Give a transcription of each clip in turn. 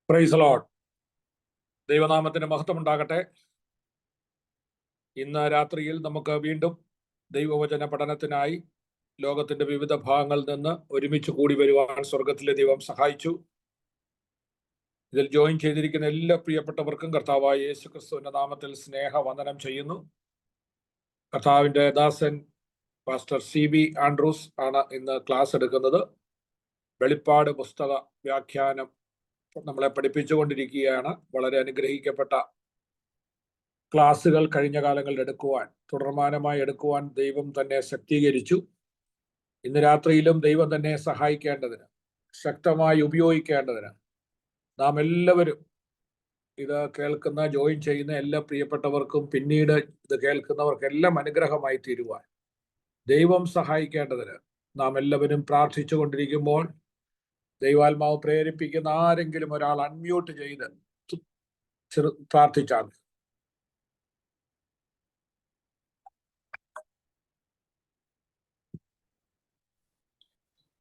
Praise Lord. ദൈവനാമത്തിന് മഹത്വം ഉണ്ടാകട്ടെ. ഇന്ന് രാത്രിയിൽ നമുക്ക് വീണ്ടും ദൈവവചന പഠനത്തിനായി ലോകത്തിന്റെ വിവിധ ഭാഗങ്ങളിൽ നിന്ന് ഒരുമിച്ച് കൂടി വരുവാൻ സ്വർഗത്തിലെ ദൈവം സഹായിച്ചു. ഇതിൽ ജോയിൻ ചെയ്തിരിക്കുന്ന എല്ലാ പ്രിയപ്പെട്ടവർക്കും കർത്താവായ യേശു ക്രിസ്തുവിന്റെ നാമത്തിൽ സ്നേഹവന്ദനം ചെയ്യുന്നു. കർത്താവിന്റെ ദാസൻ പാസ്റ്റർ CB ആൻഡ്രൂസ് ആണ് ഇന്ന് ക്ലാസ് എടുക്കുന്നത്. വെളിപ്പാട് പുസ്തക വ്യാഖ്യാനം നമ്മളെ പഠിപ്പിച്ചുകൊണ്ടിരിക്കുകയാണ്. വളരെ അനുഗ്രഹിക്കപ്പെട്ട ക്ലാസ്സുകൾ കഴിഞ്ഞ കാലങ്ങളിൽ എടുക്കുവാൻ, തുടർമാനമായി എടുക്കുവാൻ ദൈവം തന്നെ ശക്തീകരിച്ചു. ഇന്ന് രാത്രിയിലും ദൈവം തന്നെ സഹായിക്കേണ്ടതിന്, ശക്തമായി ഉപയോഗിക്കേണ്ടതിന് നാം എല്ലാവരും ഇത് കേൾക്കുന്ന, ജോയിൻ ചെയ്യുന്ന എല്ലാ പ്രിയപ്പെട്ടവർക്കും പിന്നീട് ഇത് കേൾക്കുന്നവർക്കെല്ലാം അനുഗ്രഹമായി തീരുവാൻ ദൈവം സഹായിക്കേണ്ടതിന് നാം എല്ലാവരും പ്രാർത്ഥിച്ചു കൊണ്ടിരിക്കുമ്പോൾ ദൈവാത്മാവ് പ്രേരിപ്പിക്കുന്ന ആരെങ്കിലും ഒരാൾ അൺമ്യൂട്ട് ചെയ്ത് പ്രാർത്ഥിച്ചാൽ.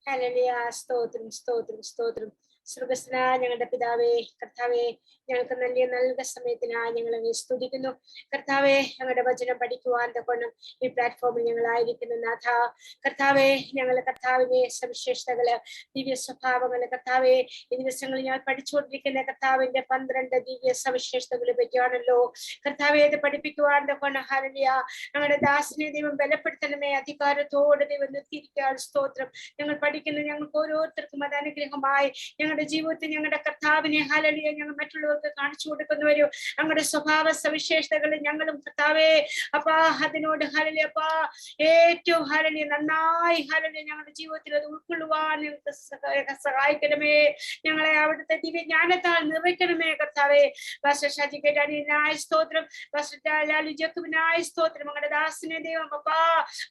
ഹല്ലേലൂയ. സ്തോത്രം സ്തോത്രം സ്തോത്രം. സ്വർഗ്ഗസ്ഥനായ ഞങ്ങളുടെ പിതാവേ, കർത്താവേ, ഞങ്ങൾക്ക് നൽകിയ സമയത്തിനായി ഞങ്ങളെ സ്തുതിക്കുന്നു. കർത്താവേ, ഞങ്ങളുടെ വചനം പഠിക്കുവാൻ തക്കോണം ഈ പ്ലാറ്റ്ഫോമിൽ ഞങ്ങളായിരിക്കുന്നു നാഥ. കർത്താവേ, ഞങ്ങളുടെ കർത്താവിന്റെ സവിശേഷതകള്, ദിവ്യ സ്വഭാവങ്ങള്, കർത്താവേ, ഈ ദിവസങ്ങളിൽ ഞാൻ പഠിച്ചുകൊണ്ടിരിക്കുന്ന കർത്താവിന്റെ 12 ദിവ്യ സവിശേഷതകളെ പറ്റിയാണല്ലോ കർത്താവെ ഇത് പഠിപ്പിക്കുവാൻ തക്കോണം. ഹല്ലേലൂയ. ഞങ്ങളുടെ ദാസനെ ദൈവം ബലപ്പെടുത്തണമേ. അധികാരത്തോടെ ദൈവം നിർത്തിയിരിക്കാൻ സ്തോത്രം. ഞങ്ങൾ പഠിക്കുന്ന ഞങ്ങൾക്ക് ഓരോരുത്തർക്കും അത് അനുഗ്രഹമായി ഞങ്ങളുടെ ജീവിതത്തിൽ ഞങ്ങളുടെ കർത്താവിനെ ഹല്ലേലൂയ ഞങ്ങൾ മറ്റുള്ളവർക്ക് കാണിച്ചു കൊടുക്കുന്നവരും ഞങ്ങളുടെ സ്വഭാവ സവിശേഷതകൾ ഞങ്ങളും കർത്താവേ അപ്പാ അതിനോട് ഹല്ലേലൂയ അപ്പാ ഏറ്റവും ഹല്ലേലൂയ നന്നായി ഹല്ലേലൂയ ഞങ്ങളുടെ ജീവിതത്തിൽ അത് ഉൾക്കൊള്ളുവാൻ ഞങ്ങൾക്ക് സഹായിക്കണമേ. ഞങ്ങളെ അവിടുത്തെ ദിവ്യജ്ഞാനത്താൽ നിറയ്ക്കണമേ കർത്താവേ. ായ സ്തോത്രം. ജക്കുവിനായ സ്തോത്രം. ഞങ്ങളുടെ ദാസനെ ദൈവം അപ്പാ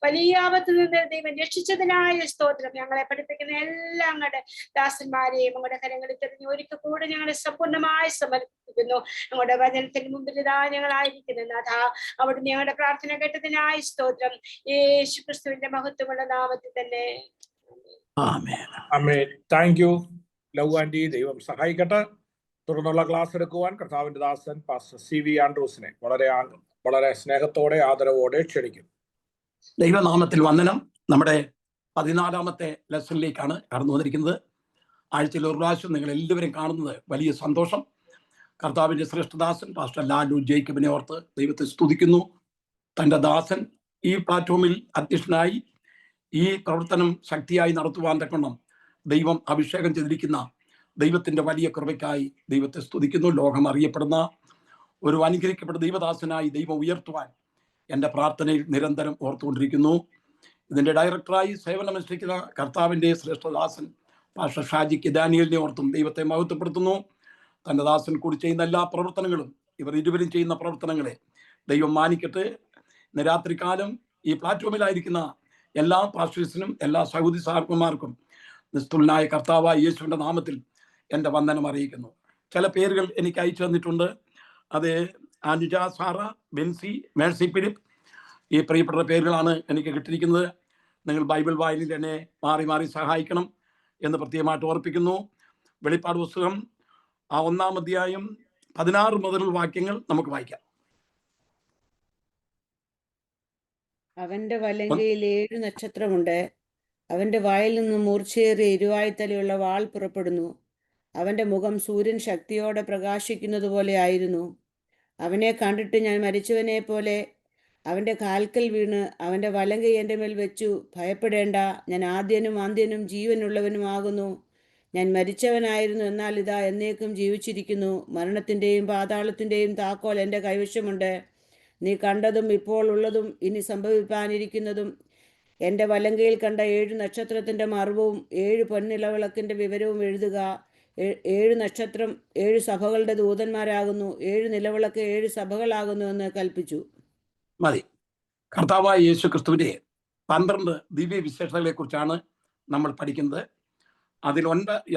വലിയ ആപത്തിൽ നിന്ന് ദൈവം രക്ഷിച്ചതിനായ സ്തോത്രം. ഞങ്ങളെ പഠിപ്പിക്കുന്ന എല്ലാ ഞങ്ങളുടെ ദാസന്മാരെയും ഞങ്ങളുടെ കരങ്ങളിൽ തെരഞ്ഞു ഒരിക്കൽ കൂടെ ഞങ്ങളെ സമ്പൂർണ്ണമായി സമർപ്പിക്കുന്നു. ഞങ്ങളുടെ വചനത്തിന് മുമ്പിൽ ഇതാ ഞങ്ങളായിരിക്കുന്നു നാഥ. അവിടുന്ന് ഞങ്ങളുടെ പ്രാർത്ഥന കേട്ടതിനായി സ്തോത്രം. യേശു ക്രിസ്തുവിന്റെ മഹത്വമുള്ള നാമത്തിൽ തന്നെ ആമേൻ. Thank you love Andy. ദൈവം സഹായിക്കട്ടെ. തുടർന്നുള്ള ക്ലാസ് എടുക്കുവാൻ കർത്താവിന്റെ ദാസൻ പാസ്റ്റർ CB ആൻഡ്രൂസിനെ വളരെ സ്നേഹത്തോടെ ആദരവോടെ ക്ഷണിക്കും. ദൈവനാമത്തിൽ വന്ദനം. നമ്മുടെ 14ാമത്തെ ലെസണിലേക്കാണ് കടന്നു വന്നിരിക്കുന്നത്. ആഴ്ചയിൽ ഒരു പ്രാവശ്യം നിങ്ങൾ എല്ലാവരും കാണുന്നത് വലിയ സന്തോഷം. കർത്താവിൻ്റെ ശ്രേഷ്ഠദാസൻ പാസ്റ്റർ ലാലു ജേക്കബിനെ ഓർത്ത് ദൈവത്തെ സ്തുതിക്കുന്നു. തൻ്റെ ദാസൻ ഈ പ്ലാറ്റ്ഫോമിൽ അധ്യക്ഷനായി ഈ പ്രവർത്തനം ശക്തിയായി നടത്തുവാൻ തക്കണം ദൈവം അഭിഷേകം ചെയ്തിരിക്കുന്ന ദൈവത്തിൻ്റെ വലിയ കൃപയ്ക്കായി ദൈവത്തെ സ്തുതിക്കുന്നു. ലോകം അറിയപ്പെടുന്ന ഒരു അനുഗ്രഹിക്കപ്പെട്ട ദൈവദാസനായി ദൈവം ഉയർത്തുവാൻ എൻ്റെ പ്രാർത്ഥനയിൽ നിരന്തരം ഓർത്തുകൊണ്ടിരിക്കുന്നു. ഇതിൻ്റെ ഡയറക്ടറായി സേവനമനുഷ്ഠിക്കുന്ന കർത്താവിൻ്റെ ശ്രേഷ്ഠദാസൻ പാസ്റ്റർ ഷാജി ദാനിയേലിനെ ഓർത്തും ദൈവത്തെ മഹത്വപ്പെടുത്തുന്നു. തൻ്റെ ദാസൻ കൂടി ചെയ്യുന്ന എല്ലാ പ്രവർത്തനങ്ങളും, ഇവർ ഇരുവരും ചെയ്യുന്ന പ്രവർത്തനങ്ങളെ ദൈവം മാനിക്കട്ടെ. ഇന്ന് രാത്രികാലം ഈ പ്ലാറ്റ്ഫോമിലായിരിക്കുന്ന എല്ലാ പാസ്റ്റേഴ്സിനും എല്ലാ സഹോദരി സഹോദരന്മാർക്കും നിസ്തുലനായ കർത്താവായ യേശുവിൻ്റെ നാമത്തിൽ എൻ്റെ വന്ദനം അറിയിക്കുന്നു. ചില പേരുകൾ എനിക്ക് അയച്ചു തന്നിട്ടുണ്ട്. അത് Anuja Sara, Bency, Mercy Philip, ഈ പ്രിയപ്പെട്ട പേരുകളാണ് എനിക്ക് കിട്ടിയിരിക്കുന്നത്. നിങ്ങൾ ബൈബിൾ വായനയിൽ എന്നെ മാറി മാറി സഹായിക്കണം എന്ന് പ്രത്യേകമായിട്ട് ഓർപ്പിക്കുന്നു. വെളിപ്പാട് പുസ്തകം 1-ാം അധ്യായം 16 മുതലുള്ള വാക്യങ്ങൾ നമുക്ക് വായിക്കാം. അവന്റെ വലങ്കയിൽ 7 നക്ഷത്രമുണ്ട്. അവന്റെ വായിൽ നിന്ന് മൂർച്ചയേറിയ ഇരുവായ്ത്തലയുള്ള വാൾ പുറപ്പെടുന്നു. അവന്റെ മുഖം സൂര്യൻ ശക്തിയോടെ പ്രകാശിക്കുന്നത് പോലെ ആയിരുന്നു. അവനെ കണ്ടിട്ട് ഞാൻ മരിച്ചവനെ പോലെ അവന്റെ കാൽക്കൽ വീണ് അവന്റെ വലങ്കൈ എൻ്റെ മേൽ വെച്ചു. ഭയപ്പെടേണ്ട, ഞാൻ ആദ്യനും അന്ത്യനും ജീവനുള്ളവനുമാകുന്നു. ഞാൻ മരിച്ചവനായിരുന്നു, എന്നാൽ ഇതാ എന്നേക്കും ജീവിച്ചിരിക്കുന്നു. മരണത്തിൻ്റെയും പാതാളത്തിൻ്റെയും താക്കോൽ എൻ്റെ കൈവശമുണ്ട്. നീ കണ്ടതും ഇപ്പോൾ ഉള്ളതും ഇനി സംഭവിപ്പാനിരിക്കുന്നതും എൻ്റെ വലങ്കയിൽ കണ്ട 7 നക്ഷത്രത്തിൻ്റെ മർവവും 7 പൊന്നിളവിളക്കിൻ്റെ വിവരവും എഴുതുക. 7 നക്ഷത്രം 7 സഭകളുടെ ദൂതന്മാരാകുന്നു. 7 നിലവിളക്ക് 7 സഭകളാകുന്നു എന്ന് കൽപ്പിച്ചു. മതി. കർത്താവായ യേശു ക്രിസ്തുവിൻ്റെ 12 ദിവ്യ വിശേഷതകളെ കുറിച്ചാണ് നമ്മൾ പഠിക്കുന്നത്. അതിൽ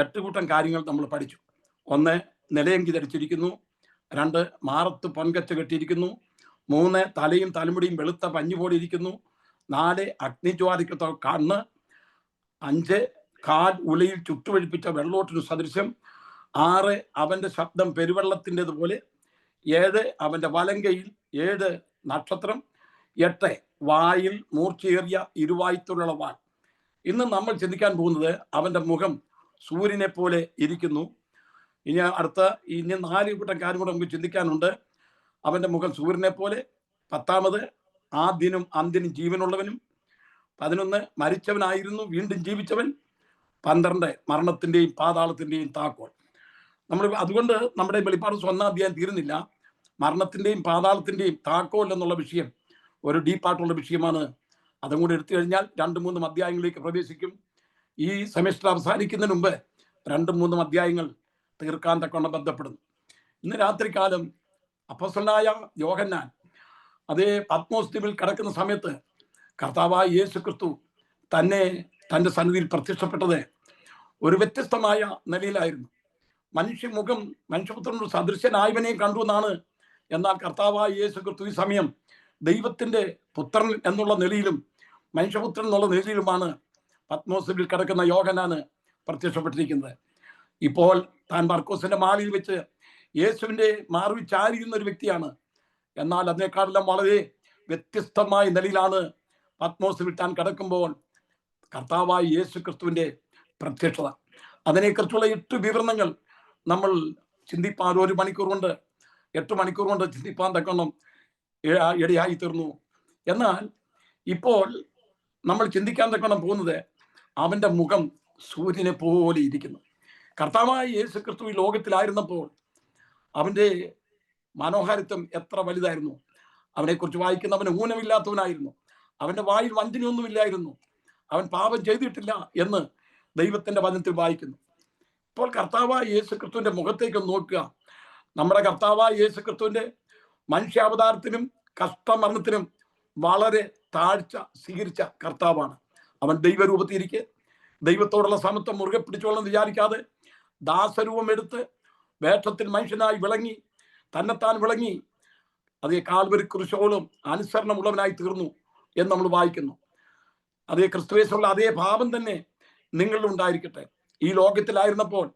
8 കൂട്ടം കാര്യങ്ങൾ നമ്മൾ പഠിച്ചു. 1, നിലയങ്കി ധരിച്ചിരിക്കുന്നു. 2, മാറത്ത് പൊൻകച്ച കെട്ടിയിരിക്കുന്നു. 3, തലയും തലമുടിയും വെളുത്ത പഞ്ഞു പോലെ ഇരിക്കുന്നു. 4, അഗ്നിജ്വാലിക്കത്ത കണ്ണ്. 5, കാൽ ഉലയിൽ ചുട്ടുവഴിപ്പിച്ച വെള്ളോട്ടിന് സദൃശ്യം. 6 അവന്റെ ശബ്ദം പെരുവെള്ളത്തിൻ്റെതുപോലെ. 7 അവന്റെ വലങ്കയിൽ 7 നക്ഷത്രം. 8 വായിൽ മൂർച്ചയേറിയ ഇരുവായ്ത്തുള്ള വാൾ. ഇന്ന് നമ്മൾ ചിന്തിക്കാൻ പോകുന്നത് അവന്റെ മുഖം സൂര്യനെ പോലെ ഇരിക്കുന്നു. ഇനി 4 കൂട്ടം കാര്യം കൂടെ നമുക്ക് ചിന്തിക്കാനുണ്ട്. അവന്റെ മുഖം സൂര്യനെ പോലെ. 10 ആദ്യനും അന്ത്യനും ജീവനുള്ളവനും. 11 മരിച്ചവനായിരുന്നു വീണ്ടും ജീവിച്ചവൻ. 12 മരണത്തിന്റെയും പാതാളത്തിന്റെയും താക്കോൽ. അതുകൊണ്ട് നമ്മുടെ വെളിപ്പാട് 1 അധ്യായം തീരുന്നില്ല. മരണത്തിന്റെയും പാതാളത്തിന്റെയും താക്കോൽ എന്നുള്ള വിഷയം ഒരു ഡീപ്പായിട്ടുള്ള വിഷയമാണ്. അതും കൂടി എടുത്തു കഴിഞ്ഞാൽ 2-3 അധ്യായങ്ങളിലേക്ക് പ്രവേശിക്കും. ഈ സെമിസ്റ്റർ അവസാനിക്കുന്നതിന് മുമ്പ് 2-3 അധ്യായങ്ങൾ തീർക്കാൻ തക്കവണ്ണം ബന്ധപ്പെടുന്നു. ഇന്ന് രാത്രികാലം അപ്പോസ്തലനായ യോഹന്നാൻ അതേ പത്മോസ് ദ്വീപിൽ കിടക്കുന്ന സമയത്ത് കർത്താവായ യേശു ക്രിസ്തു തന്നെ തൻ്റെ സന്നിധിയിൽ പ്രത്യക്ഷപ്പെട്ടത് ഒരു വ്യത്യസ്തമായ നിലയിലായിരുന്നു. മനുഷ്യപുത്രനോട് സദൃശനായവനെ കണ്ടു എന്നാണ്. എന്നാൽ കർത്താവായ യേശു ക്രിസ്തു ഈ സമയം ദൈവത്തിന്റെ പുത്രൻ എന്നുള്ള നിലയിലും മനുഷ്യപുത്രൻ എന്നുള്ള നിലയിലുമാണ് പത്മോസ് ദ്വീപിൽ കിടക്കുന്ന യോഹന്നാന് പ്രത്യക്ഷപ്പെട്ടിരിക്കുന്നത്. ഇപ്പോൾ താൻ മർക്കോസിന്റെ മാളിൽ വെച്ച് യേശുവിന്റെ മാർവിൽ ചാരിയിരുന്ന ഒരു വ്യക്തിയാണ്. എന്നാൽ അതിനേക്കാളെല്ലാം വളരെ വ്യത്യസ്തമായ നിലയിലാണ് പത്മോസ് താൻ കിടക്കുമ്പോൾ കർത്താവായ യേശു ക്രിസ്തുവിന്റെ പ്രത്യക്ഷത. അതിനെക്കുറിച്ചുള്ള 8 വിവരണങ്ങൾ നമ്മൾ ചിന്തിപ്പാൻ 1 മണിക്കൂർ കൊണ്ട് 8 മണിക്കൂർ കൊണ്ട് ചിന്തിപ്പാൻ തക്കണം ഇടയായി തീർന്നു. എന്നാൽ ഇപ്പോൾ നമ്മൾ ചിന്തിക്കാൻ തക്കണം പോകുന്നത് അവന്റെ മുഖം സൂര്യനെ പോലെ ഇരിക്കുന്നു. കർത്താവായ യേശു ക്രിസ്തു ഈ ലോകത്തിലായിരുന്നപ്പോൾ അവന്റെ മനോഹാരിത്വം എത്ര വലുതായിരുന്നു. അവനെക്കുറിച്ച് വായിക്കുന്നവന് ഊനമില്ലാത്തവനായിരുന്നു. അവന്റെ വായിൽ വഞ്ചനയൊന്നുമില്ലായിരുന്നു. അവൻ പാപം ചെയ്തിട്ടില്ല എന്ന് ദൈവത്തിന്റെ വചനത്തിൽ വായിക്കുന്നു. ഇപ്പോൾ കർത്താവായ യേശു ക്രിസ്തുവിന്റെ മുഖത്തേക്ക് നോക്കുക. നമ്മുടെ കർത്താവായ യേശു ക്രിസ്തുവിന്റെ മനുഷ്യാവതാരത്തിനും കഷ്ടമരണത്തിനും വളരെ താഴ്ച സ്വീകരിച്ച കർത്താവാണ്. അവൻ ദൈവരൂപത്തിരിക്കെ ദൈവത്തോടുള്ള സമത്വം മുറുകെ പിടിച്ചോളെന്ന് വിചാരിക്കാതെ ദാസരൂപം എടുത്ത് വേഷത്തിൽ മനുഷ്യനായി വിളങ്ങി, തന്നെത്താൻ വിളങ്ങി, അതേ കാൽവരി കുരിശോളം അനുസരണമുള്ളവനായി തീർന്നു എന്ന് നമ്മൾ വായിക്കുന്നു. അതേ ക്രിസ്തുവേശുള്ള അതേ ഭാവം തന്നെ നിങ്ങളിൽ ഉണ്ടായിരിക്കട്ടെ. ഈ ലോകത്തിലായിരുന്നപ്പോൾ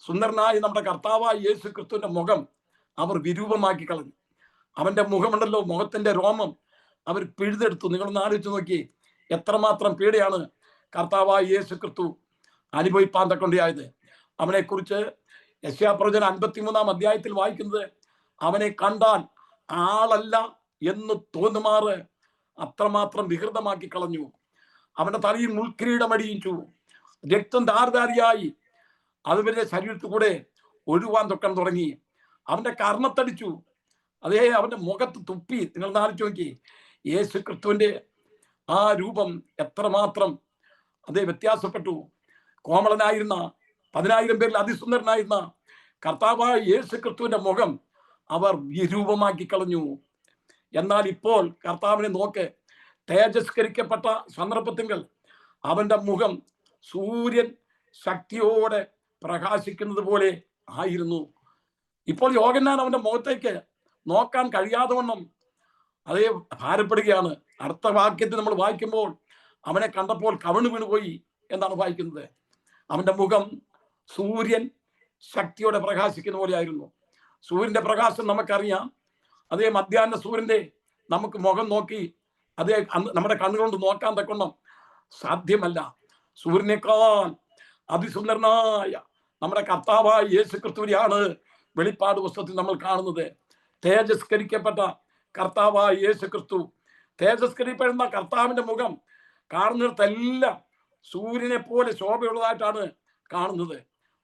സുന്ദരനായ നമ്മുടെ കർത്താവായ യേശു ക്രിസ്തുവിന്റെ മുഖം അവർ വിരൂപമാക്കി കളഞ്ഞു. അവന്റെ മുഖമുണ്ടല്ലോ, മുഖത്തിന്റെ രോമം അവർ പിഴുതെടുത്തു. നിങ്ങളൊന്ന് ആലോചിച്ച് നോക്കി, എത്രമാത്രം പീഡയാണ് കർത്താവായ യേശു ക്രിസ്തു അനുഭവിപ്പാൻ തക്കൊണ്ടായത്. അവനെക്കുറിച്ച് യെശയ്യാപ്രവചനം 53-ാം അധ്യായത്തിൽ വായിക്കുന്നത് അവനെ കണ്ടാൽ ആളല്ല എന്ന് തോന്നുമാറ് അത്രമാത്രം വികൃതമാക്കി കളഞ്ഞു. അവന്റെ തലയിൽ മുൾക്കിരീടമടിയിച്ചു, രക്തം ധാരധാരിയായി അതുവരെ ശരീരത്തിൽ കൂടെ ഒഴുവാൻ തൊക്കാൻ തുടങ്ങി. അവന്റെ കർണത്തടിച്ചു, അതേ അവന്റെ മുഖത്ത് തുപ്പി. നിങ്ങൾ ആലോചിച്ച് നോക്കി, യേശു ക്രിസ്തുവിന്റെ ആ രൂപം എത്രമാത്രം അതേ വ്യത്യാസപ്പെട്ടു. കോമളനായിരുന്ന 10,000 പേരിൽ അതിസുന്ദരനായിരുന്ന കർത്താവായ യേശു ക്രിസ്തുവിന്റെ മുഖം അവർ വിരൂപമാക്കി കളഞ്ഞു. എന്നാൽ ഇപ്പോൾ കർത്താവിനെ നോക്ക്, തേജസ്കരിക്കപ്പെട്ട സന്ദർഭത്തിൽ അവന്റെ മുഖം സൂര്യൻ ശക്തിയോടെ പ്രകാശിക്കുന്നത് പോലെ ആയിരുന്നു. ഇപ്പോൾ യോഹന്നാൻ അവന്റെ മുഖത്തേക്ക് നോക്കാൻ കഴിയാതെ വണ്ണം അതേ ഭാരപ്പെടുകയാണ്. അടുത്ത വാക്യത്തിൽ നമ്മൾ വായിക്കുമ്പോൾ അവനെ കണ്ടപ്പോൾ കവിണ് വീണുപോയി എന്നാണ് വായിക്കുന്നത്. അവന്റെ മുഖം സൂര്യൻ ശക്തിയോടെ പ്രകാശിക്കുന്ന പോലെ ആയിരുന്നു. സൂര്യന്റെ പ്രകാശം നമുക്കറിയാം. അതേ മധ്യാഹ്ന സൂര്യന്റെ നമുക്ക് മുഖം നോക്കി അതേ നമ്മുടെ കണ്ണുകൊണ്ട് നോക്കാൻ തക്കണം സാധ്യമല്ല. സൂര്യനേക്കാൾ അതിസുന്ദരനായ നമ്മുടെ കർത്താവായ യേശു ക്രിസ്തുവിനെയാണ് വെളിപ്പാട് പുസ്തകത്തിൽ നമ്മൾ കാണുന്നത്. തേജസ്കരിക്കപ്പെട്ട കർത്താവായ യേശു ക്രിസ്തു, തേജസ്കരിക്കപ്പെടുന്ന കർത്താവിന്റെ മുഖം കാണുന്നിടത്തെല്ലാം സൂര്യനെ പോലെ ശോഭയുള്ളതായിട്ടാണ് കാണുന്നത്.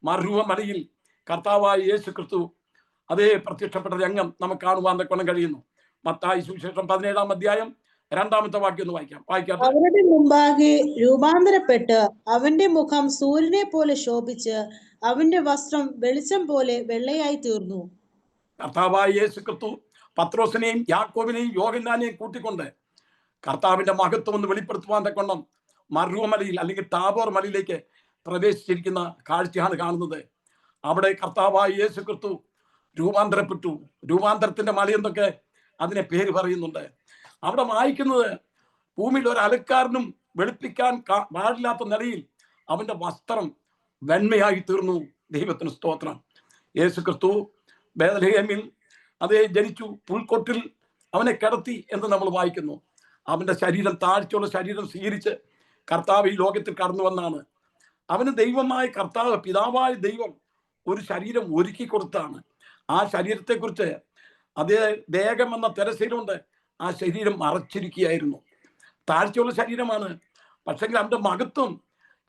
മരുഭൂമിയിൽ കർത്താവായ യേശു ക്രിസ്തു അതേ പ്രത്യക്ഷപ്പെട്ട രംഗം നമുക്ക് കാണുവാൻ തക്കണം കഴിയുന്നു. മത്തായി സുവിശേഷം 17-ാം അധ്യായം 2-ാമത്തെ വാക്യം ഒന്ന് വായിക്കാം. അവരുടെ മുമ്പാകെ രൂപാന്തരപ്പെട്ട് അവന്റെ മുഖം സൂര്യനെ പോലെ ശോഭിച്ച് അവന്റെ വസ്ത്രം വെളിച്ചം പോലെ വെള്ളയായി തീർന്നു. കർത്താവായ യേശു ക്രിസ്തു പത്രോസിനെയും യാക്കോബിനെയും യോഹന്നാനെയും കൂട്ടിക്കൊണ്ട് കർത്താവിന്റെ മഹത്വം ഒന്ന് വെളിപ്പെടുത്തുവാൻ തക്കണം മരുഭൂമിയിൽ അല്ലെങ്കിൽ താബോർ മലയിലേക്ക് പ്രവേശിച്ചിരിക്കുന്ന കാഴ്ചയാണ് കാണുന്നത്. അവിടെ കർത്താവായ യേശു ക്രിസ്തു രൂപാന്തരപ്പെട്ടു. രൂപാന്തരത്തിന്റെ മല എന്തൊക്കെ അതിനെ പേര് പറയുന്നുണ്ട്. അവിടെ വായിക്കുന്നത് ഭൂമിയിൽ ഒരു അലക്കാരനും വെളുപ്പിക്കാൻ പാടില്ലാത്ത നിലയിൽ അവന്റെ വസ്ത്രം വെണ്മയായി തീർന്നു. ദൈവത്തിന് സ്തോത്രം. യേശു ക്രിസ്തു ബേത്ലഹേമിൽ അതേ ജനിച്ചു, പുൽക്കൊട്ടിൽ അവനെ കിടത്തി എന്ന് നമ്മൾ വായിക്കുന്നു. അവന്റെ ശരീരം, താഴ്ചയുള്ള ശരീരം സ്വീകരിച്ച് കർത്താവ് ഈ ലോകത്തിൽ കടന്നു വന്നാണ്. അവന് ദൈവമായ കർത്താവ്, പിതാവായ ദൈവം ഒരു ശരീരം ഒരുക്കി കൊടുത്താണ്. ആ ശരീരത്തെക്കുറിച്ച് അതേ ദേഹം എന്ന തെരശീലുണ്ട്, ആ ശരീരം മറച്ചിരിക്കുകയായിരുന്നു. താഴ്ചയുള്ള ശരീരമാണ്, പക്ഷെങ്കിൽ അവന്റെ മഹത്വം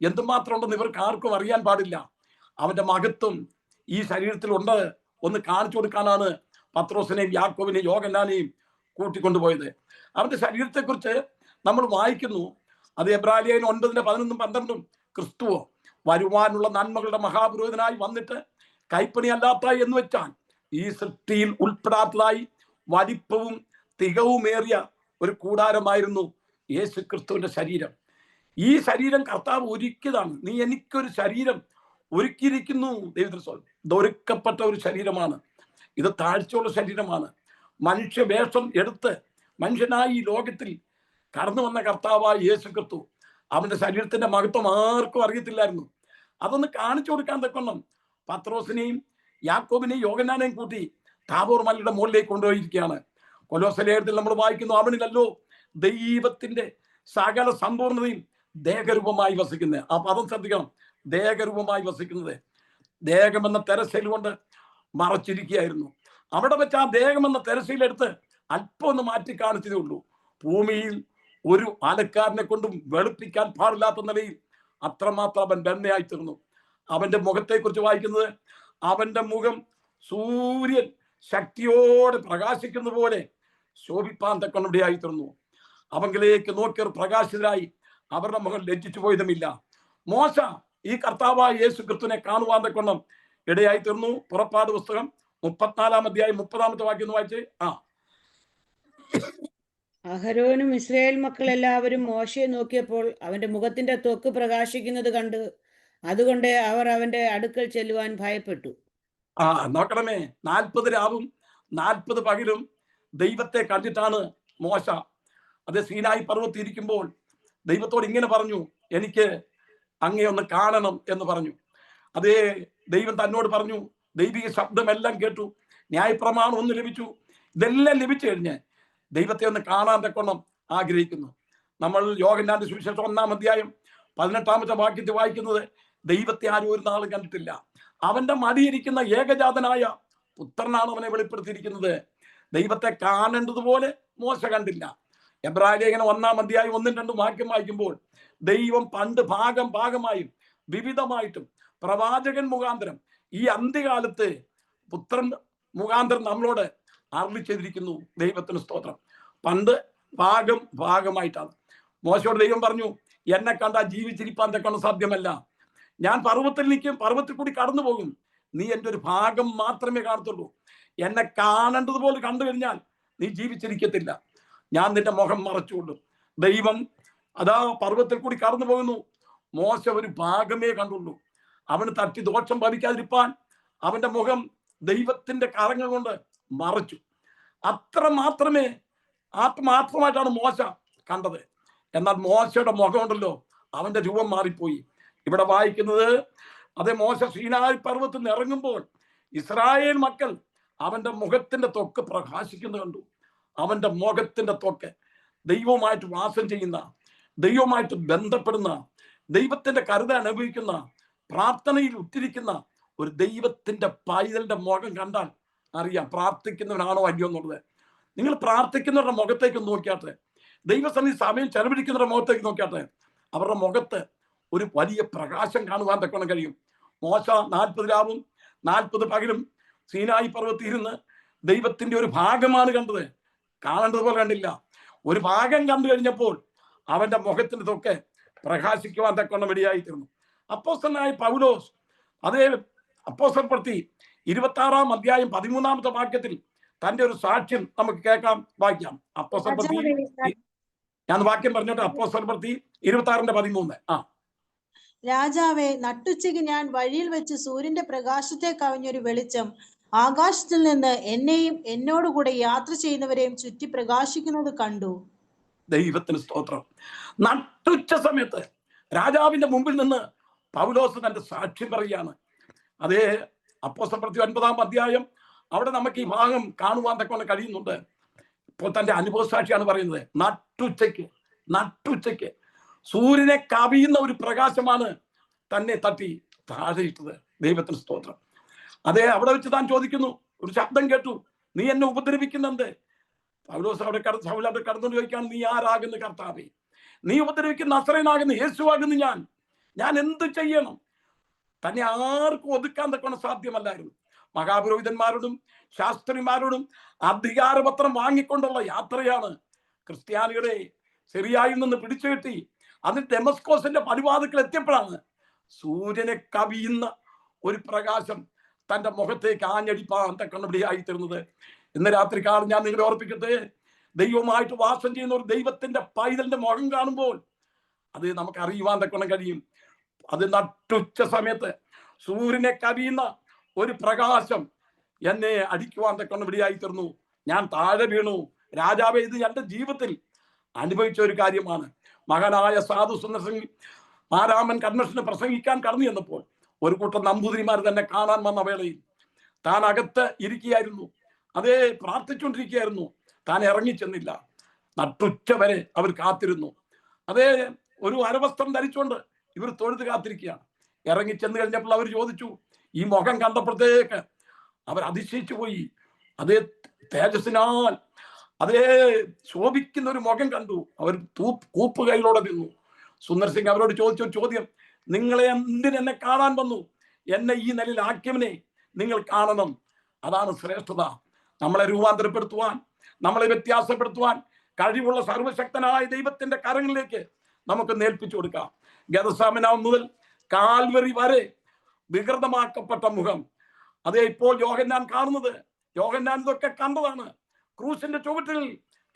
എന്തുമാത്രം ഉണ്ടെന്ന് ഇവർക്ക് ആർക്കും അറിയാൻ പാടില്ല. അവന്റെ മഹത്വം ഈ ശരീരത്തിൽ ഉണ്ട് ഒന്ന് കാണിച്ചു കൊടുക്കാനാണ് പത്രോസിനെയും യാക്കോബിനെയും യോഹന്നാനെയും കൂട്ടിക്കൊണ്ടുപോയത്. അവന്റെ ശരീരത്തെക്കുറിച്ച് നമ്മൾ വായിക്കുന്നു. അത് എബ്രായർ 9:11-12 ക്രിസ്തുവോ വരുവാനുള്ള നന്മകളുടെ മഹാപുരോഹിതനായി വന്നിട്ട് കൈപ്പണി അല്ലാത്ത എന്ന് വെച്ചാൽ ഈ സൃഷ്ടിയിൽ ഉൾപ്പെടാത്തതായി വലിപ്പവും തികവുമേറിയ ഒരു കൂടാരമായിരുന്നു യേശു ക്രിസ്തുവിന്റെ ശരീരം. ഈ ശരീരം കർത്താവ് ഒരുക്കിയതാണ്. നീ എനിക്കൊരു ശരീരം ഒരുക്കിയിരിക്കുന്നു. ദൈവത്തിന് ഇത് ഒരുക്കപ്പെട്ട ഒരു ശരീരമാണ്. ഇത് താഴ്ചയുള്ള ശരീരമാണ്. മനുഷ്യ വേഷം എടുത്ത് മനുഷ്യനായി ഈ ലോകത്തിൽ കടന്നു വന്ന കർത്താവായ യേശു ക്രിസ്തു, അവന്റെ ശരീരത്തിന്റെ മഹത്വം ആർക്കും അറിയത്തില്ലായിരുന്നു. അതൊന്ന് കാണിച്ചു കൊടുക്കാൻ തക്കണം പത്രോസിനെയും യാക്കോബിനെയും യോഹന്നാനെയും കൂട്ടി താബോർ മലയുടെ മുകളിലേക്ക് കൊണ്ടുപോയിരിക്കുകയാണ്. കൊലോസ്യലേഖനത്തിൽ നമ്മൾ വായിക്കുന്നു, അവനിലല്ലോ ദൈവത്തിന്റെ സകല സമ്പൂർണതയും ദേഹരൂപമായി വസിക്കുന്നത്. ആ പദം ശ്രദ്ധിക്കണം, ദേഹരൂപമായി വസിക്കുന്നത്. ദേഹമെന്ന തെരശീല കൊണ്ട് മറച്ചിരിക്കുകയായിരുന്നു. അവിടെ വെച്ച് ആ ദേഹമെന്ന തെരശീലെടുത്ത് അല്പം ഒന്ന് മാറ്റി കാണിച്ചതേ ഉള്ളൂ. ഭൂമിയിൽ ഒരു ആലക്കാരനെ കൊണ്ടും വെളുപ്പിക്കാൻ പാടില്ലാത്ത നിലയിൽ അത്രമാത്രം അവൻ വെണ്ണയായി തീർന്നു. അവന്റെ മുഖത്തെക്കുറിച്ച് വായിക്കുന്നത്, അവന്റെ മുഖം സൂര്യൻ ശക്തിയോടെ പ്രകാശിക്കുന്ന പോലെ ശോഭിപ്പാൻ തക്കണവിടെയായി തീർന്നു. അവങ്കിലേക്ക് നോക്കിയവർ പ്രകാശിതരായി, അവരുടെ മുഖം ലജ്ജിച്ചു പോയതുമില്ല. മോശ ഈ കർത്താവായ യേശു ക്രിസ്തുവിനെ കാണുവാൻ തക്കണം ഇടയായി തീർന്നു. പുറപ്പാട് പുസ്തകം 34-ാം അധ്യായം 30-ാമത്തെ വാക്യം ഒന്ന് വായിച്ചേ. അഹരോനും ഇസ്രായേൽ മക്കൾ എല്ലാവരും മോശയെ നോക്കിയപ്പോൾ അവന്റെ മുഖത്തിന്റെ ത്വക്ക് പ്രകാശിക്കുന്നത് കണ്ട്, അതുകൊണ്ട് അവർ അവന്റെ അടുക്കൽ ചെല്ലുവാൻ ഭയപ്പെട്ടു. നോക്കണമേ, 40 രാവും 40 പകലും ദൈവത്തെ കണ്ടിട്ടാണ് മോശ അത് സീനായി പർവ്വതത്തിൽ ഇരിക്കുമ്പോൾ ദൈവത്തോട് ഇങ്ങനെ പറഞ്ഞു, എനിക്ക് അങ്ങേ ഒന്ന് കാണണം എന്ന് പറഞ്ഞു. അതേ ദൈവം തന്നോട് പറഞ്ഞു, ദൈവിക ശബ്ദമെല്ലാം കേട്ടു, ന്യായപ്രമാണം ഒന്ന് ലഭിച്ചു. ഇതെല്ലാം ലഭിച്ചു കഴിഞ്ഞ് ദൈവത്തെ ഒന്ന് കാണാൻ തക്കോണം ആഗ്രഹിക്കുന്നു. നമ്മൾ യോഹന്നാന്റെ സുവിശേഷം 1-ാം അധ്യായം 18-ാമത്തെ വാക്യത്തിൽ വായിക്കുന്നത്, ദൈവത്തെ ആരും ഒരു നാളും കണ്ടിട്ടില്ല, അവന്റെ മടിയിരിക്കുന്ന ഏകജാതനായ പുത്രനാണ് അവനെ വെളിപ്പെടുത്തിയിരിക്കുന്നത്. ദൈവത്തെ കാണേണ്ടതുപോലെ മോശ കണ്ടില്ല. എബ്രായ ലേഖനം 1-ാം അധ്യായം 1-2 വാക്യം വായിക്കുമ്പോൾ ദൈവം പണ്ട് ഭാഗമായും വിവിധമായിട്ടും പ്രവാചകൻ മുഖാന്തരം ഈ അന്ത്യകാലത്ത് പുത്രൻ മുഖാന്തരം നമ്മളോട് അരുളി ചെയ്തിരിക്കുന്നു. ദൈവത്തിന് സ്തോത്രം. പണ്ട് ഭാഗമായിട്ടാണ്. മോശയോട് ദൈവം പറഞ്ഞു, എന്നെ കണ്ടാ ജീവിച്ചിരിപ്പാൻ തക്കണം സാധ്യമല്ല. ഞാൻ പർവ്വത്തിൽ നിൽക്കും, പർവ്വത്തിൽ കൂടി കടന്നു പോകും, നീ എൻ്റെ ഒരു ഭാഗം മാത്രമേ കാണത്തുള്ളൂ. എന്നെ കാണേണ്ടതുപോലെ കണ്ടു കഴിഞ്ഞാൽ നീ ജീവിച്ചിരിക്കത്തില്ല, ഞാൻ നിന്റെ മുഖം മറച്ചുകൊള്ളും. ദൈവം അതാ പർവ്വത്തിൽ കൂടി കടന്നു പോകുന്നു. മോശ ഒരു ഭാഗമേ കണ്ടുള്ളൂ. അവന് തട്ടി ദോഷം ഭവിക്കാതിരിപ്പാൻ അവന്റെ മുഖം ദൈവത്തിന്റെ കരങ്ങൾ കൊണ്ട് മറച്ചു. അത്ര മാത്രമായിട്ടാണ് മോശ കണ്ടത്. എന്നാൽ മോശയുടെ മുഖം ഉണ്ടല്ലോ, അവന്റെ രൂപം മാറിപ്പോയി. ഇവിടെ വായിക്കുന്നത്, അതേ മോശ സീനായി പർവ്വതത്തിൽ നിന്ന് ഇറങ്ങുമ്പോൾ ഇസ്രായേൽ മക്കൾ അവന്റെ മുഖത്തിന്റെ ത്വക്ക് പ്രകാശിക്കുന്നത് കണ്ടു. അവന്റെ മുഖത്തിന്റെ ത്വക്ക് ദൈവവുമായിട്ട് വാസം ചെയ്യുന്ന, ദൈവവുമായിട്ട് ബന്ധപ്പെടുന്ന, ദൈവത്തിന്റെ കരുതൽ അനുഭവിക്കുന്ന, പ്രാർത്ഥനയിൽ ഉറ്റിരിക്കുന്ന ഒരു ദൈവത്തിന്റെ പൈതലിന്റെ മുഖം കണ്ടാൽ അറിയാം പ്രാർത്ഥിക്കുന്നവനാണോ അല്ലയോ എന്നുള്ളത്. നിങ്ങൾ പ്രാർത്ഥിക്കുന്നവരുടെ മുഖത്തേക്ക് നോക്കിയാട്ടെ, ദൈവസന്നിധി സമയം ചെലവഴിക്കുന്നവരുടെ മുഖത്തേക്ക് നോക്കിയാട്ടെ, അവരുടെ മുഖത്ത് ഒരു വലിയ പ്രകാശം കാണുവാൻ തക്കണം കഴിയും. മോശ 40 രാവും 40 പകലും സീനായി പർവ്വതത്തിൽ ഇരുന്ന് ദൈവത്തിന്റെ ഒരു ഭാഗമാണ് കണ്ടത്, കാണേണ്ടതുപോലെ കണ്ടില്ല. ഒരു ഭാഗം കണ്ടു കഴിഞ്ഞപ്പോൾ അവന്റെ മുഖത്തിന്റെ തൊക്കെ പ്രകാശിക്കുവാൻ തക്കണം ഇടയായി തീർന്നു. അപ്പോസ്തലനായ പൗലോസ് അതേ അപ്പോസ്തല പ്രവൃത്തി 26-ാം അധ്യായം 13-ാമത്തെ വാക്യത്തിൽ തന്റെ ഒരു സാക്ഷ്യം നമുക്ക് കേൾക്കാം, വായിക്കാം. അപ്പോസ്തല പ്രവൃത്തി, ഞാൻ വാക്യം പറഞ്ഞോട്ടെ. അപ്പോസ്തല പ്രവൃത്തി 26-13. രാജാവേ, നട്ടുച്ചയ്ക്ക് ഞാൻ വഴിയിൽ വെച്ച് സൂര്യന്റെ പ്രകാശത്തെ കവിഞ്ഞൊരു വെളിച്ചം ആകാശത്തിൽ നിന്ന് എന്നെയും എന്നോടുകൂടെ യാത്ര ചെയ്യുന്നവരെയും ചുറ്റി പ്രകാശിക്കുന്നത് കണ്ടു. ദൈവത്തിന് സ്തോത്രം. നട്ടുച്ച സമയത്ത് രാജാവിന്റെ മുമ്പിൽ നിന്ന് പൗലോസ് തന്റെ സാക്ഷ്യം പറയുകയാണ്. അതേ അപ്പോസ്തലപ്രവൃത്തി 9-ാം അധ്യായം അവിടെ നമുക്ക് ഈ ഭാഗം കാണുവാൻ തക്കൊണ്ട് കഴിയുന്നുണ്ട്. ഇപ്പോൾ തന്റെ അനുഭവ സാക്ഷിയാണ് പറയുന്നത്. നട്ടുച്ചയ്ക്ക് സൂര്യനെ കവിയുന്ന ഒരു പ്രകാശമാണ് തന്നെ തട്ടി താഴെയിട്ടത്. ദൈവത്തിന് സ്തോത്രം. അതെ, അവിടെ വെച്ച് താൻ ചോദിക്കുന്നു, ഒരു ശബ്ദം കേട്ടു, നീ എന്നെ ഉപദ്രവിക്കുന്നുണ്ട്. പൗലോസ് അവിടെ കടന്നുകൊണ്ട് ചോദിക്കാണ്, നീ ആരാകുന്നു കർത്താവേ? നീ ഉപദ്രവിക്കുന്ന നസറേയനാകുന്ന യേശുവാകുന്നു ഞാൻ എന്ത് ചെയ്യണം? തന്നെ ആർക്കും ഒതുക്കാൻ തക്കൊണ്ട് സാധ്യമല്ലായിരുന്നു. മഹാപുരോഹിതന്മാരോടും ശാസ്ത്രിമാരോടും അധികാരപത്രം വാങ്ങിക്കൊണ്ടുള്ള യാത്രയാണ് ക്രിസ്ത്യാനികളെ സിറിയയിൽ നിന്ന് പിടിച്ചു കെട്ടി അത് ഡെമസ്കോസിന്റെ പടിവാതിക്കൽ എത്തിയപ്പോഴാണ് സൂര്യനെ കവിയുന്ന ഒരു പ്രകാശം തന്റെ മുഖത്തേക്ക് ആഞ്ഞടിപ്പാൻ തക്കണപടിയായി തീർന്നത്. ഇന്ന് രാത്രികാലം ഞാൻ നിങ്ങളെ ഓർപ്പിക്കട്ടെ, ദൈവമായിട്ട് വാസം ചെയ്യുന്ന ഒരു ദൈവത്തിന്റെ പൈതലിന്റെ മുഖം കാണുമ്പോൾ അത് നമുക്ക് അറിയുവാൻ തക്കണം കഴിയും. അത് നട്ടുച്ച സമയത്ത് സൂര്യനെ കവിയുന്ന ഒരു പ്രകാശം എന്നെ അടിക്കുവാൻ തക്കണപടിയായി തീർന്നു. ഞാൻ താഴെ വീണു. രാജാവേ, ഇത് എൻ്റെ ജീവിതത്തിൽ അനുഭവിച്ച ഒരു കാര്യമാണ്. മകനായ സാധു സുന്ദരസിംഗ് മാരാമൻ കൺവെൻഷന് പ്രസംഗിക്കാൻ കടന്നു ചെന്നപ്പോൾ ഒരു കൂട്ടം നമ്പൂതിരിമാർ തന്നെ കാണാൻ വന്ന വേളയിൽ താൻ അകത്ത് ഇരിക്കുകയായിരുന്നു. അതേ, പ്രാർത്ഥിച്ചുകൊണ്ടിരിക്കുകയായിരുന്നു. താൻ ഇറങ്ങിച്ചെന്നില്ല. നട്ടുച്ച വരെ അവർ കാത്തിരുന്നു. അതേ, ഒരു അരവസ്ത്രം ധരിച്ചുകൊണ്ട് ഇവർ തൊഴുത് കാത്തിരിക്കുകയാണ്. ഇറങ്ങിച്ചെന്ന് കഴിഞ്ഞപ്പോൾ അവർ ചോദിച്ചു, ഈ മുഖം കണ്ടപ്പോഴത്തേക്ക് അവർ അതിശയിച്ചു പോയി. അതേ, തേജസ്സിനാൽ അതേ ശോഭിക്കുന്ന ഒരു മുഖം കണ്ടു. അവർ കൂപ്പ് കൈയിലോടെ നിന്നു. സുന്ദർ സിംഗ് അവരോട് ചോദിച്ച ചോദ്യം, നിങ്ങളെ എന്തിനെന്നെ കാണാൻ വന്നു? എന്നെ ഈ നിലയിൽ ആക്കിയവനെ നിങ്ങൾ കാണണം. അതാണ് ശ്രേഷ്ഠത. നമ്മളെ രൂപാന്തരപ്പെടുത്തുവാൻ, നമ്മളെ വ്യത്യാസപ്പെടുത്തുവാൻ കഴിവുള്ള സർവശക്തനായ ദൈവത്തിന്റെ കരങ്ങളിലേക്ക് നമുക്ക് നേൽപ്പിച്ചു കൊടുക്കാം. ഗതസാമന മുതൽ കാൽവറി വരെ വികൃതമാക്കപ്പെട്ട മുഖം. അതേ, ഇപ്പോൾ യോഹന്നാൻ കാണുന്നത്, യോഹന്നാൻ ഇതൊക്കെ കണ്ടതാണ്. ക്രൂസിന്റെ ചുവട്ടിൽ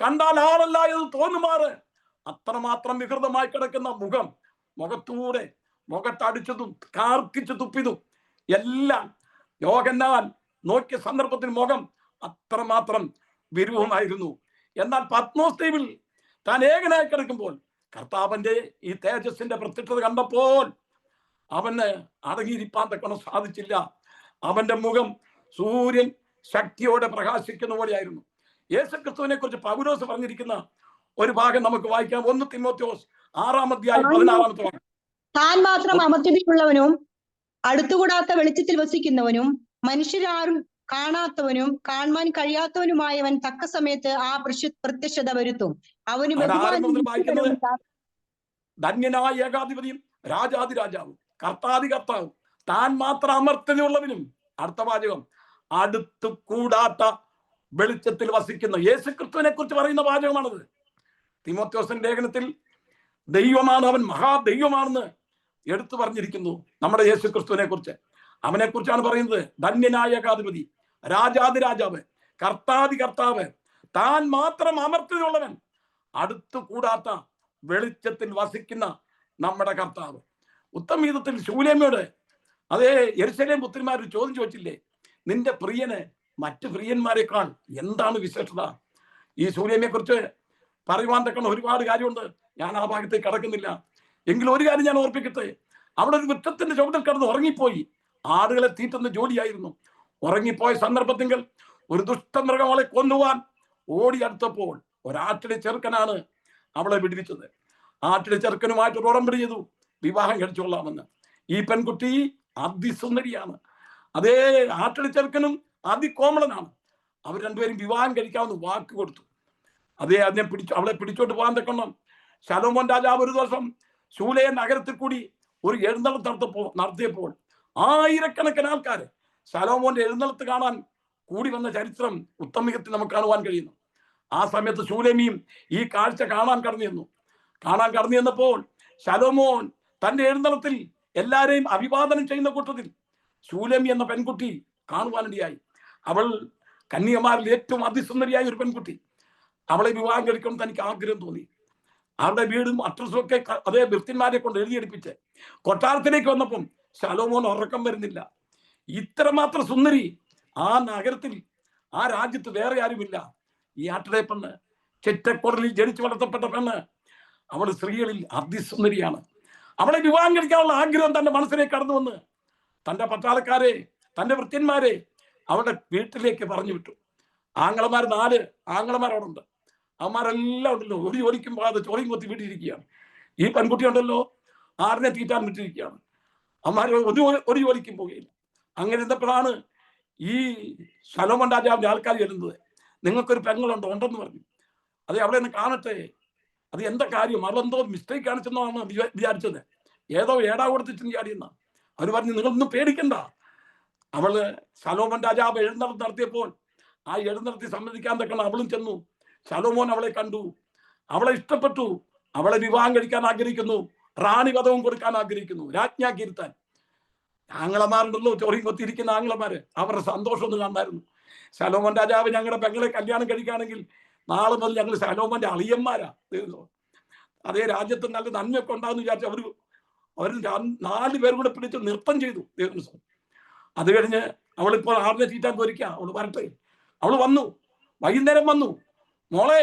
കണ്ടാൽ ആളല്ല എന്ന് തോന്നുമാറ് അത്രമാത്രം വികൃതമായി കിടക്കുന്ന മുഖം, മുഖത്തൂടെ മുഖത്തടിച്ചതും കാർക്കിച്ചു തുപ്പിയതും എല്ലാം യോഹന്നാൻ നോക്കിയ സന്ദർഭത്തിൽ മുഖം അത്രമാത്രം വിരൂപമായിരുന്നു. എന്നാൽ പത്മോസ് ദ്വീപിൽ താൻ ഏകനായി കിടക്കുമ്പോൾ കർത്താവിന്റെ ഈ തേജസ്സിന്റെ പ്രത്യക്ഷത കണ്ടപ്പോൾ അവന് അടങ്ങിയിരിപ്പാൻ തക്കണം സാധിച്ചില്ല. അവന്റെ മുഖം സൂര്യൻ ശക്തിയോടെ പ്രകാശിക്കുന്ന പോലെയായിരുന്നു. യേശുക്രിസ്തുവിനെ കുറിച്ച് പൗലോസ് പറഞ്ഞിരിക്കുന്ന ഒരു ഭാഗം നമുക്ക് വായിക്കാം. 1 തിമോഥെയോസ് 6-ാം അധ്യായം 16-ാമത്തെ വാക്യം. താൻ മാത്രം അമർത്യതയുള്ളവനും അടുത്തുകൂടാത്ത വെളിച്ചത്തിൽ വസിക്കുന്നവനും മനുഷ്യരാരും കാണാത്തവനും കാണുവാൻ കഴിയാത്തവനുമായവൻ തക്ക സമയത്ത് ആ പ്രത്യക്ഷത വരുത്തും. അവന് ധന്യനായ ഏകാധിപതിയും രാജാതിരാജാവും കർത്താതി കർത്താവും താൻ മാത്രം അമർത്യതയുള്ളവനും, അടുത്ത വാചകം, അടുത്തു കൂടാത്ത വെളിച്ചത്തിൽ വസിക്കുന്ന യേശുക്രിസ്തുവിനെ കുറിച്ച് പറയുന്ന വാചകമാണത്. തിമോഥെയോസിന്റെ ലേഖനത്തിൽ ദൈവമാണ്, അവൻ മഹാദൈവമാണെന്ന് എടുത്തു പറഞ്ഞിരിക്കുന്നു നമ്മുടെ യേശുക്രിസ്തുവിനെ കുറിച്ച്. അവനെ കുറിച്ചാണ് പറയുന്നത്. ധന്യനായ ഏകാധിപതി, രാജാതിരാജാവ്, കർത്താതി കർത്താവ്, താൻ മാത്രം അമർത്യതയുള്ളവൻ, അടുത്തു കൂടാത്ത വെളിച്ചത്തിൽ വസിക്കുന്ന നമ്മുടെ കർത്താവ്. ഉത്തമഗീതത്തിൽ ശൂലേമ്യയോട് അതേ യെരൂശലേം പുത്രിമാർ ചോദ്യം ചോദിച്ചില്ലേ, നിന്റെ പ്രിയന് മറ്റു പ്രിയന്മാരെക്കാൾ എന്താണ് വിശേഷത? ഈ ശൂലേമ്യയെ കുറിച്ച് പറയുവാൻ തക്കണം ഒരുപാട് കാര്യമുണ്ട്. ഞാൻ ആ ഭാഗത്തേക്ക് കടക്കുന്നില്ല. എങ്കിലും ഒരു കാര്യം ഞാൻ ഓർപ്പിക്കട്ടെ. അവിടെ ഒരു വൃക്ഷത്തിന്റെ ചുവട്ടിൽ കിടന്ന് ഉറങ്ങിപ്പോയി. ആടുകളെ തീറ്റുന്ന ജോലിയായിരുന്നു. ഉറങ്ങിപ്പോയ സന്ദർഭത്തിൽ ഒരു ദുഷ്ടമൃഗം അവളെ കൊല്ലുവാൻ ഓടിയെടുത്തപ്പോൾ ഒരാട്ടിലെ ചെറുക്കനാണ് അവളെ വിടുവിച്ചത്. ആട്ടിലെ ചെറുക്കനുമായിട്ട് ഒരു ഉടമ്പടി ചെയ്തു, വിവാഹം കഴിച്ചുകൊള്ളാമെന്ന്. ഈ പെൺകുട്ടി അതിസുന്ദരിയാണ്. അതേ, ആട്ടിലെ ചെറുക്കനും അതികോമളനാണ്. അവർ രണ്ടുപേരും വിവാഹം കഴിക്കാമെന്ന് വാക്ക് കൊടുത്തു. അതേ, അവളെ പിടിച്ചോട്ട് പോകാൻ തക്കണം. ശലോമോൻ രാജാവ് ഒരു ദിവസം ശൂലേം നഗരത്തിൽ കൂടി ഒരു എഴുന്നള്ളത്ത് നടത്തിയപ്പോൾ ആയിരക്കണക്കിന് ആൾക്കാർ ശലോമോന്റെ എഴുന്നള്ളത്ത് കാണാൻ കൂടി വന്ന ചരിത്രം ഉത്തമഗീതത്തിൽ നമുക്ക് കാണുവാൻ കഴിയുന്നു. ആ സമയത്ത് ശൂലേമിയും ഈ കാഴ്ച കാണാൻ കടന്നു ചെന്നപ്പോൾ ശലോമോൻ തന്റെ എഴുന്നള്ളത്തിൽ എല്ലാരെയും അഭിവാദനം ചെയ്യുന്ന കൂട്ടത്തിൽ ശൂലേമി എന്ന പെൺകുട്ടി കാണുവാനിടയായി. അവൾ കന്യകമാരിൽ ഏറ്റവും അതിസുന്ദരിയായ ഒരു പെൺകുട്ടി. അവളെ വിവാഹം കഴിക്കണം തനിക്ക് ആഗ്രഹം തോന്നി. അവരുടെ വീടും അഡ്രസ്സും ഒക്കെ അതേ ഭൃത്യന്മാരെ കൊണ്ട് എഴുതിയെടുപ്പിച്ച് കൊട്ടാരത്തിലേക്ക് വന്നപ്പം ശലോമോൻ ഉറക്കം വരുന്നില്ല. ഇത്രമാത്രം സുന്ദരി ആ നഗരത്തിൽ, ആ രാജ്യത്ത് വേറെ ആരുമില്ല. ഈ ആട്ടിലെ പെണ്ണ്, ചെറ്റക്കുടലിൽ ജനിച്ചു വളർത്തപ്പെട്ട പെണ്ണ്, അവൾ സ്ത്രീകളിൽ അതിസുന്ദരിയാണ്. അവളെ വിവാഹം കഴിക്കാനുള്ള ആഗ്രഹം തന്റെ മനസ്സിലേക്ക് കടന്നു വന്ന് തന്റെ പട്ടാളക്കാരെ, തന്റെ ഭൃത്യന്മാരെ അവളുടെ വീട്ടിലേക്ക് പറഞ്ഞു വിട്ടു. ആങ്ങളമാർ 4 ആങ്ങളമാരവിടെ. അവന്മാരെല്ലാം ഉണ്ടല്ലോ ഒരു ജോലിക്കും പോകാതെ ചോറിയും കൊത്തി വീട്ടിരിക്കുകയാണ്. ഈ പെൺകുട്ടി ഉണ്ടല്ലോ ആടിനെ തീറ്റാൻ വിട്ടിരിക്കുകയാണ്. അവന്മാർ ഒരു ജോലിക്കും പോകുകയില്ല. അങ്ങനെ ഇരുന്നപ്പോഴാണ് ഈ ശലോമോൻ രാജാവിന്റെ ആൾക്കാർ വരുന്നത്. നിങ്ങൾക്കൊരു പെങ്ങളുണ്ടോ? ഉണ്ടെന്ന് പറഞ്ഞു. അതെ, അവളെ ഒന്ന് കാണട്ടെ. അത് എന്താ കാര്യം? അവളെന്തോ മിസ്റ്റേക്ക് കാണിച്ചെന്നാണ് വിചാരിച്ചത്. ഏതോ ഏടാ കൊടുത്തിട്ട് ചാടിയെന്ന. അവർ പറഞ്ഞു നിങ്ങളൊന്നും പേടിക്കണ്ട. അവള് ശലോമോൻ രാജാവ് എഴുന്നള്ളത്ത് നടത്തിയപ്പോൾ ആ എഴുന്നള്ളത്തി സമ്മതിക്കാൻ തക്കണം അവളും ചെന്നു. ശലോമോൻ അവളെ കണ്ടു, അവളെ ഇഷ്ടപ്പെട്ടു, അവളെ വിവാഹം കഴിക്കാൻ ആഗ്രഹിക്കുന്നു, റാണി പദവും കൊടുക്കാൻ ആഗ്രഹിക്കുന്നു, രാജ്ഞാക്കിയിരുത്താൻ. ആങ്ങളമാരുണ്ടല്ലോ ചോറിയും കൊത്തിയിരിക്കുന്ന ആങ്ങളമാര്, അവരുടെ സന്തോഷം ഒന്ന് കാണായിരുന്നു. ശലോമോൻ രാജാവ് ഞങ്ങളുടെ പെങ്ങളെ കല്യാണം കഴിക്കുകയാണെങ്കിൽ നാളെ മുതൽ ഞങ്ങൾ ശലോമോന്റെ അളിയന്മാരാ. അതേ രാജ്യത്ത് നല്ല നന്മയൊക്കെ ഉണ്ടാകുന്ന വിചാരിച്ചു അവർ 4 പേരും കൂടെ പിടിച്ച് നൃത്തം ചെയ്തു. അത് കഴിഞ്ഞ് അവളിപ്പോൾ ആടിനെ തീറ്റാൻ പോയിരിക്കുക. അവള് വരട്ടെ. അവള് വന്നു, വൈകുന്നേരം വന്നു. മോളെ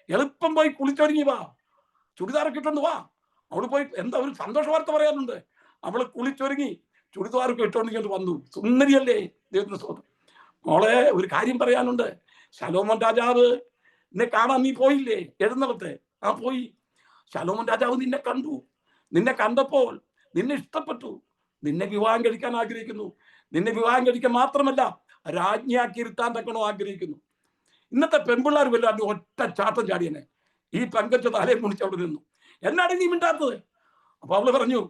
എളുപ്പം പോയി കുളിച്ചൊരുങ്ങി വാ, ചുടിദാറൊക്കെ ഇട്ടോണ്ട് വാ. അവള് പോയി എന്താ ഒരു സന്തോഷ വാർത്ത പറയാനുണ്ട്. അവള് കുളിച്ചൊരുങ്ങി ചുടിദാറൊക്കെ ഇട്ടോണ്ടിങ്ങോട്ട് വന്നു. സുന്ദരിയല്ലേ? ദൈവത്തിന് സ്തോത്രം. മോളെ ഒരു കാര്യം പറയാനുണ്ട്. ശലോമോൻ രാജാവ് നിന്നെ കാണാൻ നീ പോയില്ലേ എഴുന്നള്ളത്തെ? ആ പോയി. ശലോമോൻ രാജാവ് നിന്നെ കണ്ടു. നിന്നെ കണ്ടപ്പോൾ നിന്നെ ഇഷ്ടപ്പെട്ടു, നിന്നെ വിവാഹം കഴിക്കാൻ ആഗ്രഹിക്കുന്നു. നിന്നെ വിവാഹം കഴിക്കാൻ മാത്രമല്ല രാജ്ഞിയാക്കി ഇരുത്താൻ തക്കണോ ആഗ്രഹിക്കുന്നു. ഇന്നത്തെ പെൺപിള്ളേർ വല്ലാണ്ട് ഒറ്റ ചാട്ടം ചാടിയനെ. ഈ പെങ്കച്ച തലയെ മുണിച്ച് അവിടെ നിന്നു. എന്നാണ് നീ മിണ്ടാത്തത്? അപ്പൊ അവള് പറഞ്ഞു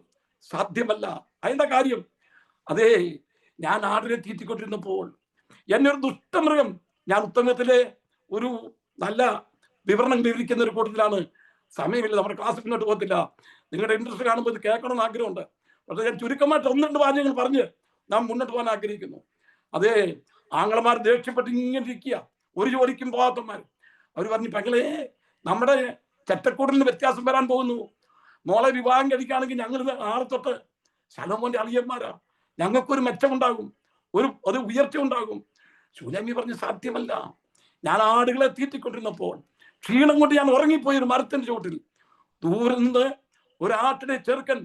സാധ്യമല്ല. അതിന്റെ കാര്യം, അതേ ഞാൻ ആടിനെ തീറ്റിക്കൊണ്ടിരുന്നപ്പോൾ എന്നെ ഒരു ദുഷ്ടമൃഗം, ഞാൻ ഉത്തമത്തിലെ ഒരു നല്ല വിവരണം വിവരിക്കുന്ന ഒരു കൂട്ടത്തിലാണ്. സമയമില്ല, നമ്മുടെ ക്ലാസ്സിൽ മുന്നോട്ട് പോകത്തില്ല. നിങ്ങളുടെ ഇൻട്രസ്റ്റ് കാണുമ്പോൾ ഇത് കേൾക്കണമെന്ന് ആഗ്രഹമുണ്ട്. പക്ഷെ ഞാൻ ചുരുക്കമായിട്ട് 1-2 വാചകങ്ങൾ പറഞ്ഞ് നാം മുന്നോട്ട് പോകാൻ ആഗ്രഹിക്കുന്നു. അതേ ആങ്ങളമാർ ദേഷ്യപ്പെട്ട് ഇങ്ങനെ ഇരിക്കുക, ഒരു ജോലിക്കും പോകാത്തമാർ. അവർ പറഞ്ഞു പെങ്ങളെ, നമ്മുടെ ചട്ടക്കൂടിന് വ്യത്യാസം വരാൻ പോകുന്നു. മോളെ വിവാഹം കഴിക്കുകയാണെങ്കിൽ ഞങ്ങൾ നാളെ തൊട്ട് ശലോമോന്റെ അളിയന്മാരാ, ഞങ്ങൾക്കൊരു മെച്ചമുണ്ടാകും, ഒരു ഉയർച്ച ഉണ്ടാകും. ശൂലമി പറഞ്ഞു സാധ്യമല്ല. ഞാൻ ആടുകളെ തീറ്റിക്കൊണ്ടിരുന്നപ്പോൾ ക്ഷീണം കൊണ്ട് ഞാൻ ഉറങ്ങിപ്പോയി ഒരു മരത്തിന്റെ ചുവട്ടിൽ. ദൂരെ നിന്ന് ഒരു ആട്ടിനെ ചെറുക്കൻ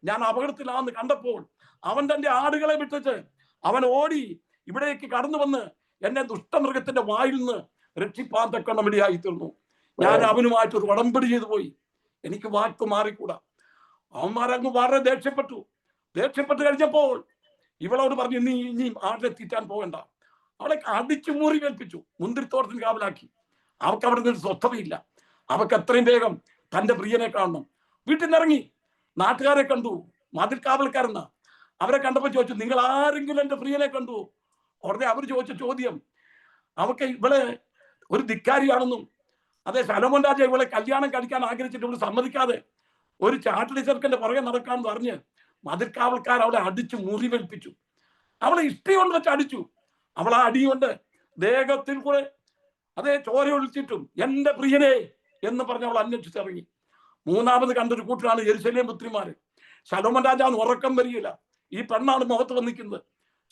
ഞാൻ അപകടത്തിലാണെന്ന് കണ്ടപ്പോൾ അവൻ തന്റെ ആടുകളെ വിട്ടിട്ട് അവൻ ഓടി ഇവിടേക്ക് കടന്നു വന്ന് എന്നെ ദുഷ്ടമൃഗത്തിന്റെ വായിൽ നിന്ന് രക്ഷിപ്പാൻ തക്കണം ഇടയായി തീർന്നു. ഞാൻ അവനുമായിട്ട് ഒരു ഉടമ്പടി ചെയ്തു പോയി. എനിക്ക് വാക്ക് മാറിക്കൂടാ. അവന്മാരങ്ങ് വളരെ ദേഷ്യപ്പെട്ട് കഴിഞ്ഞപ്പോൾ ഇവളോട് പറഞ്ഞു നീ ആടിനെ തീറ്റാൻ പോകണ്ട. അവളെ അടിച്ചു മുറി കേൾപ്പിച്ചു, മുന്തിരിത്തോട്ടത്തിന് കാവലാക്കി. അവർക്ക് അവിടെ നിന്ന് സ്വസ്ഥതയില്ല. അവർക്ക് എത്രയും വേഗം തന്റെ പ്രിയനെ കാണണം. വീട്ടിൽ നിന്നിറങ്ങി നാട്ടുകാരെ കണ്ടു, മതിൽ കാവൽക്കാരെന്ന. അവരെ കണ്ടപ്പോൾ ചോദിച്ചു നിങ്ങൾ ആരെങ്കിലും എന്റെ പ്രിയനെ കണ്ടു? ഉടനെ അവർ ചോദിച്ച ചോദ്യം, അവർക്ക് ഇവളെ ഒരു ധിക്കാരിയാണെന്നും അതെ ശലോമോൻ രാജ ഇവളെ കല്യാണം കഴിക്കാൻ ആഗ്രഹിച്ചിട്ട് ഇവള് സമ്മതിക്കാതെ ഒരു ചാട്ടിടി ചെറുക്കന്റെ പുറകെ നടക്കാന്ന് പറഞ്ഞ് മതിൽ കാവൽക്കാർ അവളെ അടിച്ചു മുറിവേൽപ്പിച്ചു. അവളെ ഇഷ്ടി കൊണ്ട് വെച്ച് അടിച്ചു. അവൾ ആ അടി കൊണ്ട് ദേഹത്തിൽ കൂടെ അതേ ചോര ഒഴിച്ചിട്ടും എന്റെ പ്രിയനെ എന്ന് പറഞ്ഞ് അവൾ അന്വേഷിച്ചിറങ്ങി. 3ാമത് കണ്ടൊരു കൂട്ടരാണ് യെരുശലേം പുത്രിമാര്. ശലോമോൻ രാജാവ് ഉറക്കം വരികയില്ല. ഈ പെണ്ണാണ് മുഖത്ത് വന്നിരിക്കുന്നത്.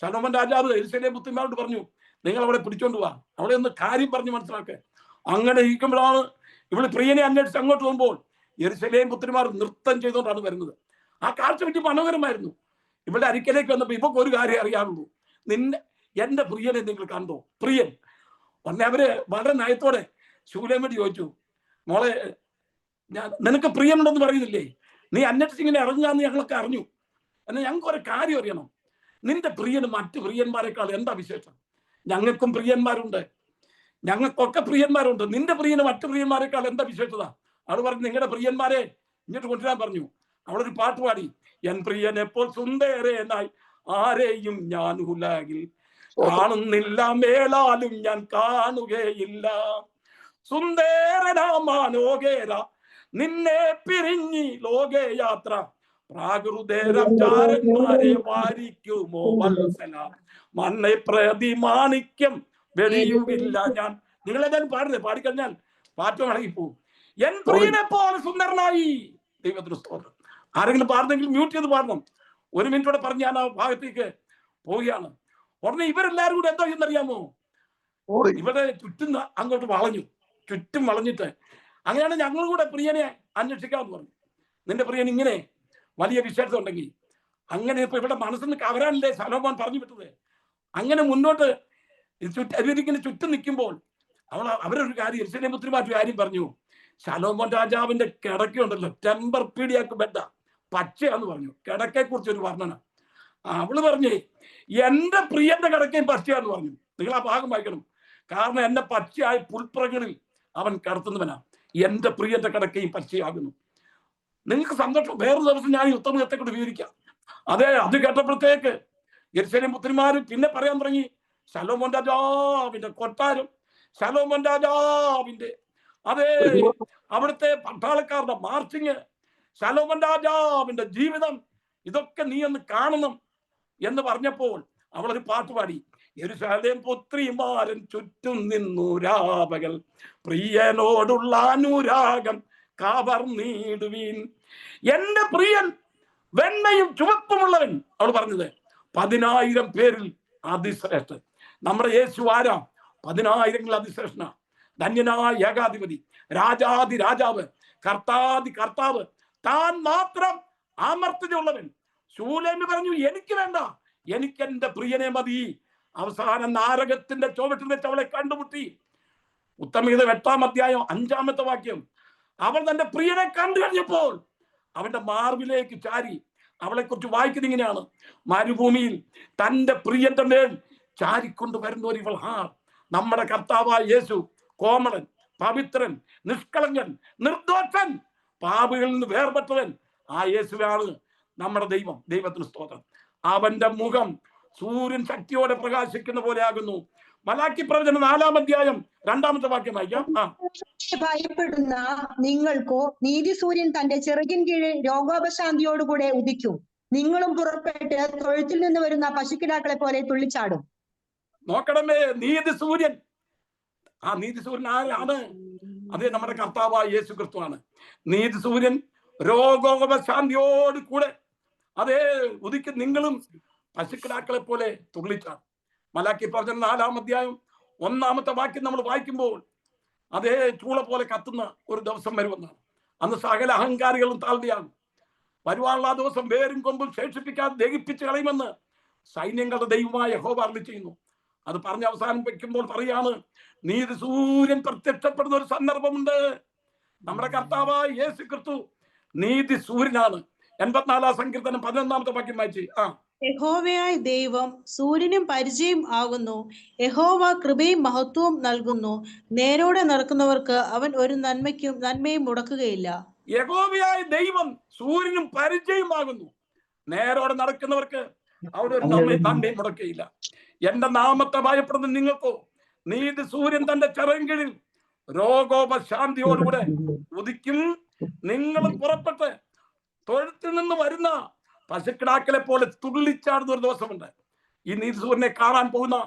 ശലോമോൻ രാജാവ് യെരുശലേം പുത്രിമാരോട് പറഞ്ഞു നിങ്ങൾ അവളെ പിടിച്ചോണ്ട് പോവാ, അവളെ ഒന്ന് കാര്യം പറഞ്ഞ് മനസ്സിലാക്കുക. അങ്ങനെ ഇരിക്കുമ്പോഴാണ് ഇവള് പ്രിയനെ അന്വേഷിച്ച് അങ്ങോട്ട് പോകുമ്പോൾ യെരുശലേം പുത്രിമാർ നൃത്തം ചെയ്തുകൊണ്ടാണ് വരുന്നത്. ആ കാഴ്ച പറ്റി മനോഹരമായിരുന്നു. ഇവളുടെ അരിക്കലേക്ക് വന്നപ്പോ ഇവക്ക് ഒരു കാര്യം അറിയാറുള്ളൂ, എന്റെ പ്രിയനെ നിങ്ങൾ കണ്ടോ? പ്രിയൻ ഉടനെ അവര് വളരെ നയത്തോടെ ശൂലേമോട് ചോദിച്ചു, മോളെ നിനക്ക് പ്രിയനുണ്ടെന്ന് പറയുന്നില്ലേ? നീ അന്വേഷിച്ച് ഇങ്ങനെ ഇറങ്ങാന്ന് ഞങ്ങളൊക്കെ അറിഞ്ഞു. എന്നാൽ ഞങ്ങൾക്ക് ഒരു കാര്യം അറിയണം, നിന്റെ പ്രിയന് മറ്റു പ്രിയന്മാരെക്കാൾ എന്താ വിശേഷം? ഞങ്ങൾക്കും പ്രിയന്മാരുണ്ട്, ഞങ്ങൾക്കൊക്കെ പ്രിയന്മാരുണ്ട്. നിന്റെ പ്രിയന് മറ്റു പ്രിയന്മാരെക്കാൾ എന്താ വിശേഷത? അവൾ പറഞ്ഞു നിങ്ങളുടെ പ്രിയന്മാരെ ഇങ്ങോട്ട് കൊണ്ടുവരാൻ പറഞ്ഞു. അവളൊരു പാട്ട് പാടി, എൻ പ്രിയൻ എപ്പോൾ സുന്ദരനായി ആരെയും ഞാൻ ഉലകിൽ കാണുന്നില്ല, മേലാലും ഞാൻ കാണുകയില്ല. സുന്ദരനാമാനോകേര നിന്നെ പിരിഞ്ഞി ലോകേ യാത്ര, പ്രാകൃതേരചാരന്മാരെ വാരിക്കുമോ വത്സല, മണ്ണെ പ്രതിമാണിക്യം വെടിയുകില്ല ഞാൻ. നിങ്ങളെന്തായാലും പാടുന്നത് പാടിക്കഴിഞ്ഞാൽ പാട്ട് മടങ്ങിപ്പോവും. എൻ പ്രിയനെ പോലെ സുന്ദരനായി. ദൈവത്തിന് സ്തോത്രം. ആരെങ്കിലും പാടുന്നെങ്കിൽ മ്യൂട്ട് ചെയ്ത് പാടണം. 1 മിനിറ്റോടെ പറഞ്ഞ് ഞാൻ ആ ഭാഗത്തേക്ക് പോവുകയാണ്. ഉടനെ ഇവരെല്ലാരും കൂടെ എന്താ എന്നറിയാമോ? ഇവിടെ ചുറ്റും അങ്ങോട്ട് ചുറ്റും വളഞ്ഞിട്ട് അങ്ങനെയാണ് ഞങ്ങൾ കൂടെ പ്രിയനെ അന്വേഷിക്കാമെന്ന് പറഞ്ഞു. നിന്റെ പ്രിയൻ ഇങ്ങനെ വലിയ വിശേഷം ഉണ്ടെങ്കിൽ അങ്ങനെ ഇപ്പൊ ഇവിടെ മനസ്സിൽ നിന്ന് കവരാനല്ലേ ശലോമോൻ പറഞ്ഞു വിട്ടത്. അങ്ങനെ മുന്നോട്ട് അവരിങ്ങനെ ചുറ്റും നിൽക്കുമ്പോൾ അവരൊരു കാര്യം, യെരൂശലേം പുത്രിമാർ കാര്യം പറഞ്ഞു. ശലോമോൻ രാജാവിന്റെ കിടക്കുണ്ടല്ലോ, ടെമ്പർ പീഡിയാക്ക് ബെഡ, പച്ചയാന്ന് പറഞ്ഞു. കിടക്കയെ കുറിച്ച് ഒരു വർണ്ണന. അവള് പറഞ്ഞേ, എന്റെ പ്രിയന്റെ കിടക്കയും പച്ചയാന്ന് പറഞ്ഞു. നിങ്ങൾ ആ ഭാഗം വായിക്കണം. കാരണം എന്നെ പച്ചയായ പുൽപ്പുറങ്ങളിൽ അവൻ കിടത്തുന്നവനാ. എന്റെ പ്രിയന്റെ കിടക്കയും പച്ചയാകുന്നു. നിങ്ങൾക്ക് സന്തോഷം. വേറൊരു ദിവസം ഞാൻ ഈ ഉത്തമത്തെ കൊണ്ട് വിവരിക്കാം. അതെ, അത് കേട്ടപ്പോഴത്തേക്ക് യെരൂശലേം പുത്രിമാര് പിന്നെ പറയാൻ തുടങ്ങി, ശലോമോൻ രാജാവിന്റെ കൊട്ടാരം, ശലോമോൻ രാജാവിന്റെ അതെ അവിടുത്തെ പട്ടാളക്കാരുടെ മാർച്ചിങ്, ശലോമോൻ രാജാവിന്റെ ജീവിതം, ഇതൊക്കെ നീ ഒന്ന് കാണണം എന്ന് പറഞ്ഞപ്പോൾ അവളൊരു പാട്ട് പാടി. യെരൂശലേം പുത്രിമാരൻ ചുറ്റും നിന്നു രാപകൽ, പ്രിയനോടുള്ള അനുരാഗം കവർന്നിടുവീൻ. എന്റെ പ്രിയൻ വെണ്ണയും ചുവപ്പുമുള്ളവൻ. അവൾ പറഞ്ഞത് 10,000 പേരിൽ അതിശ്രേഷ്ഠൻ. നമ്മുടെ യേശു ആരാ? 10,000 അതിശ്രേഷ്ഠന. ധന്യനായ ഏകാധിപതി, രാജാതി രാജാവ്, കർത്താതി കർത്താവ്, താൻ മാത്രം അമർത്യതയുള്ളവൻ. ശൂലേമി പറഞ്ഞു, എനിക്ക് വേണ്ട, എനിക്ക് എന്റെ പ്രിയനെ മതി. അവസാനം നാരകത്തിന്റെ ചുവട്ടിൽ വെച്ച് അവളെ കണ്ടുമുട്ടി. ഉത്തമഗീത 8-ാം അധ്യായം 5-ാമത്തെ വാക്യം. അവൾ തന്റെ പ്രിയനെ കണ്ടു കഴിഞ്ഞപ്പോൾ അവന്റെ മാർവിലേക്ക് ചാരി. അവളെ കുറിച്ച് വായിക്കുന്നത് ഇങ്ങനെയാണ്: മരുഭൂമിയിൽ തന്റെ പ്രിയന്റെ മേൽ ചാരിക്കൊണ്ട് വരുന്ന ഒരു ഇവൾ. നമ്മുടെ കർത്താവായ യേശു കോമളൻ, പവിത്രൻ, നിഷ്കളങ്കൻ, നിർദോഷൻ, പാപികളിൽ നിന്ന് വേർപെട്ടവൻ. ആ യേശുവാണ് നമ്മുടെ ദൈവം. ദൈവത്തിന് സ്തോത്രം. അവന്റെ മുഖം സൂര്യൻ ശക്തിയോടെ പ്രകാശിക്കുന്ന പോലെ ആകുന്നു. മലാക്കി പ്രവചനം 4-ാം അധ്യായം 2-ാമത്തെ വാക്യം വായിക്കാം. ഭയപ്പെടുന്ന നിങ്ങൾക്കോ നീതി സൂര്യൻ തന്റെ ചിറകിൻ കീഴിൽ രോഗോപശാന്തിയോടുകൂടെ ഉദിക്കും. നിങ്ങളും പുറപ്പെട്ട് തൊഴുത്തിൽ നിന്ന് വരുന്ന പശുക്കിടാക്കളെ പോലെ തുള്ളിച്ചാടും. നോക്കണമേ, നീതി സൂര്യൻ. ആ നീതി സൂര്യൻ ആരാണ്? അതേ, നമ്മുടെ കർത്താവായ യേശു ക്രിസ്തുവാണ്. നീതി സൂര്യൻ രോഗോപശാന്തിയോട് കൂടെ അതേ ഉദിക്കും. നിങ്ങളും പശുക്കിടാക്കളെ പോലെ തുള്ളിച്ചാടും. മലാക്കി പ്രവചനം 4-ാം അധ്യായം 1-ാമത്തെ വാക്യം നമ്മൾ വായിക്കുമ്പോൾ അതേ ചൂള പോലെ കത്തുന്ന ഒരു ദിവസം വരുമെന്നാണ്. അന്ന് സകല അഹങ്കാരികളും താഴ്ന്നയാകും. വരുവാനുള്ള ആ ദിവസം വേരും കൊമ്പും ശേഷിപ്പിക്കാതെ ദഹിപ്പിച്ച് കളയുമെന്ന് സൈന്യങ്ങളുടെ ദൈവമായ യഹോവ അരുളി ചെയ്യുന്നു. അത് പറഞ്ഞ് അവസാനിപ്പിക്കുമ്പോൾ പറയാണ്, നീതി സൂര്യൻ പ്രത്യക്ഷപ്പെടുന്ന ഒരു സന്ദർഭമുണ്ട്. നമ്മുടെ കർത്താവായ യേശു ക്രിസ്തു നീതി സൂര്യനാണ്. 84-ാം സങ്കീർത്തനം 11-ാമത്തെ വാക്യം വായിച്ച്. യഹോവയായ ദൈവം സൂര്യനും പരിചയം ആകുന്നു. യഹോവ കൃപയും മഹത്വവും നൽകുന്നു. നേരോടെ നടക്കുന്നവർക്ക് അവൻ ഒരു നന്മയും മുടക്കുകയില്ല. യഹോവയായ ദൈവം സൂര്യനും പരിചയമാകുന്നു. നേരോടെ നടക്കുന്നവർക്ക് അവിടെ ഒരു നന്മയും മുടക്കുകയില്ല. എന്റെ നാമത്തെ ഭയപ്പെടുന്ന നിങ്ങൾക്കോ നീതി സൂര്യൻ തന്റെ ചിറകിൻ രോഗോപശാന്തിയോടുകൂടെ ഉദിക്കും. നിങ്ങളും പുറപ്പെട്ട് തൊഴുത്തിൽ നിന്ന് വരുന്ന പശുക്കിടാക്കളെ പോലെ തുള്ളിച്ചാടുന്ന ഒരു ദിവസമുണ്ട്. ഈ നീതി സൂര്യനെ കാണാൻ പോകുന്ന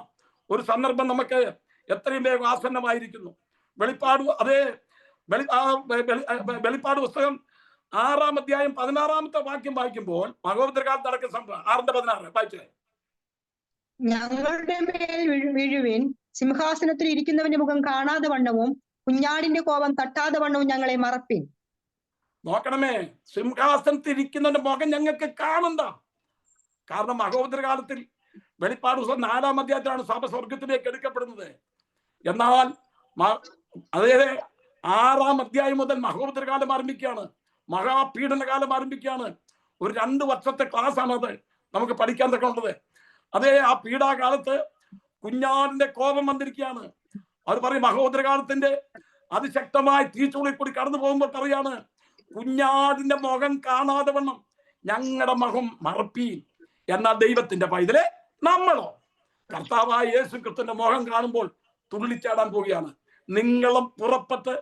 ഒരു സന്ദർഭം നമുക്ക് എത്രയും വേഗം ആസന്നമായിരിക്കുന്നു. വെളിപ്പാട് പുസ്തകം 6-ാം അധ്യായം 16-ാമത്തെ വാക്യം വായിക്കുമ്പോൾ മഹോദരകാലത്ത് നടക്കുന്ന സംഭവം 6-16 വായിച്ചേ. ഞങ്ങളുടെ മേൽ വീഴുവിൻ, സിംഹാസനത്തിൽ ഇരിക്കുന്നവന്റെ മുഖം കാണാതെ വണ്ണവും കുഞ്ഞാടിന്റെ കോപം തട്ടാതെ വണ്ണവും ഞങ്ങളെ മറപ്പിൻ. നോക്കണമേ, സിംഹാസനത്തിൽ ഇരിക്കുന്നവന്റെ മുഖം ഞങ്ങൾക്ക് കാണണ്ട. കാരണം മഹോദരകാലത്തിൽ വെളിപ്പാട് പുസ്തകം 4-ാം അധ്യായത്തിലാണ് സഭ സ്വർഗത്തിലേക്ക് എടുക്കപ്പെടുന്നത്. എന്നാൽ അതേ 6-ാം അധ്യായം മുതൽ മഹോദരകാലം ആരംഭിക്കുകയാണ്, മഹാപീഡനകാലം ആരംഭിക്കുകയാണ്. ഒരു 2 വർഷത്തെ ക്ലാസ് ആണ് അത് നമുക്ക് പഠിക്കാൻ തക്കുള്ളത്. അതേ, ആ പീഡാകാലത്ത് കുഞ്ഞാടിന്റെ കോപം വന്നിരിക്കുകയാണ്. അവർ പറയും മഹോദരകാലത്തിന്റെ അതിശക്തമായ തീച്ചൂളിൽ കൂടി കടന്നു പോകുമ്പോൾ പറയാണ്, കുഞ്ഞാടിന്റെ മുഖം കാണാതെ വണ്ണം ഞങ്ങളുടെ മുഖം മറപ്പീൻ. എന്നാൽ ദൈവത്തിന്റെ പൈതലെ നമ്മളോ കർത്താവായ യേശു ക്രിസ്തുവിന്റെ മുഖം കാണുമ്പോൾ തുള്ളിച്ചാടാൻ പോവുകയാണ്. നിങ്ങളും പുറപ്പെട്ട്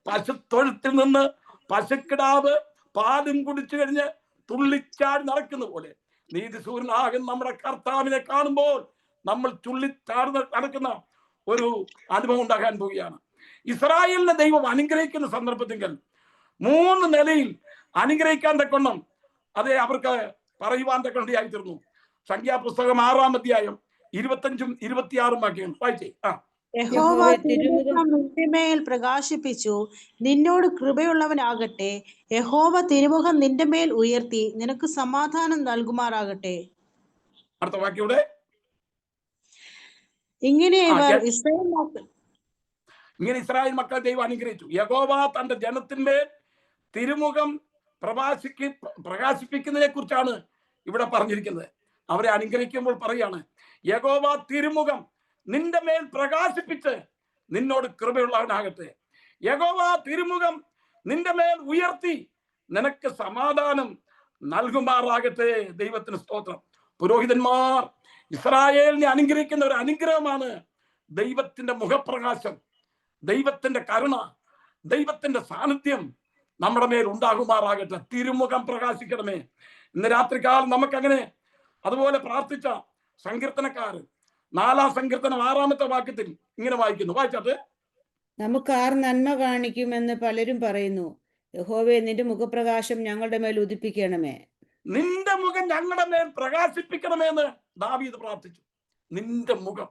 പശുത്തൊഴുത്തിൽ നിന്ന് പശുക്കിടാവ് പാലും കുടിച്ചു കഴിഞ്ഞ് തുള്ളിച്ചാടി നടക്കുന്ന പോലെ നീതി സൂര്യനാകുന്ന നമ്മുടെ കർത്താവിനെ കാണുമ്പോൾ നമ്മൾ തുള്ളിച്ചാടുന്ന നടക്കുന്ന ഒരു അനുഭവം ഉണ്ടാകാൻ പോവുകയാണ്. ഇസ്രായേലിനെ ദൈവം അനുഗ്രഹിക്കുന്ന സന്ദർഭത്തിൽ 3 നിലയിൽ അനുഗ്രഹിക്കാൻ തക്കൊണ്ണം അതേ അവർക്ക് പറയുവാൻ തക്കൊണ്ടായി തീർന്നു. സംഖ്യാപുസ്തകം 6-ാം അധ്യായം 25-ഉം 26-ഉം വാക്യം വായിച്ചേ. യഹോവ തിരുമുഖം നിന്റെ മേൽ പ്രകാശിപ്പിച്ചു, നിന്നോട് കൃപയുള്ളവനാകട്ടെ. യഹോവ തിരുമുഖം നിന്റെ മേൽ ഉയർത്തി നിനക്ക് സമാധാനം നൽകുമാറാകട്ടെ. അടുത്ത വാക്യം ഇവിടെ. ഇങ്ങനെ ഇവർ ആ, ഇസ്രായേൽ മക്കൾ ഇങ്ങനെ ഇസ്രായേൽ മക്കളെ ദൈവം അനുഗ്രഹിച്ചു. യഹോവ തന്റെ ജനത്തിന്റെ തിരുമുഖം പ്രകാശിപ്പിക്കുന്നതിനെ കുറിച്ചാണ് ഇവിടെ പറഞ്ഞിരിക്കുന്നത്. അവരെ അനുഗ്രഹിക്കുമ്പോൾ പറയാണ്, യഹോവ തിരുമുഖം നിന്റെ മേൽ പ്രകാശിപ്പിച്ച് നിന്നോട് കൃപയുള്ളവനാകട്ടെ. യഹോവ തിരുമുഖം നിന്റെ മേൽ ഉയർത്തി നിനക്ക് സമാധാനം നൽകുമാറാകട്ടെ. ദൈവത്തിന് സ്തോത്രം. പുരോഹിതന്മാർ ഇസ്രായേലിനെ അനുഗ്രഹിക്കുന്ന ഒരു അനുഗ്രഹമാണ് ദൈവത്തിന്റെ മുഖപ്രകാശം, ദൈവത്തിന്റെ കരുണ, ദൈവത്തിന്റെ സാന്നിധ്യം നമ്മുടെ മേൽ ഉണ്ടാകുമാറാകട്ടെ. തിരുമുഖം പ്രകാശിക്കണമേ. ഇന്ന് രാത്രികാലം നമുക്കങ്ങനെ അതുപോലെ പ്രാർത്ഥിച്ച സങ്കീർത്തനക്കാരൻ 4-ാം സങ്കീർത്തനം 6-ാമത്തെ വാക്യത്തിൽ ഇങ്ങനെ വായിക്കുന്നു. വായിച്ചാട്ട്, നമുക്ക് ആർ നന്മ കാണിക്കുമെന്ന് പലരും പറയുന്നു. യഹോവേ, നിന്റെ മുഖപ്രകാശം ഞങ്ങളുടെ മേൽ ഉദിപ്പിക്കണമേ. നിന്റെ മുഖം ഞങ്ങളുടെ മേൽ പ്രകാശിപ്പിക്കണമേ എന്ന് ദാവീദ് പ്രാർത്ഥിച്ചു. നിന്റെ മുഖം.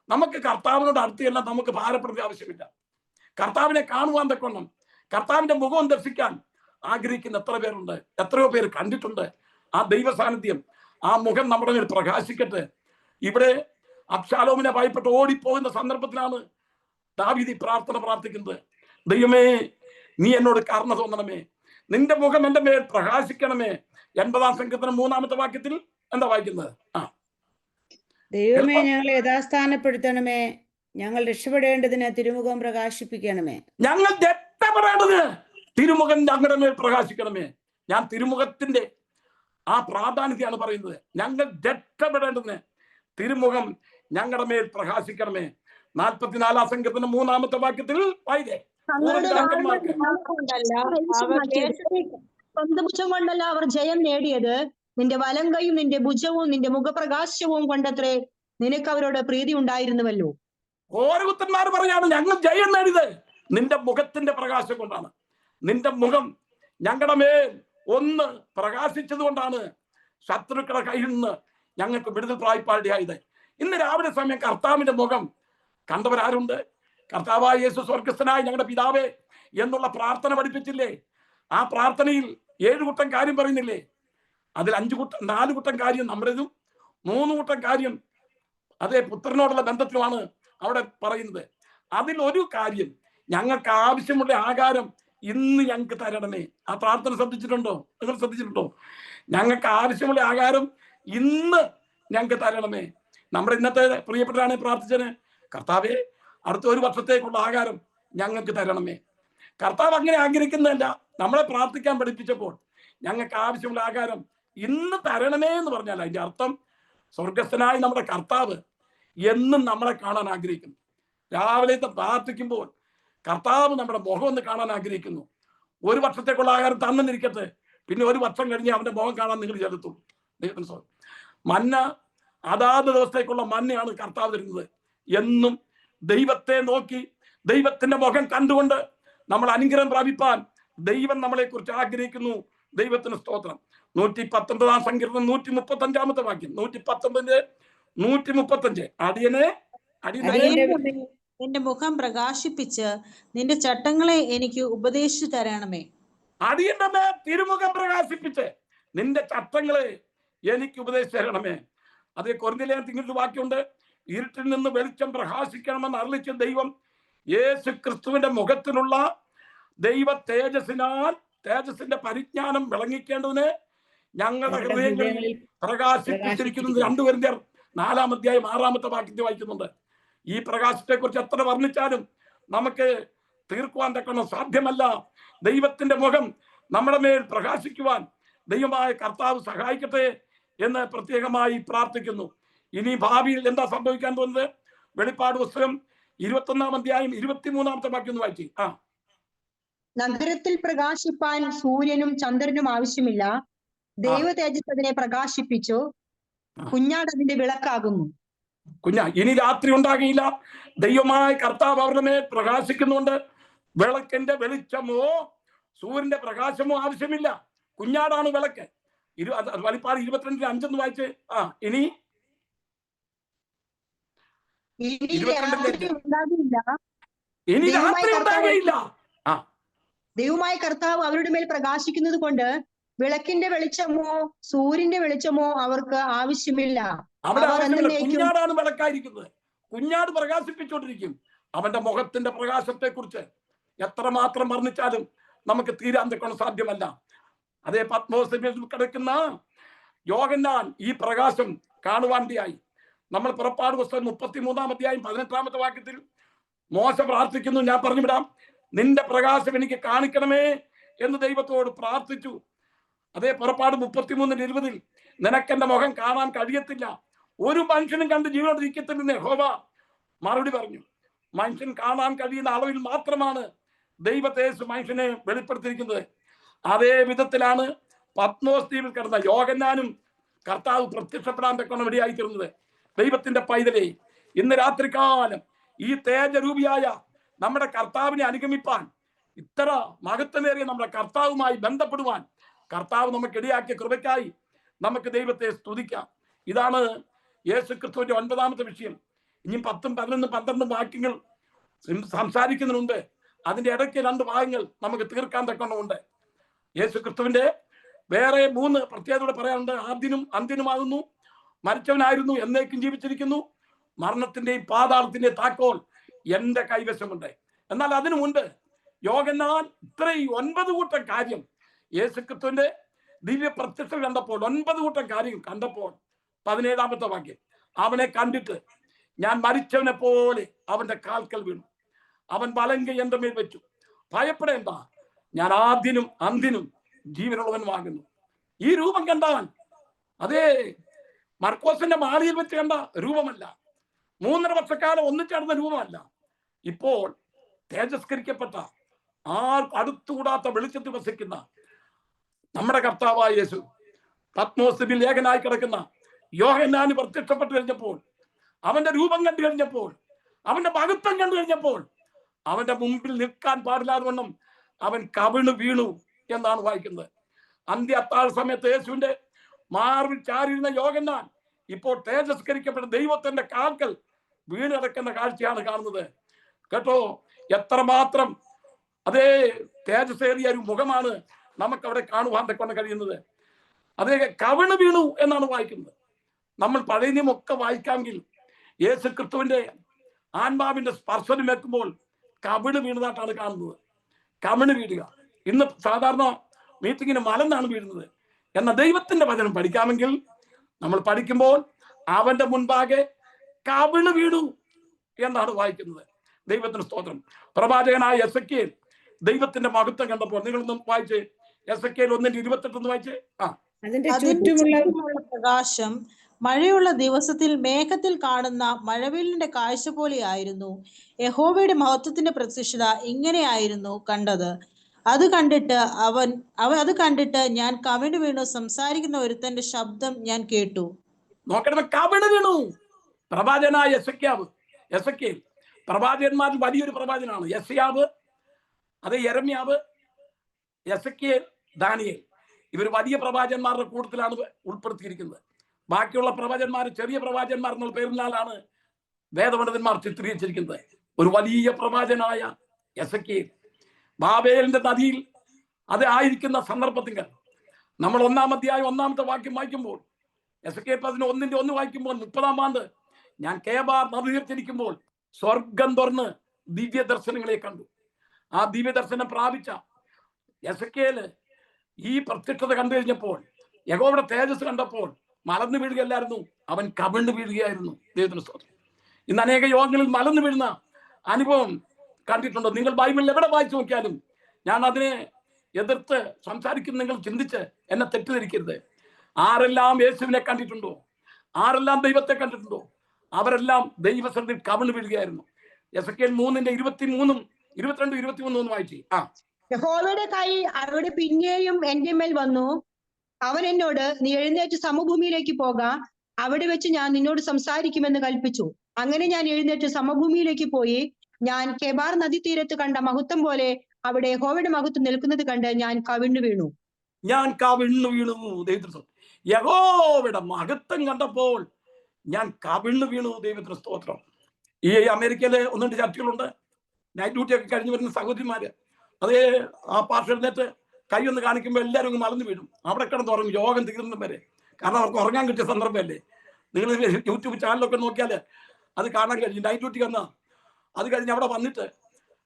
നമുക്ക് കർത്താവിനോട് അടുത്തിയല്ല, നമുക്ക് ഭാരപ്പെടേണ്ട ആവശ്യമില്ല. കർത്താവിനെ കാണുവാൻ തക്കോണം കർത്താവിന്റെ മുഖം ദർശിക്കാൻ ആഗ്രഹിക്കുന്ന എത്ര പേരുണ്ട്, എത്രയോ പേര് കണ്ടിട്ടുണ്ട്. ആ ദൈവ സാന്നിധ്യം, ആ മുഖം നമ്മുടെ മേൽ പ്രകാശിക്കട്ടെ. ഇവിടെ അബ്ശാലോമിനെ ഭയപ്പെട്ട് ഓടിപ്പോകുന്ന സന്ദർഭത്തിലാണ് ദാവീദ് പ്രാർത്ഥന പ്രാർത്ഥിക്കുന്നത്. ദൈവമേ, നീ എന്നോട് കരുണ തോന്നണമേ, നിന്റെ മുഖം എന്റെ മേൽ പ്രകാശിക്കണമേ. 80-ാം സങ്കീർത്തനം 3-ാമത്തെ വാക്യത്തിൽ എന്താ വായിക്കുന്നത്? ദൈവമേ, ഞങ്ങളെ യഥാസ്ഥാനപ്പെടുത്തണമേ. ഞങ്ങൾ രക്ഷപ്പെടേണ്ടതിന് തിരുമുഖം പ്രകാശിപ്പിക്കണമേ. ഞങ്ങൾ രക്ഷപ്പെടേണ്ടതിന് തിരുമുഖം ഞങ്ങളുടെ മേൽ പ്രകാശിക്കണമേ. ഞാൻ തിരുമുഖത്തിന്റെ ആ പ്രാധാന്യത്തെയാണ് പറയുന്നത്. ഞങ്ങൾ രക്ഷപ്പെടേണ്ടതിന് തിരുമുഖം ഞങ്ങളുടെ മേൽ പ്രകാശിക്കണമേ. 44-ാം സങ്കീർത്തനം 3-ാമത്തെ വാക്യത്തിൽ വായിക്കേ, സ്വന്തഭുജം കൊണ്ടല്ല അവർ ജയം നേടിയത്, നിന്റെ വലം കൈയും നിന്റെ ഭുജവും നിന്റെ മുഖപ്രകാശവും കൊണ്ടത്രേ നിനക്ക് അവരോട് പ്രീതി ഉണ്ടായിരുന്നുവല്ലോ. ഓരോരുത്തന്മാർ പറയാണ്, ഞങ്ങൾ ജയം നേടിയത് നിന്റെ മുഖത്തിന്റെ പ്രകാശം കൊണ്ടാണ്. നിന്റെ മുഖം ഞങ്ങളുടെ മേൽ ഒന്ന് പ്രകാശിച്ചത് കൊണ്ടാണ് ശത്രുക്കളുടെ കയ്യിൽ നിന്ന് ഞങ്ങൾക്ക് വിടുതൽ പ്രാപിപ്പാടിയായത്. ഇന്ന് രാവിലെ സമയം കർത്താവിന്റെ മുഖം കണ്ടവരാരുണ്ട്? കർത്താവായ യേശു സ്വർഗസ്ഥനായ ഞങ്ങളുടെ പിതാവേ എന്നുള്ള പ്രാർത്ഥന പഠിപ്പിച്ചില്ലേ? ആ പ്രാർത്ഥനയിൽ 7 കൂട്ടം കാര്യം പറയുന്നില്ലേ? അതിൽ 4 കൂട്ടം കാര്യം നമ്മുടേതും 3 കൂട്ടം കാര്യം അതേ പുത്രനോടുള്ള ബന്ധത്തിലുമാണ് അവിടെ പറയുന്നത്. അതിൽ ഒരു കാര്യം, ഞങ്ങൾക്ക് ആവശ്യമുള്ള ആഹാരം ഇന്ന് ഞങ്ങൾക്ക് തരണമേ. ആ പ്രാർത്ഥന ശ്രദ്ധിച്ചിട്ടുണ്ടോ? നിങ്ങൾ ശ്രദ്ധിച്ചിട്ടുണ്ടോ? ഞങ്ങൾക്ക് ആവശ്യമുള്ള ആഹാരം ഇന്ന് ഞങ്ങൾക്ക് തരണമേ. നമ്മുടെ ഇന്നത്തെ പ്രിയപ്പെട്ടവരാണ് പ്രാർത്ഥിച്ചത്, കർത്താവേ അടുത്ത 1 വർഷത്തേക്കുള്ള ആഹാരം ഞങ്ങൾക്ക് തരണമേ. കർത്താവ് അങ്ങനെ ആഗ്രഹിക്കുന്നതല്ല. നമ്മളെ പ്രാർത്ഥിക്കാൻ പഠിപ്പിച്ചപ്പോൾ ഞങ്ങൾക്ക് ആവശ്യമുള്ള ആഹാരം ഇന്ന് തരണമേ എന്ന് പറഞ്ഞാൽ അതിന്റെ അർത്ഥം സ്വർഗസ്ഥനായ നമ്മുടെ കർത്താവ് എന്നും നമ്മളെ കാണാൻ ആഗ്രഹിക്കുന്നു. രാവിലത്തെ പ്രാർത്ഥിക്കുമ്പോൾ കർത്താവ് നമ്മുടെ മുഖം ഒന്ന് കാണാൻ ആഗ്രഹിക്കുന്നു. 1 വർഷത്തേക്കുള്ള ആഹാരം തന്നിരിക്കട്ടെ, പിന്നെ 1 വർഷം കഴിഞ്ഞ് അവന്റെ മുഖം കാണാൻ നിങ്ങൾ ചെലുത്തും. മന്ന അതാത് ദിവസത്തേക്കുള്ള മന്നയാണ് കർത്താവ് തരുന്നത്. എന്നും ദൈവത്തെ നോക്കി ദൈവത്തിന്റെ മുഖം കണ്ടുകൊണ്ട് നമ്മൾ അനുഗ്രഹം പ്രാപിപ്പാൻ ദൈവം നമ്മളെ കുറിച്ച് ആഗ്രഹിക്കുന്നു. ദൈവത്തിന് സ്തോത്രം. 119-ാം സങ്കീർത്തനം 135-ാമത്തെ വാക്യം, 135 അടിയനെ നിന്റെ മുഖം പ്രകാശിപ്പിച്ച് നിന്റെ ചട്ടങ്ങളെ എനിക്ക് ഉപദേശിച്ചു തരണമേ. അടിയന്റെ മേൽ തിരുമുഖം പ്രകാശിപ്പിച്ച് നിന്റെ ചട്ടങ്ങളെ എനിക്ക് ഉപദേശിച്ചു തരണമേ. അതേ കൊരിന്ത്യലേഖനത്തിൽ ഇങ്ങനൊരു വാക്യമുണ്ട്, ഇരുട്ടിൽ നിന്ന് വെളിച്ചം പ്രകാശിക്കണമെന്ന് അരുളിച്ച ദൈവം യേശു ക്രിസ്തുവിന്റെ മുഖത്തിലുള്ള ദൈവ തേജസ്സിന്റെ പരിജ്ഞാനം വിളങ്ങിക്കേണ്ടതിന് ഞങ്ങളുടെ ഹൃദയങ്ങളിൽ പ്രകാശിപ്പിച്ചിരിക്കുന്നു. 2 കൊരിന്ത്യർ 4-ാം അധ്യായം 6-ാമത്തെ വാക്യത്തിൽ വായിക്കുന്നുണ്ട്. ഈ പ്രകാശത്തെ കുറിച്ച് എത്ര വർണ്ണിച്ചാലും നമുക്ക് തീർക്കുവാൻ തക്കണം സാധ്യമല്ല. ദൈവത്തിന്റെ മുഖം നമ്മുടെ മേൽ പ്രകാശിക്കുവാൻ ദൈവമായ കർത്താവ് സഹായിക്കട്ടെ എന്ന് പ്രത്യേകമായി പ്രാർത്ഥിക്കുന്നു. ഇനി ഭാവിയിൽ എന്താ സംഭവിക്കാൻ പോകുന്നത്? വെളിപ്പാട് പുസ്തകം 21-ാം അധ്യായം 23-ാമത്തെ വാക്യം ഒന്ന് വായിച്ചു. നഗരത്തിൽ പ്രകാശിപ്പാൻ സൂര്യനും ചന്ദ്രനും ആവശ്യമില്ല, ദൈവ തേജസ് അതിനെ പ്രകാശിപ്പിച്ചു, കുഞ്ഞാട് അതിന്റെ വിളക്കാകുന്നു. ഇനി രാത്രി ഉണ്ടാകില്ല. ദൈവമായ കർത്താവ് അവരുടെ മേൽ പ്രകാശിക്കുന്നുണ്ട്. വിളക്കിന്റെ വെളിച്ചമോ സൂര്യന്റെ പ്രകാശമോ ആവശ്യമില്ല. കുഞ്ഞാടാണ് വിളക്ക്. വെളിപ്പാട് 22:5 വായിച്ച്. ഇനി രാത്രി ഉണ്ടാകില്ല. ദൈവമായ കർത്താവ് അവരുടെ മേൽ പ്രകാശിക്കുന്നത് കൊണ്ട് വിളക്കിന്റെ വെളിച്ചമോ സൂര്യന്റെ വെളിച്ചമോ അവർക്ക് ആവശ്യമില്ല. കുഞ്ഞാടാണ് വിളക്കായിരിക്കുന്നത്. കുഞ്ഞാട് പ്രകാശിപ്പിച്ചുകൊണ്ടിരിക്കും. അവന്റെ മുഖത്തിന്റെ പ്രകാശത്തെക്കുറിച്ച് എത്രമാത്രം വർണ്ണിച്ചാലും നമുക്ക് തീരാൻ തക്കണം സാധ്യമല്ല. അതേ പത്മോസിൽ കിടക്കുന്ന യോഹന്നാൻ ഈ പ്രകാശം കാണുവാനിടയായി. നമ്മൾ പുറപ്പാട് പുസ്തകം 33-ാം അധ്യായം 18-ാമത്തെ വാക്യത്തിൽ മോശ പ്രാർത്ഥിക്കുന്നു, ഞാൻ പറഞ്ഞു വിടാം, നിന്റെ പ്രകാശം എനിക്ക് കാണിക്കണമേ എന്ന് ദൈവത്തോട് പ്രാർത്ഥിച്ചു. അതേ പുറപ്പാട് 33:20 നിനക്കെന്റെ മുഖം കാണാൻ കഴിയത്തില്ല, ഒരു മനുഷ്യനും കണ്ട് ജീവനോട് ഇരിക്കത്തില്ലെന്ന് യഹോവ മറുപടി പറഞ്ഞു. മനുഷ്യൻ കാണാൻ കഴിയുന്ന അളവിൽ മാത്രമാണ് ദൈവതേജസ്സ് മനുഷ്യനെ വെളിപ്പെടുത്തിയിരിക്കുന്നത്. അതേ വിധത്തിലാണ് പത്മോസ് ദ്വീപിൽ കിടന്ന യോഹന്നാനും കർത്താവ് പ്രത്യക്ഷപ്പെടാൻ തക്കണം ഇടയായിത്തീർന്നത്. ദൈവത്തിന്റെ പൈതലേ, ഇന്ന് രാത്രികാലം ഈ തേജരൂപിയായ നമ്മുടെ കർത്താവിനെ അനുഗമിപ്പാൻ, ഇത്ര മഹത്വമേറിയ നമ്മുടെ കർത്താവുമായി ബന്ധപ്പെടുവാൻ കർത്താവ് നമുക്ക് ഇടയാക്കിയ കൃപയ്ക്കായി നമുക്ക് ദൈവത്തെ സ്തുതിക്കാം. ഇതാണ് യേശുക്രിസ്തുവിന്റെ 9ാമത്തെ വിഷയം. ഇനി 10, 11, 12 വാക്യങ്ങൾ സംസാരിക്കുന്നുണ്ട്. അതിന്റെ ഇടയ്ക്ക് 2 ഭാഗങ്ങൾ നമുക്ക് തീർക്കാൻ തക്കണമുണ്ട്. യേശുക്രിസ്തുവിന്റെ വേറെ 3 പ്രത്യേകതയോടെ പറയാനുണ്ട്. ആദ്യനും അന്ത്യനുമാകുന്നു, മരിച്ചവനായിരുന്നു, എന്നേക്കും ജീവിച്ചിരിക്കുന്നു, മരണത്തിന്റെയും പാതാളത്തിന്റെയും താക്കോൽ എന്റെ കൈവശമുണ്ട്. എന്നാൽ അതിനു മുൻപ് യോഹന്നാൻ ഇത്രയും 9 കൂട്ടം കാര്യം യേശുക്രിസ്തുവിന്റെ ദിവ്യ പ്രത്യക്ഷം കണ്ടപ്പോൾ, 9 കൂട്ടം കാര്യം കണ്ടപ്പോൾ 17ാമത്തെ വാക്യം, അവനെ കണ്ടിട്ട് ഞാൻ മരിച്ചവനെ പോലെ അവന്റെ കാൽക്കൽ വീണു, അവൻ വലങ്കൈ എന്റെ മേൽ വെച്ചു, ഭയപ്പെടേണ്ട, ഞാൻ ആദ്യനും അന്ത്യനും ജീവനുള്ളവനുമാകുന്നു. ഈ രൂപം കണ്ടാൽ അതേ മർക്കോസിന്റെ മാളിയിൽ വെച്ച് കണ്ട രൂപമല്ല, 3.5 വർഷക്കാലം ഒന്നിച്ചടന്ന രൂപമല്ല. ഇപ്പോൾ തേജസ്കരിക്കപ്പെട്ട അടുത്തുകൂടാത്ത വെളിച്ചത്തിൽ വസിക്കുന്ന നമ്മുടെ കർത്താവായ യേശു പത്മോസിൽ ലേഖനായി കിടക്കുന്ന യോഹന്നാന് പ്രത്യക്ഷപ്പെട്ടു കഴിഞ്ഞപ്പോൾ, അവന്റെ രൂപം കണ്ടു കഴിഞ്ഞപ്പോൾ, അവന്റെ മഹത്വം കണ്ടു കഴിഞ്ഞപ്പോൾ, അവന്റെ മുമ്പിൽ നിൽക്കാൻ പാടില്ലാതെ വണ്ണം അവൻ കവിണ് വീണു എന്നാണ് വായിക്കുന്നത്. അന്ത്യ അത്താഴ സമയത്ത് യേശുവിന്റെ മാർവിൽ ചാരിയിരുന്ന യോഹന്നാൻ ഇപ്പോൾ തേജസ്കരിക്കപ്പെട്ട ദൈവത്തിന്റെ കാൽക്കൽ വീണ് കിടക്കുന്ന കാഴ്ചയാണ് കാണുന്നത്. കേട്ടോ, എത്രമാത്രം അതേ തേജസ്സേറിയ ഒരു മുഖമാണ് നമുക്ക് അവിടെ കാണുവാൻ കൊണ്ട് കഴിയുന്നത്. അതേ കവിണ് വീണു എന്നാണ് വായിക്കുന്നത്. നമ്മൾ പഴയ നിയമമൊക്കെ വായിക്കാമെങ്കിൽ യേശുക്രിസ്തുവിന്റെ ആത്മാവിന്റെ സ്പർശനം വെക്കുമ്പോൾ കവിണ് വീണതായിട്ടാണ് കാണുന്നത്. കവിണ് വീഴുക. ഇന്ന് സാധാരണ മീറ്റിങ്ങിന് മലന്നാണ് വീഴുന്നത്. എന്നാൽ ദൈവത്തിന്റെ വചനം പഠിക്കാമെങ്കിൽ നമ്മൾ പഠിക്കുമ്പോൾ അവന്റെ മുൻപാകെ കവിണ് വീണു എന്നാണ് വായിക്കുന്നത്. ദൈവത്തിന് സ്തോത്രം. പ്രവാചകനായ എസെക്കിയേൽ ദൈവത്തിന്റെ മഹത്വം കണ്ടപ്പോൾ, നിങ്ങളൊന്നും വായിച്ച് എസെക്കിയേൽ 1:28 വായിച്ച്. അതിന്റെ ചുറ്റുമുള്ള പ്രകാശം മഴയുള്ള ദിവസത്തിൽ മേഘത്തിൽ കാണുന്ന മഴവില്ലിന്റെ കാഴ്ച പോലെയായിരുന്നു. യഹോവയുടെ മഹത്വത്തിന്റെ പ്രത്യക്ഷത ഇങ്ങനെയായിരുന്നു കണ്ടത്. അത് കണ്ടിട്ട് ഞാൻ കവിണ് വീണു, സംസാരിക്കുന്ന ഒരുത്തന്റെ ശബ്ദം ഞാൻ കേട്ടു. നോക്കണമേ, കവിണ് വീണു. പ്രവാചകനായ എസെക്കിയേൽ പ്രവാചകന്മാരിൽ വലിയൊരു പ്രവാചകനാണ്. യെശയ്യാവ്, അതേ യെരമ്യാവ്, എസെക്കിയേൽ, ദാനിയേൽ, ഇവർ വലിയ പ്രവാചകന്മാരുടെ കൂട്ടത്തിലാണ് ഉൾപ്പെടുത്തിയിരിക്കുന്നത്. ബാക്കിയുള്ള പ്രവാചകന്മാർ ചെറിയ പ്രവാചകന്മാർ എന്നുള്ള പേരിനാലാണ് വേദപണ്ഡിതന്മാർ ചിത്രീകരിച്ചിരിക്കുന്നത്. ഒരു വലിയ പ്രവാചകനായ എസെക്കിയേൽ ബാബേലിന്റെ നദിയിൽ അത് ആയിരിക്കുന്ന സന്ദർഭത്തിൽ നമ്മൾ 1-ാം അധ്യായം 1-ാമത്തെ വാക്യം വായിക്കുമ്പോൾ, എസെക്കിയേൽ 11:1 വായിക്കുമ്പോൾ, 30-ാം ആണ്ട് ഞാൻ കേബാർ നദി തീർത്തിരിക്കുമ്പോൾ സ്വർഗം തുറന്ന് ദിവ്യ ദർശനങ്ങളെ കണ്ടു. ആ ദിവ്യ ദർശനം പ്രാപിച്ച എസെക്കിയേൽ ഈ പ്രത്യക്ഷത കണ്ടു കഴിഞ്ഞപ്പോൾ, യഹോവയുടെ തേജസ് കണ്ടപ്പോൾ മലർന്നു വീഴുകയല്ലായിരുന്നു, അവൻ കവിണ് വീഴുകയായിരുന്നു. ദൈവത്തിന് സ്തോത്രം. ഇന്ന് അനേക യോഗങ്ങളിൽ മലർന്നു വീഴുന്ന അനുഭവം കണ്ടിട്ടുണ്ടോ? നിങ്ങൾ ബൈബിളിൽ എവിടെ വായിച്ചു നോക്കിയാലും, ഞാൻ അതിനെ എതിർത്ത് സംസാരിക്കുന്ന നിങ്ങൾ ചിന്തിച്ച് എന്നെ തെറ്റിദ്ധരിക്കരുത്. ആരെല്ലാം യേശുവിനെ കണ്ടിട്ടുണ്ടോ, ആരെല്ലാം ദൈവത്തെ കണ്ടിട്ടുണ്ടോ, അവരെല്ലാം ദൈവസന്നിധിയിൽ കവിണ് വീഴുകയായിരുന്നു. എസെക്കിയേൽ 3:23, 22, 23 വായിച്ചു. യഹോവയുടെ കൈ അവിടെ പിന്നെയും എന്റെ മേൽ വന്നു. അവൻ എന്നോട്, നീ എഴുന്നേറ്റ് സമഭൂമിയിലേക്ക് പോക, അവിടെ വെച്ച് ഞാൻ നിന്നോട് സംസാരിക്കുമെന്ന് കൽപ്പിച്ചു. അങ്ങനെ ഞാൻ എഴുന്നേറ്റ് സമഭൂമിയിലേക്ക് പോയി. ഞാൻ കെബാർ നദീതീരത്ത് കണ്ട മഹത്വം പോലെ അവിടെ യഹോവയുടെ മഹത്വം നിൽക്കുന്നത് കണ്ട് ഞാൻ കവിണ്ണു വീണു. യഹോവയുടെ മഹത്വം കണ്ടപ്പോൾ ഞാൻ കവിണ്ണു വീണു. ദൈവത്തിന് സ്തോത്രം. ഈ അമേരിക്കയിലെ 1-2 ചർച്ചകളുണ്ട്. നൈറ്റ് ഡ്യൂട്ടി ഒക്കെ കഴിഞ്ഞ് വരുന്ന സഹോദരിമാര് അതേ ആ പാർശ്വ എഴുന്നേറ്റ് കൈ ഒന്ന് കാണിക്കുമ്പോൾ എല്ലാവരും ഒന്ന് മലന്ന് വീഴും. അവിടെ കിടന്ന് ഉറങ്ങും യോഗം തീർന്നും വരെ. കാരണം അവർക്ക് ഉറങ്ങാൻ കിട്ടിയ സന്ദർഭമല്ലേ. നിങ്ങൾ യൂട്യൂബ് ചാനലൊക്കെ നോക്കിയാൽ അത് കാണാൻ കഴിഞ്ഞു. നൈറ്റ് ഡ്യൂട്ടി വന്ന അത് കഴിഞ്ഞ് അവിടെ വന്നിട്ട്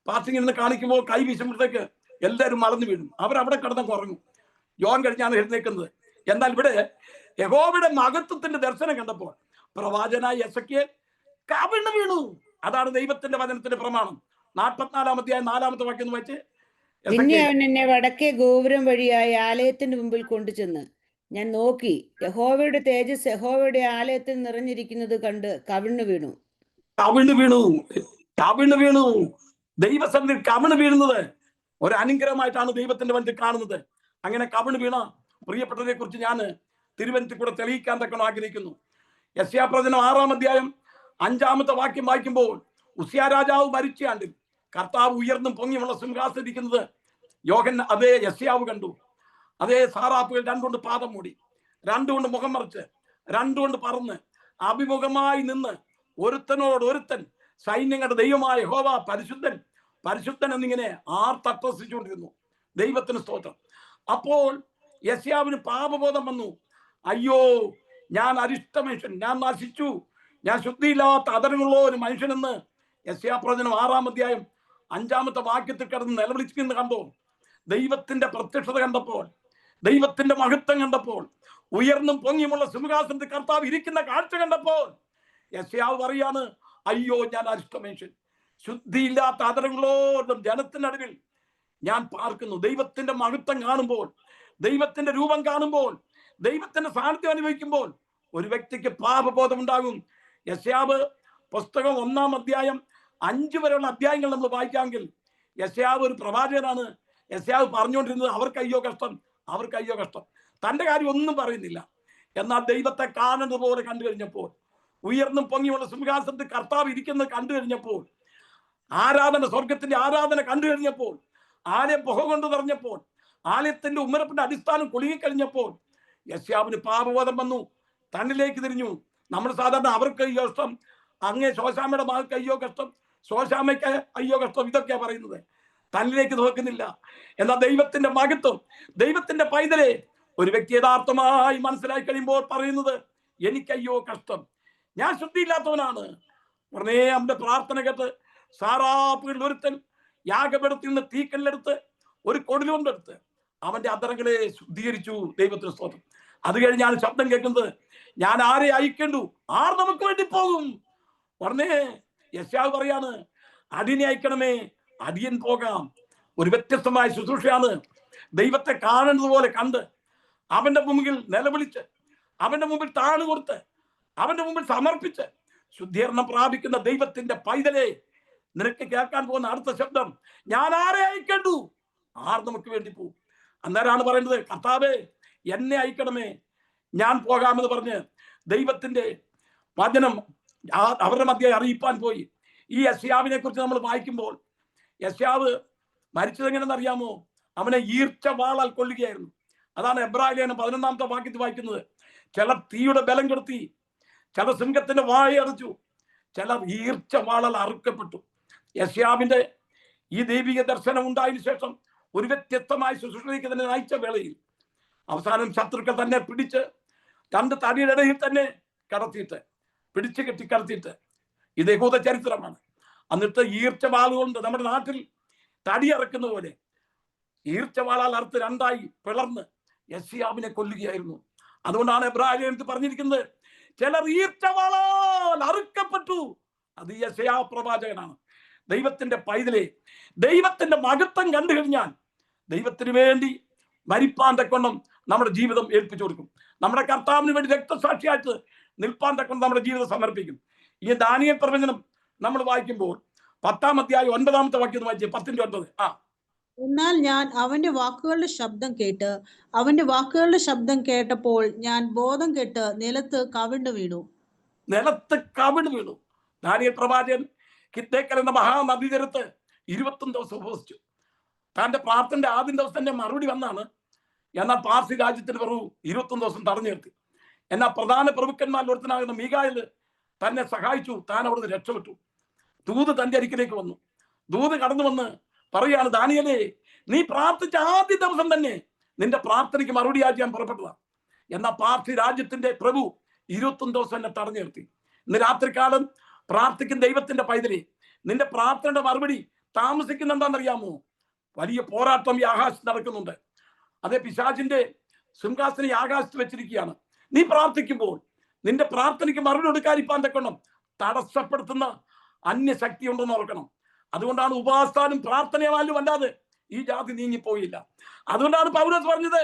പാസിംഗ് ഇരുന്ന് കാണിക്കുമ്പോൾ കൈ വീശുമ്പോഴത്തേക്ക് എല്ലാവരും മറന്നു വീഴും. അവരവിടെ കിടന്നങ്ങ് ഉറങ്ങും. യോൻ കഴിഞ്ഞാണ് എഴുന്നേക്കുന്നത്. എന്നാൽ ഇവിടെ യഹോവയുടെ മഹത്വത്തിന്റെ ദർശനം കണ്ടപ്പോൾ പ്രവാചകനായ യെസയ്ക്കേൽ കവിണ്ണു വീണു. അതാണ് ദൈവത്തിന്റെ വചനത്തിന്റെ പ്രമാണം. 44-ാം അധ്യായം 4-ാമത്തെ വാക്യം ഒന്ന് വായിച്ച്. പിന്നെ അവൻ എന്നെ വടക്കേ ഗോപുരം വഴിയായി ആലയത്തിന്റെ മുമ്പിൽ കൊണ്ടുചെന്ന് ഞാൻ നോക്കി, യഹോവയുടെ തേജസ് യഹോവയുടെ ആലയത്തിൽ നിറഞ്ഞിരിക്കുന്നത് കണ്ട് കവിണ്ണു വീണു. കവിണ്ണു വീണു. ദൈവസന്നിധി കവിണ്ണു വീഴുന്നത് ഒരു അനുഗ്രഹമായിട്ടാണ് ദൈവത്തിന്റെ വചനത്തിൽ കാണുന്നത്. അങ്ങനെ കവിണ്ണു വീണ പ്രിയപ്പെട്ടവരെ കുറിച്ച് ഞാൻ തിരുവനന്തപുരത്തിൽ കൂടെ തെളിയിക്കാൻ തക്കണം ആഗ്രഹിക്കുന്നു. യെശയ്യാ പ്രവചനം 6-ാം അധ്യായം 5-ാമത്തെ വാക്യം വായിക്കുമ്പോൾ ഉസ്സിയാ രാജാവ് മരിച്ച ആണ്ടിൽ കർത്താവ് ഉയർന്നും പൊങ്ങിയുള്ള സിംഹാസനിരിക്കുന്നത് അതേ യെശയ്യാവ് കണ്ടു. അതേ സാറാപ്പുകൾ രണ്ടുകൊണ്ട് പാദം മൂടി, രണ്ടുകൊണ്ട് മുഖം മറിച്ച്, രണ്ടുകൊണ്ട് പറന്ന് അഭിമുഖമായി നിന്ന് ഒരുത്തൻ സൈന്യങ്ങളുടെ ദൈവമായ യഹോവ പരിശുദ്ധൻ പരിശുദ്ധൻ എന്നിങ്ങനെ തട്ടസിച്ചുകൊണ്ടിരുന്നു. ദൈവത്തിന് സ്തോത്രം. അപ്പോൾ യെശയ്യാവിന് പാപബോധം വന്നു. അയ്യോ, ഞാൻ അരിഷ്ട മനുഷ്യൻ, ഞാൻ നശിച്ചു, ഞാൻ ശുദ്ധിയില്ലാത്ത അതരമുള്ള ഒരു മനുഷ്യനെന്ന് യെശയ്യാ പ്രവചനം 6-ാം അധ്യായം 5-ാമത്തെ വാക്യത്തിൽ കിടന്ന് നിലവിളിക്കുന്ന കണ്ടോ. ദൈവത്തിന്റെ പ്രത്യക്ഷത കണ്ടപ്പോൾ, ദൈവത്തിന്റെ മഹത്വം കണ്ടപ്പോൾ, ഉയർന്നും പൊങ്ങിയുമുള്ള സിംഹാസനത്തിൽ കർത്താവ് ഇരിക്കുന്ന കാഴ്ച കണ്ടപ്പോൾ യെശയ്യാവ് പറയാണ്, അയ്യോ, ഞാൻ അരിഷ്ട മനുഷ്യൻ, ശുദ്ധിയില്ലാത്ത അതരങ്ങളോടും ജനത്തിനടുവിൽ ഞാൻ പാർക്കുന്നു. ദൈവത്തിന്റെ മഹത്വം കാണുമ്പോൾ, ദൈവത്തിന്റെ രൂപം കാണുമ്പോൾ, ദൈവത്തിന്റെ സാന്നിധ്യം അനുഭവിക്കുമ്പോൾ ഒരു വ്യക്തിക്ക് പാപബോധം ഉണ്ടാകും. യെശയ്യാവ് പുസ്തകം 1-ാം അധ്യായം 5 വരെയുള്ള അധ്യായങ്ങൾ നമ്മൾ വായിക്കാമെങ്കിൽ യെശയ്യാവ് ഒരു പ്രവാചകനാണ്. യെശയ്യാവ് പറഞ്ഞുകൊണ്ടിരുന്നത് അവർക്ക് അയ്യോ കഷ്ടം, അവർക്ക് അയ്യോ കഷ്ടം. തന്റെ കാര്യം ഒന്നും പറയുന്നില്ല. എന്നാൽ ദൈവത്തെ കാണുന്നത് പോലെ കണ്ടു കഴിഞ്ഞപ്പോൾ, ഉയർന്നും പൊങ്ങിയുള്ള സിംഹാസനത്തിൽ കർത്താവ് ഇരിക്കുന്നത് കണ്ടു കഴിഞ്ഞപ്പോൾ, സ്വർഗത്തിന്റെ ആരാധന കണ്ടു കഴിഞ്ഞപ്പോൾ, ആലയം പുക കൊണ്ട് നിറഞ്ഞപ്പോൾ, ആലയത്തിന്റെ ഉമ്മരപ്പിന്റെ അടിസ്ഥാനം കുലുങ്ങിക്കഴിഞ്ഞപ്പോൾ യെശയ്യാവിന് പാപബോധം വന്നു. തന്നിലേക്ക് തിരിഞ്ഞു. നമ്മൾ സാധാരണ അവർക്ക് അയ്യോ കഷ്ടം, അങ്ങേ ശോശാമയുടെ മകൾക്ക് അയ്യോ കഷ്ടം, ശോശാമയ്ക്ക് അയ്യോ കഷ്ടം, ഇതൊക്കെയാ പറയുന്നത്. തന്നിലേക്ക് നോക്കുന്നില്ല. എന്നാൽ ദൈവത്തിന്റെ മഹത്വം, ദൈവത്തിന്റെ പൈതലെ ഒരു വ്യക്തി യഥാർത്ഥമായി മനസ്സിലാക്കി കഴിയുമ്പോൾ പറയുന്നത്, എനിക്കയ്യോ കഷ്ടം, ഞാൻ ശുദ്ധിയില്ലാത്തവനാണ്. ഉടനെ അവന്റെ പ്രാർത്ഥന കേട്ട് സാറാപ്പുകളിൽ ഒരുത്തൻ യാഗപീഠത്തിൽ നിന്ന് തീക്കല്ലെടുത്ത് ഒരു കൊടുലുകൊണ്ടെടുത്ത് അവന്റെ അധരങ്ങളെ ശുദ്ധീകരിച്ചു. ദൈവത്തിന് സ്തോത്രം. അത് കഴിഞ്ഞാണ് ശബ്ദം കേൾക്കുന്നത്, ഞാൻ ആരെ അയക്കേണ്ടു, ആർ നമുക്ക് വേണ്ടി പോകും. ഉടനെ യെശയ്യാവ് പറയാണ്, അടിയനെ അയക്കണമേ, അടിയൻ പോകാം. ഒരു വ്യത്യസ്തമായ ശുശ്രൂഷയാണ്. ദൈവത്തെ കാണുന്നത് പോലെ കണ്ട് അവന്റെ മുമ്പിൽ നിലവിളിച്ച്, അവന്റെ മുമ്പിൽ താണുകൊടുത്ത്, അവന്റെ മുമ്പിൽ സമർപ്പിച്ച് ശുദ്ധീകരണം പ്രാപിക്കുന്ന ദൈവത്തിന്റെ പൈതലെ, നിനക്ക് കേൾക്കാൻ പോകുന്ന അടുത്ത ശബ്ദം, ഞാൻ ആരെ അയക്കണ്ടു, ആർ നമുക്ക് വേണ്ടി പോകും. അന്നേരമാണ് പറയുന്നത്, കർത്താവേ, എന്നെ അയക്കണമേ, ഞാൻ പോകാമെന്ന് പറഞ്ഞ് ദൈവത്തിന്റെ വചനം അവരുടെ മധ്യേ അറിയിപ്പാൻ പോയി. ഈ യെശയ്യാവിനെ കുറിച്ച് നമ്മൾ വായിക്കുമ്പോൾ യെശയ്യാവ് മരിച്ചത് എങ്ങനെയെന്ന് അറിയാമോ? അവനെ ഈർച്ച വാളാൽ കൊല്ലുകയായിരുന്നു. അതാണ് എബ്രായ ലേഖനം 11-ാമത്തെ വാക്യത്തിൽ വായിക്കുന്നത്. ചിലർ തീയുടെ ബലം കെടുത്തി, ചില സിംഹത്തിന്റെ വായ അടച്ചു, ചിലർ ഈർച്ച വാളാൽ അറുക്കപ്പെട്ടു. യെശയ്യാവിന്റെ ഈ ദൈവിക ദർശനം ഉണ്ടായതിനു ശേഷം ഒരു വ്യത്യസ്തമായ ശുശ്രൂഷയ്ക്ക് തന്നെ നയിച്ച വേളയിൽ അവസാനം ശത്രുക്കൾ തന്നെ പിടിച്ച് 2 തടിയുടെ ഇടയിൽ തന്നെ കടത്തിയിട്ട്, പിടിച്ചു കെട്ടി കടത്തിയിട്ട്, ഇത് യഹൂദ ചരിത്രമാണ്. എന്നിട്ട് ഈർച്ചവാൾ കൊണ്ട് നമ്മുടെ നാട്ടിൽ തടി അറക്കുന്ന പോലെ ഈർച്ചവാളാൽ അറുത്ത് 2ആയി പിളർന്ന് യെശയ്യാവിനെ കൊല്ലുകയായിരുന്നു. അതുകൊണ്ടാണ് എബ്രായ ലേഖനത്തിൽ പറഞ്ഞിരിക്കുന്നത്, ചിലർ ഈർച്ചവാളാൽ അറുക്കപ്പെട്ടു. അത് യെശയ്യാ പ്രവാചകനാണ്. ദൈവത്തിന്റെ പൈതലെ, ദൈവത്തിന്റെ മഹത്വം കണ്ടു കഴിഞ്ഞാൽ ദൈവത്തിന് വേണ്ടി മരിപ്പാൻ തക്കൊണ്ണം നമ്മുടെ ജീവിതം ഏൽപ്പിച്ചു കൊടുക്കും. നമ്മുടെ കർത്താവിന് വേണ്ടി രക്തസാക്ഷിയായിട്ട് നിൽപ്പാൻ തക്കൊണ്ട് നമ്മുടെ ജീവിതം സമർപ്പിക്കും. ഈ ദാനിയേൽ പ്രവചനം നമ്മൾ വായിക്കുമ്പോൾ 10-ാം അധ്യായം 9-ാമത്തെ വാക്യം വായിച്ചേ, 10-9. എന്നാൽ ഞാൻ അവന്റെ വാക്കുകളുടെ ശബ്ദം കേട്ടപ്പോൾ ഞാൻ ബോധം കെട്ട് നിലത്ത് കവിണ്ണു വീണു. ദാനിയേൽ പ്രവാചകൻ കിത്തേക്കൽ എന്ന മഹാനദി തീരത്ത് 21 ദിവസം ഉപവസിച്ചു. തന്റെ പ്രാർത്ഥനയുടെ ആദ്യം ദിവസം തന്നെ മറുപടി വന്നാണ്. എന്നാൽ പാർസി രാജ്യത്തിന് വെറും 21 ദിവസം തടഞ്ഞു നിർത്തി. എന്നാൽ പ്രധാന പ്രഭുക്കന്മാരിൽ ഒരുത്തനാകുന്ന മീഖായേൽ തന്നെ സഹായിച്ചു. താൻ അവിടുന്ന് രക്ഷപ്പെട്ടു. ദൂത് തന്റെ അരികിലേക്ക് വന്നു. ദൂത് കടന്നു വന്ന് പറയാണ്, ദാനിയേലേ, നീ പ്രാർത്ഥിച്ച ആദ്യ ദിവസം തന്നെ നിന്റെ പ്രാർത്ഥനയ്ക്ക് മറുപടിയായിട്ട് ഞാൻ പുറപ്പെട്ടതാണ്. എന്നാൽ പാർസി രാജ്യത്തിന്റെ പ്രഭു 21 ദിവസം എന്നെ തടഞ്ഞു നിർത്തി. ഇന്ന് രാത്രികാലം പ്രാർത്ഥിക്കുന്ന ദൈവത്തിന്റെ പൈതലേ, നിന്റെ പ്രാർത്ഥനയുടെ മറുപടി താമസിക്കുന്ന എന്താണെന്നറിയാമോ? വലിയ പോരാട്ടം ഈ ആകാശത്ത് നടക്കുന്നുണ്ട്. അതേ പിശാചിന്റെ സിംഹാസനം ഈ ആകാശത്ത് വെച്ചിരിക്കുകയാണ്. നീ പ്രാർത്ഥിക്കുമ്പോൾ നിന്റെ പ്രാർത്ഥനയ്ക്ക് മറുപടി കൊടുക്കാതിരിക്കാൻ തക്കണം തടസ്സപ്പെടുത്തുന്ന അന്യശക്തി ഉണ്ടെന്ന് ഓർക്കണം. അതുകൊണ്ടാണ് ഉപാസ്ഥാനും പ്രാർത്ഥനയാലും അല്ലാതെ ഈ ജാതി നീങ്ങിപ്പോയില്ല. അതുകൊണ്ടാണ് പൗലോസ് പറഞ്ഞത്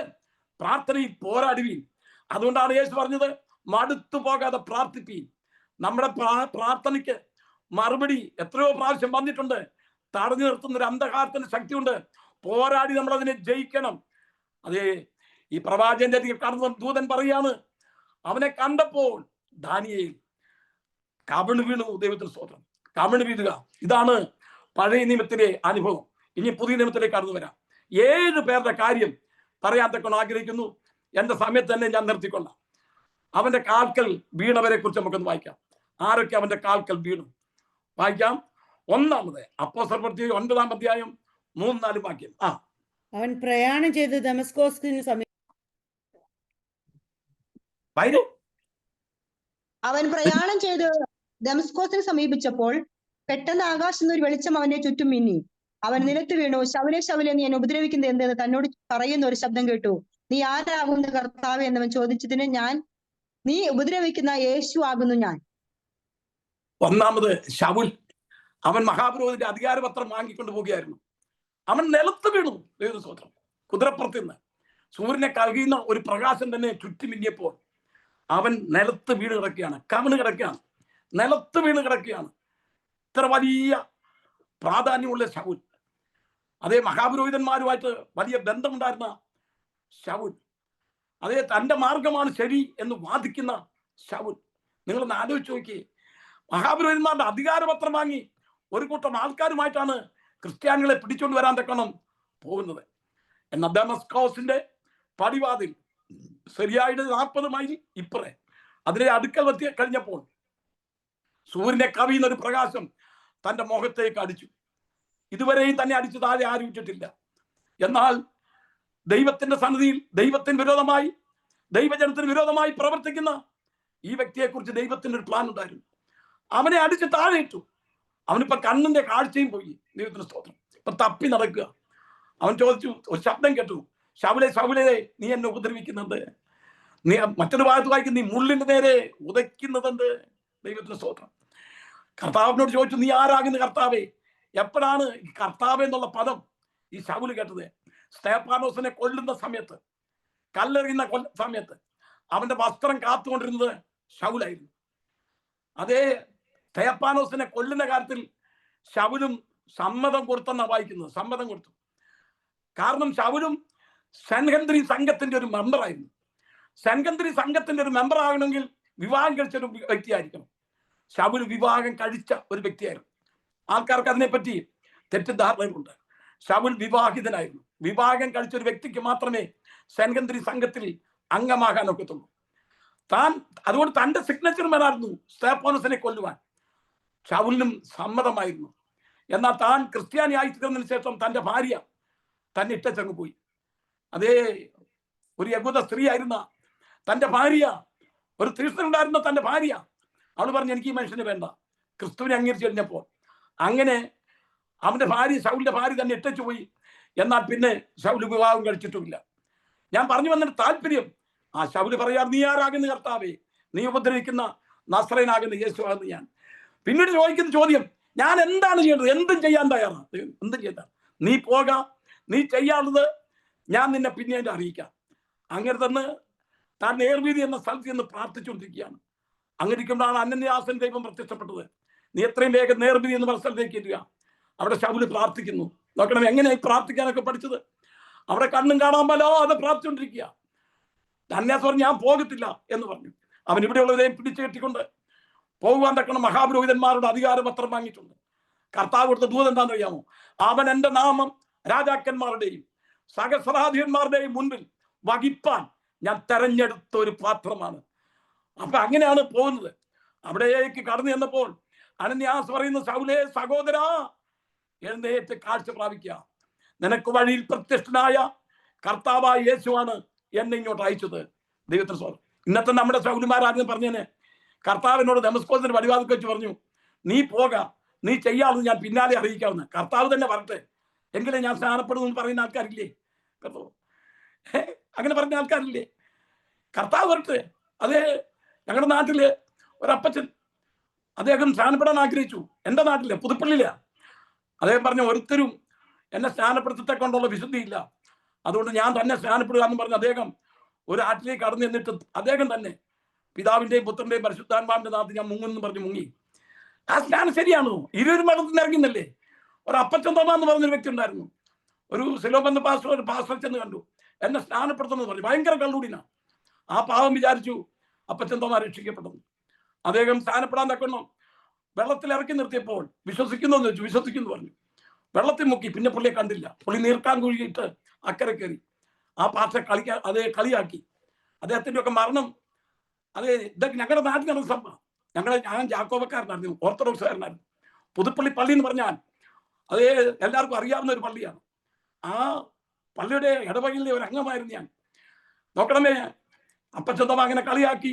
പ്രാർത്ഥനയിൽ പോരാടുവീൻ. അതുകൊണ്ടാണ് യേശു പറഞ്ഞത് മടുത്തു പോകാതെ പ്രാർത്ഥിപ്പീൻ. നമ്മുടെ പ്രാർത്ഥനയ്ക്ക് മറുപടി എത്രയോ പ്രാവശ്യം വന്നിട്ടുണ്ട്. തടഞ്ഞു നിർത്തുന്ന ഒരു അന്ധകാരത്തിന്റെ ശക്തിയുണ്ട്. പോരാടി നമ്മൾ അതിനെ ജയിക്കണം. അതേ, ഈ പ്രവാചകന്റെ അരികെ കടന്ന ദൂതൻ പറയാണ്, അവനെ കണ്ടപ്പോൾ ദാനിയേൽ കവിണ് വീണു. ദൈവത്തിന് സ്തോത്രം. കവിണ് വീഴുക, ഇതാണ് പഴയ നിയമത്തിലെ അനുഭവം. ഇനി പുതിയ നിയമത്തിലേക്ക് കടന്നു വരാം. 7 പേരുടെ കാര്യം പറയാൻ തക്കൊണ്ട് ആഗ്രഹിക്കുന്നു. എന്റെ സമയത്ത് തന്നെ ഞാൻ നിർത്തിക്കൊള്ളാം. അവന്റെ കാൽക്കൽ വീണവരെ കുറിച്ച് നമുക്കൊന്ന് വായിക്കാം. ആരൊക്കെ അവന്റെ കാൽക്കൽ വീണു? വായിക്കാം. ഒന്നാമത് അപ്പോസ്തലപ്രവൃത്തി 9-ാം അധ്യായം 3-4 വാക്യം. അവൻ പ്രയാണം ചെയ്ത് ദമസ്കോസിന് അവൻ പ്രയാണം ചെയ്ത് ദമസ്കോസിനെ സമീപിച്ചപ്പോൾ പെട്ടെന്ന് ആകാശത്ത് നിന്ന് ഒരു വെളിച്ചം അവന്റെ ചുറ്റും മിന്നി. അവൻ നിലത്ത് വീണു. ശൗലേ ശൗലേ, നീ എന്നെ ഉപദ്രവിക്കുന്നത് എന്തെന്ന് തന്നോട് പറയുന്ന ഒരു ശബ്ദം കേട്ടു. നീ ആരാകുന്നു കർത്താവേ എന്നവൻ ചോദിച്ചതിന്, നീ ഉപദ്രവിക്കുന്ന യേശു ആകുന്നു ഞാൻ. ഒന്നാമത് ശൗൽ, അവൻ മഹാപുരോഹിതന്റെ അധികാരപത്രം വാങ്ങിക്കൊണ്ട് പോവുകയായിരുന്നു. അവൻ നിലത്ത് വീണു. ദൈവസ്തോത്രം. കുതിരപ്പുറത്ത് നിന്ന് സൂര്യനെ കഴുകുന്ന ഒരു പ്രകാശം തന്നെ ചുറ്റുമിന്നിയപ്പോൾ അവൻ നിലത്ത് വീണ് കിടക്കുകയാണ്. കവിണ് കിടക്കുകയാണ്, നിലത്ത് വീണ് കിടക്കുകയാണ്. ഇത്ര വലിയ പ്രാധാന്യമുള്ള ശൗൽ, അതേ മഹാപുരോഹിതന്മാരുമായിട്ട് വലിയ ബന്ധമുണ്ടായിരുന്ന ശൗൽ, അതേ തൻ്റെ മാർഗമാണ് ശരി എന്ന് വാദിക്കുന്ന ശൗൽ. നിങ്ങളൊന്ന് ആലോചിച്ച് നോക്കിയേ. മഹാപുരോഹിതന്മാരുടെ അധികാരപത്രം വാങ്ങി ഒരു കൂട്ടം ആൾക്കാരുമായിട്ടാണ് ക്രിസ്ത്യാനികളെ പിടിച്ചുകൊണ്ട് വരാൻ തക്കണം പോകുന്നത്. എന്നാൽ ദമസ്കോസിന്റെ പടിവാതിൽ ശരിയായിട്ട് 40 മൈൽ ഇപ്പറേ അതിനെ അടുക്കൽ എത്തി കഴിഞ്ഞപ്പോൾ സൂര്യനെ കവിയുന്ന ഒരു പ്രകാശം തന്റെ മുഖത്തേക്ക് അടിച്ചു. ഇതുവരെയും തന്നെ അടിച്ചു താഴെ ആരും ഇട്ടിട്ടില്ല. എന്നാൽ ദൈവത്തിന്റെ സന്നിധിയിൽ ദൈവത്തിന് വിരോധമായി, ദൈവജനത്തിന് വിരോധമായി പ്രവർത്തിക്കുന്ന ഈ വ്യക്തിയെക്കുറിച്ച് ദൈവത്തിന് ഒരു പ്ലാൻ ഉണ്ടായിരുന്നു. അവനെ അടിച്ച് താഴെ ഇട്ടു. അവനിപ്പോ കണ്ണിന്റെ കാഴ്ചയും പോയി. ദൈവത്തിന് സ്തോത്രം. ഇപ്പൊ തപ്പി നടക്കുക. അവൻ ചോദിച്ചു, ഒരു ശബ്ദം കേട്ടു, ശൗലേ ശൗലേ, നീ എന്നെ ഉപദ്രവിക്കുന്നുണ്ട്. നീ മറ്റൊരു ഭാഗത്ത് വായിക്കും, നീ മുള്ളിന്റെ നേരെ ഉദയ്ക്കുന്നതുണ്ട്. ദൈവത്തിന് സ്തോത്രം. കർത്താവിനോട് ചോദിച്ചു, നീ ആരാകുന്ന കർത്താവേ? എപ്പോഴാണ് ഈ കർത്താവ് എന്നുള്ള പദം ഈ ശൗല് കേട്ടത്? സ്തേഫാനോസിനെ കൊല്ലുന്ന സമയത്ത്, കല്ലെറിയുന്ന സമയത്ത് അവന്റെ വസ്ത്രം കാത്തുകൊണ്ടിരുന്നത് ശൗലായിരുന്നു. അതേ സ്തേഫാനോസിനെ കൊല്ലുന്ന കാര്യത്തിൽ ശൗലും സമ്മതം കൊടുത്തെന്നാണ് വായിക്കുന്നത്. സമ്മതം കൊടുത്തു. കാരണം ശൗലും സൻഹദ്രി സംഘത്തിന്റെ ഒരു മെമ്പറായിരുന്നു. സൻഹദ്രി സംഘത്തിന്റെ ഒരു മെമ്പർ ആകണമെങ്കിൽ വിവാഹം കഴിച്ച ഒരു വ്യക്തിയായിരിക്കണം. ശൗൽ വിവാഹം കഴിച്ച ഒരു വ്യക്തിയായിരുന്നു. ആൾക്കാർക്ക് അതിനെപ്പറ്റി തെറ്റിദ്ധാരണകളുണ്ട്. ശൗൽ വിവാഹിതനായിരുന്നു. വിവാഹം കഴിച്ച ഒരു വ്യക്തിക്ക് മാത്രമേ സൻഹദ്രി സംഘത്തിൽ അംഗമാകാൻ ഒക്കത്തുള്ളൂ. അതുകൊണ്ട് തന്റെ സിഗ്നേച്ചർ മേലായിരുന്നു സ്തേഫാനോസിനെ കൊല്ലുവാൻ. ശൗലിനും സമ്മതമായിരുന്നു. എന്നാൽ താൻ ക്രിസ്ത്യാനിയായി തീർന്നതിന് ശേഷം തന്റെ ഭാര്യ തന്നെ ഇട്ടച്ചങ്ങ് പോയി. അതേ, ഒരു യഹൂദ സ്ത്രീ ആയിരുന്ന തന്റെ ഭാര്യ, ഒരു തീഷ്ണനുണ്ടായിരുന്ന തന്റെ ഭാര്യ, അവൾ പറഞ്ഞു, എനിക്ക് ഈ മനുഷ്യന് വേണ്ട. ക്രിസ്തുവിനെ അംഗീകരിച്ചു കഴിഞ്ഞപ്പോൾ അങ്ങനെ അവന്റെ ഭാര്യ, ശൗലിന്റെ ഭാര്യ തന്നെ ഇട്ടച്ചു പോയി. എന്നാൽ പിന്നെ ശൗല് വിവാഹം കഴിച്ചിട്ടുമില്ല. ഞാൻ പറഞ്ഞു വന്നിട്ട് താല്പര്യം, ആ ശൗല് പറയാറ്, നീ ആരാകുന്ന കർത്താവേ? നീ ഉപദ്രവിക്കുന്ന നസ്രയനാകുന്ന യേശു ആകുന്ന ഞാൻ. പിന്നീട് ചോദിക്കുന്ന ചോദ്യം, ഞാൻ എന്താണ് ചെയ്യേണ്ടത്? എന്തും ചെയ്യാൻ തയ്യാറാണ്. എന്തും ചെയ്ത നീ പോകാം, നീ ചെയ്യാനുള്ളത് ഞാൻ നിന്നെ പിന്നീട് അറിയിക്കാം. അങ്ങനെ തന്നെ താൻ നേർവീതി എന്ന സ്ഥലത്ത് നിന്ന് പ്രാർത്ഥിച്ചുകൊണ്ടിരിക്കുകയാണ്. അങ്ങനെ ഇരിക്കുമ്പോഴാണ് അനന്യാസൻ ദൈവം പ്രത്യക്ഷപ്പെട്ടത്. നീ എത്രയും വേഗം നേർവീതി എന്ന സ്ഥലത്തേക്ക് ഇരിക്കുക. അവിടെ ശൗല് പ്രാർത്ഥിക്കുന്നു. നോക്കണം എങ്ങനെയായി പ്രാർത്ഥിക്കാനൊക്കെ പഠിച്ചത്. അവിടെ കണ്ണും കാണാൻ പറ്റാതെ പ്രാർത്ഥിച്ചുകൊണ്ടിരിക്കുക. അന്യാസ് പറഞ്ഞു, ഞാൻ പോകത്തില്ല എന്ന് പറഞ്ഞു. അവൻ ഇവിടെയുള്ളവരെയും പിടിച്ചു കെട്ടിക്കൊണ്ട് പോകുവാൻ തക്കണം മഹാപുരോഹിതന്മാരുടെ അധികാരപത്രം വാങ്ങിയിട്ടുണ്ട്. കർത്താവ് കൊടുത്ത ദൂത് എന്താണെന്ന് അറിയാമോ? അവൻ എൻ്റെ നാമം രാജാക്കന്മാരുടെയും സഹസ്രാധിപന്മാരുടെയും മുൻപിൽ വഹിപ്പാൻ ഞാൻ തെരഞ്ഞെടുത്ത ഒരു പാത്രമാണ്. അപ്പൊ അങ്ങനെയാണ് പോകുന്നത്. അവിടേക്ക് കടന്നു ചെന്നപ്പോൾ അനന്യാസ് പറയുന്നു, ശൗലേ സഹോദരാ, എഴുന്നേറ്റ് കാഴ്ച പ്രാപിക്കുക. നിനക്ക് വഴിയിൽ പ്രത്യക്ഷനായ കർത്താവായ യേശുവാണ് എന്നെ ഇങ്ങോട്ട് അയച്ചത്. ദൈവത്തിന് സ്തോത്രം. ഇന്നത്തെ നമ്മുടെ ശൗലിമാരാദ്യം പറഞ്ഞേനെ, കർത്താവിനോട് ദമസ്കോസിന്റെ പടിവാതിൽ വെച്ച് പറഞ്ഞു, നീ പോക, നീ ചെയ്യാമെന്ന് ഞാൻ പിന്നാലെ അറിയിക്കാവുന്ന. കർത്താവ് തന്നെ വരട്ടെ എങ്കിലേ ഞാൻ സ്നാനപ്പെടുമെന്ന് പറയുന്ന ആൾക്കാരില്ലേ? കേട്ടോ, അങ്ങനെ പറഞ്ഞ ആൾക്കാരില്ലേ? കർത്താവ് വരട്ടെ. അതേ, ഞങ്ങളുടെ നാട്ടില് ഒരപ്പച്ചൻ, അദ്ദേഹം സ്നാനപ്പെടാൻ ആഗ്രഹിച്ചു. എൻ്റെ നാട്ടിലെ പുതുപ്പള്ളിയില. അദ്ദേഹം പറഞ്ഞ ഒരുത്തരും എന്നെ സ്നാനപ്പെടുത്തത്തെ കൊണ്ടുള്ള വിശുദ്ധിയില്ല, അതുകൊണ്ട് ഞാൻ തന്നെ സ്നാനപ്പെടുക എന്ന് പറഞ്ഞ് അദ്ദേഹം ഒരു ആറ്റിലേക്ക് കടന്നു നിന്നിട്ട് അദ്ദേഹം തന്നെ പിതാവിന്റെയും പുത്രന്റെയും പരിശുദ്ധാത്മാവിന്റെ നാമത്തിൽ ഞാൻ മുങ്ങുന്നു പറഞ്ഞ് മുങ്ങി. ആ സ്നാനം ശരിയാണോ? ഇരുവരും വെള്ളത്തിൽ ഇറങ്ങുന്നില്ലേ? ഒരു അപ്പച്ചൻ തോമ എന്ന് പറഞ്ഞൊരു വ്യക്തി ഉണ്ടായിരുന്നു. ഒരു സിലോബന്ധ പാസ്റ്റർ ചെന്ന് കണ്ടു, എന്നെ സ്നാനപ്പെടുത്തുന്നത് പറഞ്ഞു. ഭയങ്കര കള്ളുടിന. ആ പാവം വിചാരിച്ചു അപ്പച്ചൻ തോമ രക്ഷിക്കപ്പെടുന്നു. അദ്ദേഹം സ്നാനപ്പെടാൻ തക്കണം വെള്ളത്തിൽ ഇറക്കി നിർത്തിയപ്പോൾ വിശ്വസിക്കുന്നു എന്ന് വെച്ചു. വിശ്വസിക്കുന്നു പറഞ്ഞു. വെള്ളത്തിൽ മുക്കി. പിന്നെ പുള്ളിയെ കണ്ടില്ല. പുള്ളി നീർക്കാൻ കുഴിയിട്ട് അക്കരെ കയറി. ആ പാസ്റ്റർ കളിയാക്കി. അദ്ദേഹത്തിന്റെ ഒക്കെ മരണം ഇതൊക്കെ ഞങ്ങളുടെ നാട്ടിൽ നടന്ന സംഭവം. ഞാൻ ജാക്കോബക്കാരനായിരുന്നു, ഓർത്തഡോക്സുകാരനായിരുന്നു. പുതുപ്പള്ളി പള്ളി എന്ന് പറഞ്ഞാൽ അത് എല്ലാവർക്കും അറിയാവുന്ന ഒരു പള്ളിയാണ്. ആ പള്ളിയുടെ ഇടവകയിലെ ഒരു അംഗമായിരുന്നു ഞാൻ. നോക്കണമേ, അപ്പച്ചന്തമ്മ അങ്ങനെ കളിയാക്കി.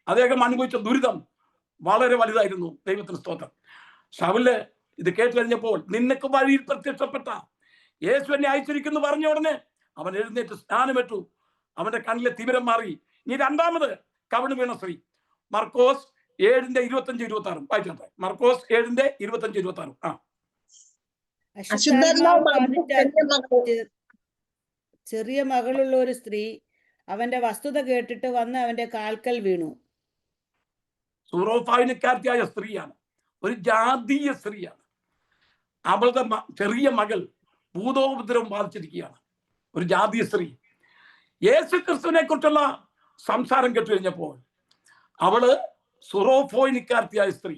അദ്ദേഹം അനുഭവിച്ച ദുരിതം വളരെ വലുതായിരുന്നു. ദൈവത്തിന് സ്തോത്രം. ശൗല് ഇത് കേട്ട് കഴിഞ്ഞപ്പോൾ, നിനക്ക് വഴിയിൽ പ്രത്യക്ഷപ്പെട്ട യേശു എന്നെ അയച്ചിരിക്കുന്നു പറഞ്ഞ ഉടനെ അവൻ എഴുന്നേറ്റ് സ്നാനമേറ്റു. അവന്റെ കണ്ണിലെ തിമിരം മാറി. ഇനി രണ്ടാമത് കവിണ് വീണ സ്ത്രീ. മർക്കോസ് 7:25-26 വായിച്ചോട്ടെ. മർക്കോസ് 7:25-26. ചെറിയ മകളുള്ള ഒരു സ്ത്രീ അവന്റെ വസ്തുത കേട്ടിട്ട് വന്ന് അവന്റെ കാൽക്കൽ വീണു. സൂറോഫായിനക്കാരിയായ സ്ത്രീയാണ്, ഒരു ജാതീയ സ്ത്രീയാണ്. അവളുടെ ചെറിയ മകൾ ഭൂതോപദ്രവം ബാധിച്ചിരിക്കുകയാണ്. ഒരു ജാതീയ സ്ത്രീ. യേശു ക്രിസ്തുവിനെ കുറിച്ചുള്ള സംസാരം കേട്ടു കഴിഞ്ഞപ്പോൾ അവള് സുറോഫോയിനിക്കാരിയായ സ്ത്രീ,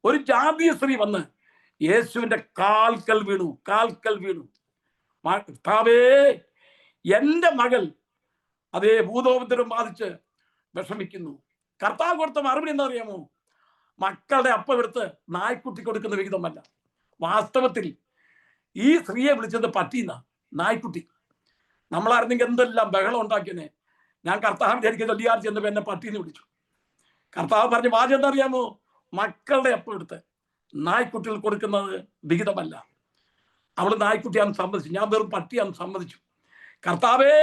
ഒരു ജാതീയ സ്ത്രീ വന്ന് യേശുവിന്റെ കാൽക്കൽ വീണു. കർത്താവേ, എന്റെ മകൾ അതേ ഭൂതോപദ്രവം ബാധിച്ച് വിഷമിക്കുന്നു. കർത്താവ് കൊടുത്ത മറുപടി എന്താ അറിയാമോ? മക്കളുടെ അപ്പം എടുത്ത് നായ്ക്കുട്ടി കൊടുക്കുന്ന വിഹിതമല്ല. വാസ്തവത്തിൽ ഈ സ്ത്രീയെ വിളിച്ചത് പട്ടീന്ന, നായ്ക്കുട്ടി. നമ്മളായിരുന്നെങ്കിൽ എന്തെല്ലാം ബഹളം ഉണ്ടാക്കിയനെ. ഞാൻ കർത്താവിന്റെ എനിക്ക് ചൊല്ലിയാർ ചെന്നപ്പോ എന്നെ പട്ടീന്ന് വിളിച്ചു. കർത്താവ് പറഞ്ഞ വാചകം എന്താ അറിയാമോ? മക്കളുടെ അപ്പം എടുത്ത് നായ്ക്കുട്ടികൾ കൊടുക്കുന്നത് വിഹിതമല്ല. അവള് നായ്ക്കുട്ടിയാന്ന് സമ്മതിച്ചു. ഞാൻ വെറും പട്ടിയാന്ന് സമ്മതിച്ചു. കർത്താവേ,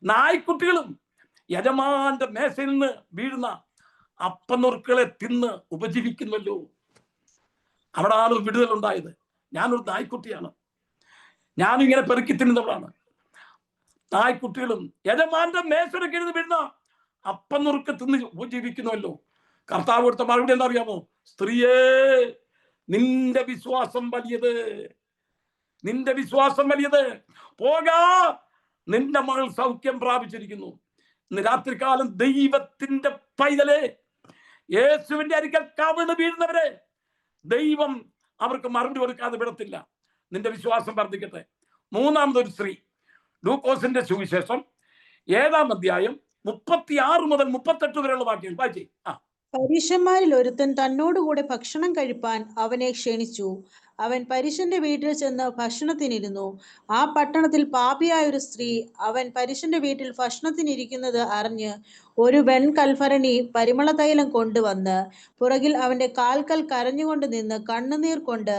നായ്ക്കുട്ടികളും യജമാന്റെ മേശയിൽ നിന്ന് വീഴുന്ന അപ്പനുറുക്കളെ തിന്ന് ഉപജീവിക്കുമല്ലോ. അവിടാണ് വിടുതൽ ഉണ്ടായത്. ഞാനൊരു നായ്ക്കുട്ടിയാണ്. ഞാനും ഇങ്ങനെ പെറുക്കി തിന്നുന്നവളാണ്. നായ്ക്കുട്ടികളും യജമാന്റെ മേശയുടെ കീഴിൽ വീഴുന്ന അപ്പനുറുക്ക് തിന്ന് ഉപജീവിക്കുന്നുവല്ലോ. കർത്താവ് കൊടുത്ത മറുപടി എന്താ അറിയാമോ? സ്ത്രീയേ, നിന്റെ വിശ്വാസം വലിയത്. പോകാ, നിന്റെ മകൾ സൗഖ്യം പ്രാപിച്ചിരിക്കുന്നു. ഇന്ന് രാത്രികാലം ദൈവത്തിന്റെ പൈതലേ, യേശുവിന്റെ അരികൽ കവിണ് വീഴുന്നവരെ ദൈവം അവർക്ക് മറുപടി കൊടുക്കാതെ വിടത്തില്ല. നിന്റെ വിശ്വാസം വർദ്ധിക്കട്ടെ. മൂന്നാമതൊരു സ്ത്രീ, ലൂക്കോസിന്റെ സുവിശേഷം 7-ാം അധ്യായം 36 മുതൽ 38 വരെയുള്ള വാക്യങ്ങൾ വായിച്ചേ. പരീശന്മാരിൽ ഒരുത്തൻ തന്നോടുകൂടെ ഭക്ഷണം കഴിപ്പാൻ അവനെ ക്ഷണിച്ചു. അവൻ പരീശന്റെ വീട്ടിൽ ചെന്ന് ഭക്ഷണത്തിനിരുന്നു. ആ പട്ടണത്തിൽ പാപിയായ ഒരു സ്ത്രീ അവൻ പരീശന്റെ വീട്ടിൽ ഭക്ഷണത്തിനിരിക്കുന്നത് അറിഞ്ഞ് ഒരു വെൺകൽഭരണി പരിമള തൈലം കൊണ്ടുവന്ന് പുറകിൽ അവന്റെ കാൽക്കൽ കരഞ്ഞുകൊണ്ട് നിന്ന് കണ്ണുനീർ കൊണ്ട്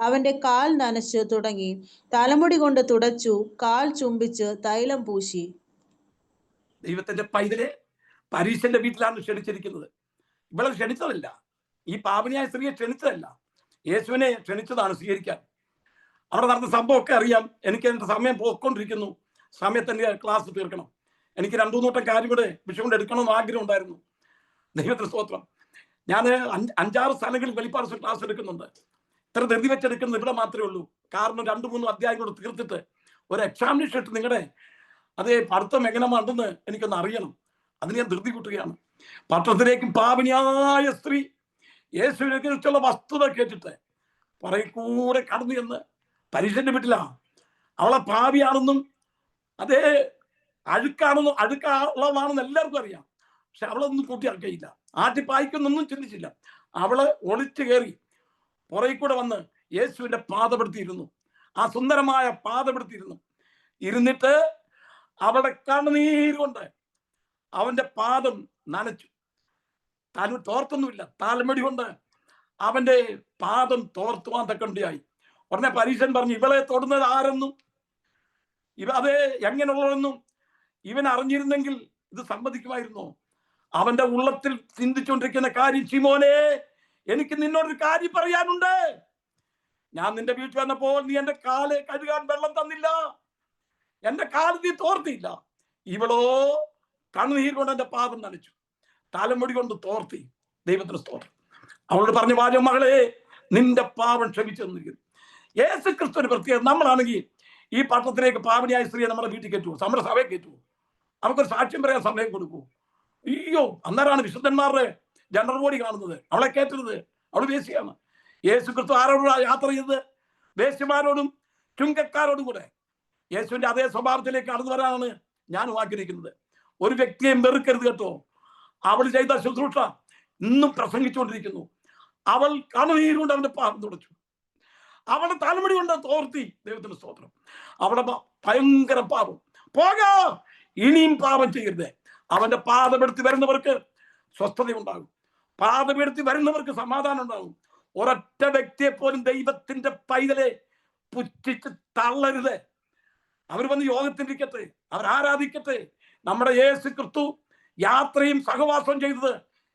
അവന്റെ കാൽ നനച്ചു തുടങ്ങി. തലമുടി കൊണ്ട് തുടച്ചു, കാൽ ചുംബിച്ച് തൈലം പൂശി. ദൈവത്തിന്റെ പൈതലെ, പരീശന്റെ വീട്ടിലാണ് ക്ഷണിച്ചിരിക്കുന്നത്. ഇവളെ ക്ഷണിച്ചതല്ല, ഈ പാപനിയായ സ്ത്രീയെ ക്ഷണിച്ചതല്ല, യേശുവിനെ ക്ഷണിച്ചതാണ് സ്വീകരിക്കാൻ. അവിടെ നടന്ന സംഭവമൊക്കെ അറിയാം. എനിക്ക് എൻ്റെ സമയം പോയിക്കൊണ്ടിരിക്കുന്നു. സമയത്ത് ക്ലാസ് തീർക്കണം. എനിക്ക് 2-3 വട്ടം കാര്യം കൂടെ വിഷയം കൊണ്ട് എടുക്കണമെന്ന് ആഗ്രഹം ഉണ്ടായിരുന്നു. ദൈവത്തിന് സ്തോത്രം. ഞാൻ 5-6 സ്ഥലങ്ങളിൽ വെളിപ്പാട് ക്ലാസ് എടുക്കുന്നുണ്ട്. ഇത്ര ധൃതി വെച്ചെടുക്കുന്നത് ഇവിടെ മാത്രമേ ഉള്ളൂ. കാരണം 2-3 അധ്യായം കൂടെ തീർത്തിട്ട് ഒരു എക്സാമിനേഷൻ ഇട്ട് നിങ്ങളുടെ അതേ പഠിത്തം എങ്ങനെയുണ്ടെന്ന് എനിക്കൊന്ന് അറിയണം. അതിന് ഞാൻ ധൃതി കൂട്ടുകയാണ്. പട്ടണത്തിലേക്കും പാപിനിയായ സ്ത്രീ യേശുവിനെ കുറിച്ചുള്ള വസ്തുത കേട്ടിട്ട് പറയിൽ കൂടെ കടന്നു ചെന്ന് പരീശന്റെ വീട്ടിലാ. അവളെ പാപിയാണെന്നും അതേ അഴുക്കുള്ളതാണെന്ന് എല്ലാവർക്കും അറിയാം. പക്ഷെ അവളൊന്നും കൂട്ടിയാക്കിയില്ല. ആട്ടിപ്പായിക്കൊന്നൊന്നും ചിന്തിച്ചില്ല. അവള് ഒളിച്ചു കയറി പുറയിൽ കൂടെ വന്ന് യേശുവിന്റെ പാദപ്പെടുത്തിയിരുന്നു. ആ സുന്ദരമായ പാദപ്പെടുത്തിയിരുന്നു. ഇരുന്നിട്ട് അവളുടെ കണ്ണുനീര് കൊണ്ട് അവന്റെ പാദം നനച്ചു. തോർത്തൊന്നുമില്ല, താൽമടി കൊണ്ട് അവന്റെ പാദം തോർത്തുവാൻ തക്കണ്ടിയായി. ഉടനെ പരീശൻ പറഞ്ഞു, ഇവളെ തൊടുന്നത് ആരെന്നും അത് എങ്ങനെയുള്ളതെന്നും ഇവൻ അറിഞ്ഞിരുന്നെങ്കിൽ ഇത് സമ്മതിക്കുമായിരുന്നോ? അവന്റെ ഉള്ളത്തിൽ ചിന്തിച്ചുകൊണ്ടിരിക്കുന്ന കാര്യം, ശിമോനെ, എനിക്ക് നിന്നോടൊരു കാര്യം പറയാനുണ്ട്. ഞാൻ നിന്റെ വീട്ടിൽ വന്നപ്പോൾ നീ എന്റെ കാല് കഴുകാൻ വെള്ളം തന്നില്ല, എന്റെ കാല് നീ തോർത്തിയില്ല. ഇവളോ കണ്ണുനീർ കൊണ്ട് എന്റെ പാദം നനച്ചു, തലമുടി കൊണ്ട് തോർത്തി. ദൈവത്തിന് സ്തോത്രം. അവളോട് പറഞ്ഞു, വാചകം, മകളെ, നിന്റെ പാപം ക്ഷമിച്ചു തന്നിരിക്കുന്നു. യേശു ക്രിസ്തുവിന് പ്രത്യേകം. നമ്മളാണെങ്കിൽ ഈ പട്ടണത്തിലേക്ക് പാവനിയായ സ്ത്രീയെ നമ്മുടെ വീട്ടിൽ കയറ്റുമോ? നമ്മുടെ സഭയെ കയറ്റുമോ? നമുക്കൊരു സാക്ഷ്യം പറയാൻ സമയം കൊടുക്കൂ? അയ്യോ, അന്നേരമാണ് വിശുദ്ധന്മാരുടെ ജനറൽ ബോഡി കാണുന്നത്. അവളെ കയറ്റരുത്, അവൾ വേശ്യയാണ്. യേശു ക്രിസ്തു ആരോടും യാത്ര ചെയ്തത്? വേശ്യമാരോടും ചുങ്കക്കാരോടും കൂടെ. യേശുവിന്റെ അതേ സ്വഭാവത്തിലേക്ക് കടന്നു വരാനാണ് ഞാൻ ആഗ്രഹിക്കുന്നത്. ഒരു വ്യക്തിയെ വെറുക്കരുത് കേട്ടോ. അവൾ ചെയ്ത ശുശ്രൂഷ ഇന്നും പ്രസംഗിച്ചുകൊണ്ടിരിക്കുന്നു. അവൾ കണ്ണുനീരുകൊണ്ട് അവന്റെ പാപം തുടച്ചു, അവളുടെ തലമുടി കൊണ്ട് തോർത്തി. ദൈവത്തിന്റെ സ്തോത്രം. അവിടെ ഭയങ്കര പാപം. പോകാ, ഇനിയും പാപം ചെയ്യരുത്. അവന്റെ പാദമെടുത്ത് വരുന്നവർക്ക് സ്വസ്ഥത ഉണ്ടാകും, പാദമെടുത്ത് വരുന്നവർക്ക് സമാധാനം ഉണ്ടാകും. ഒരൊറ്റ വ്യക്തിയെ പോലും ദൈവത്തിന്റെ പൈതലെ പുച്ഛിച്ച് തള്ളരുത്. അവർ വന്ന് യോഗത്തിലിരിക്കട്ടെ, അവർ ആരാധിക്കട്ടെ. നമ്മുടെ യേശു ക്രിസ്തു യാത്രയും സഹവാസവും ചെയ്തത്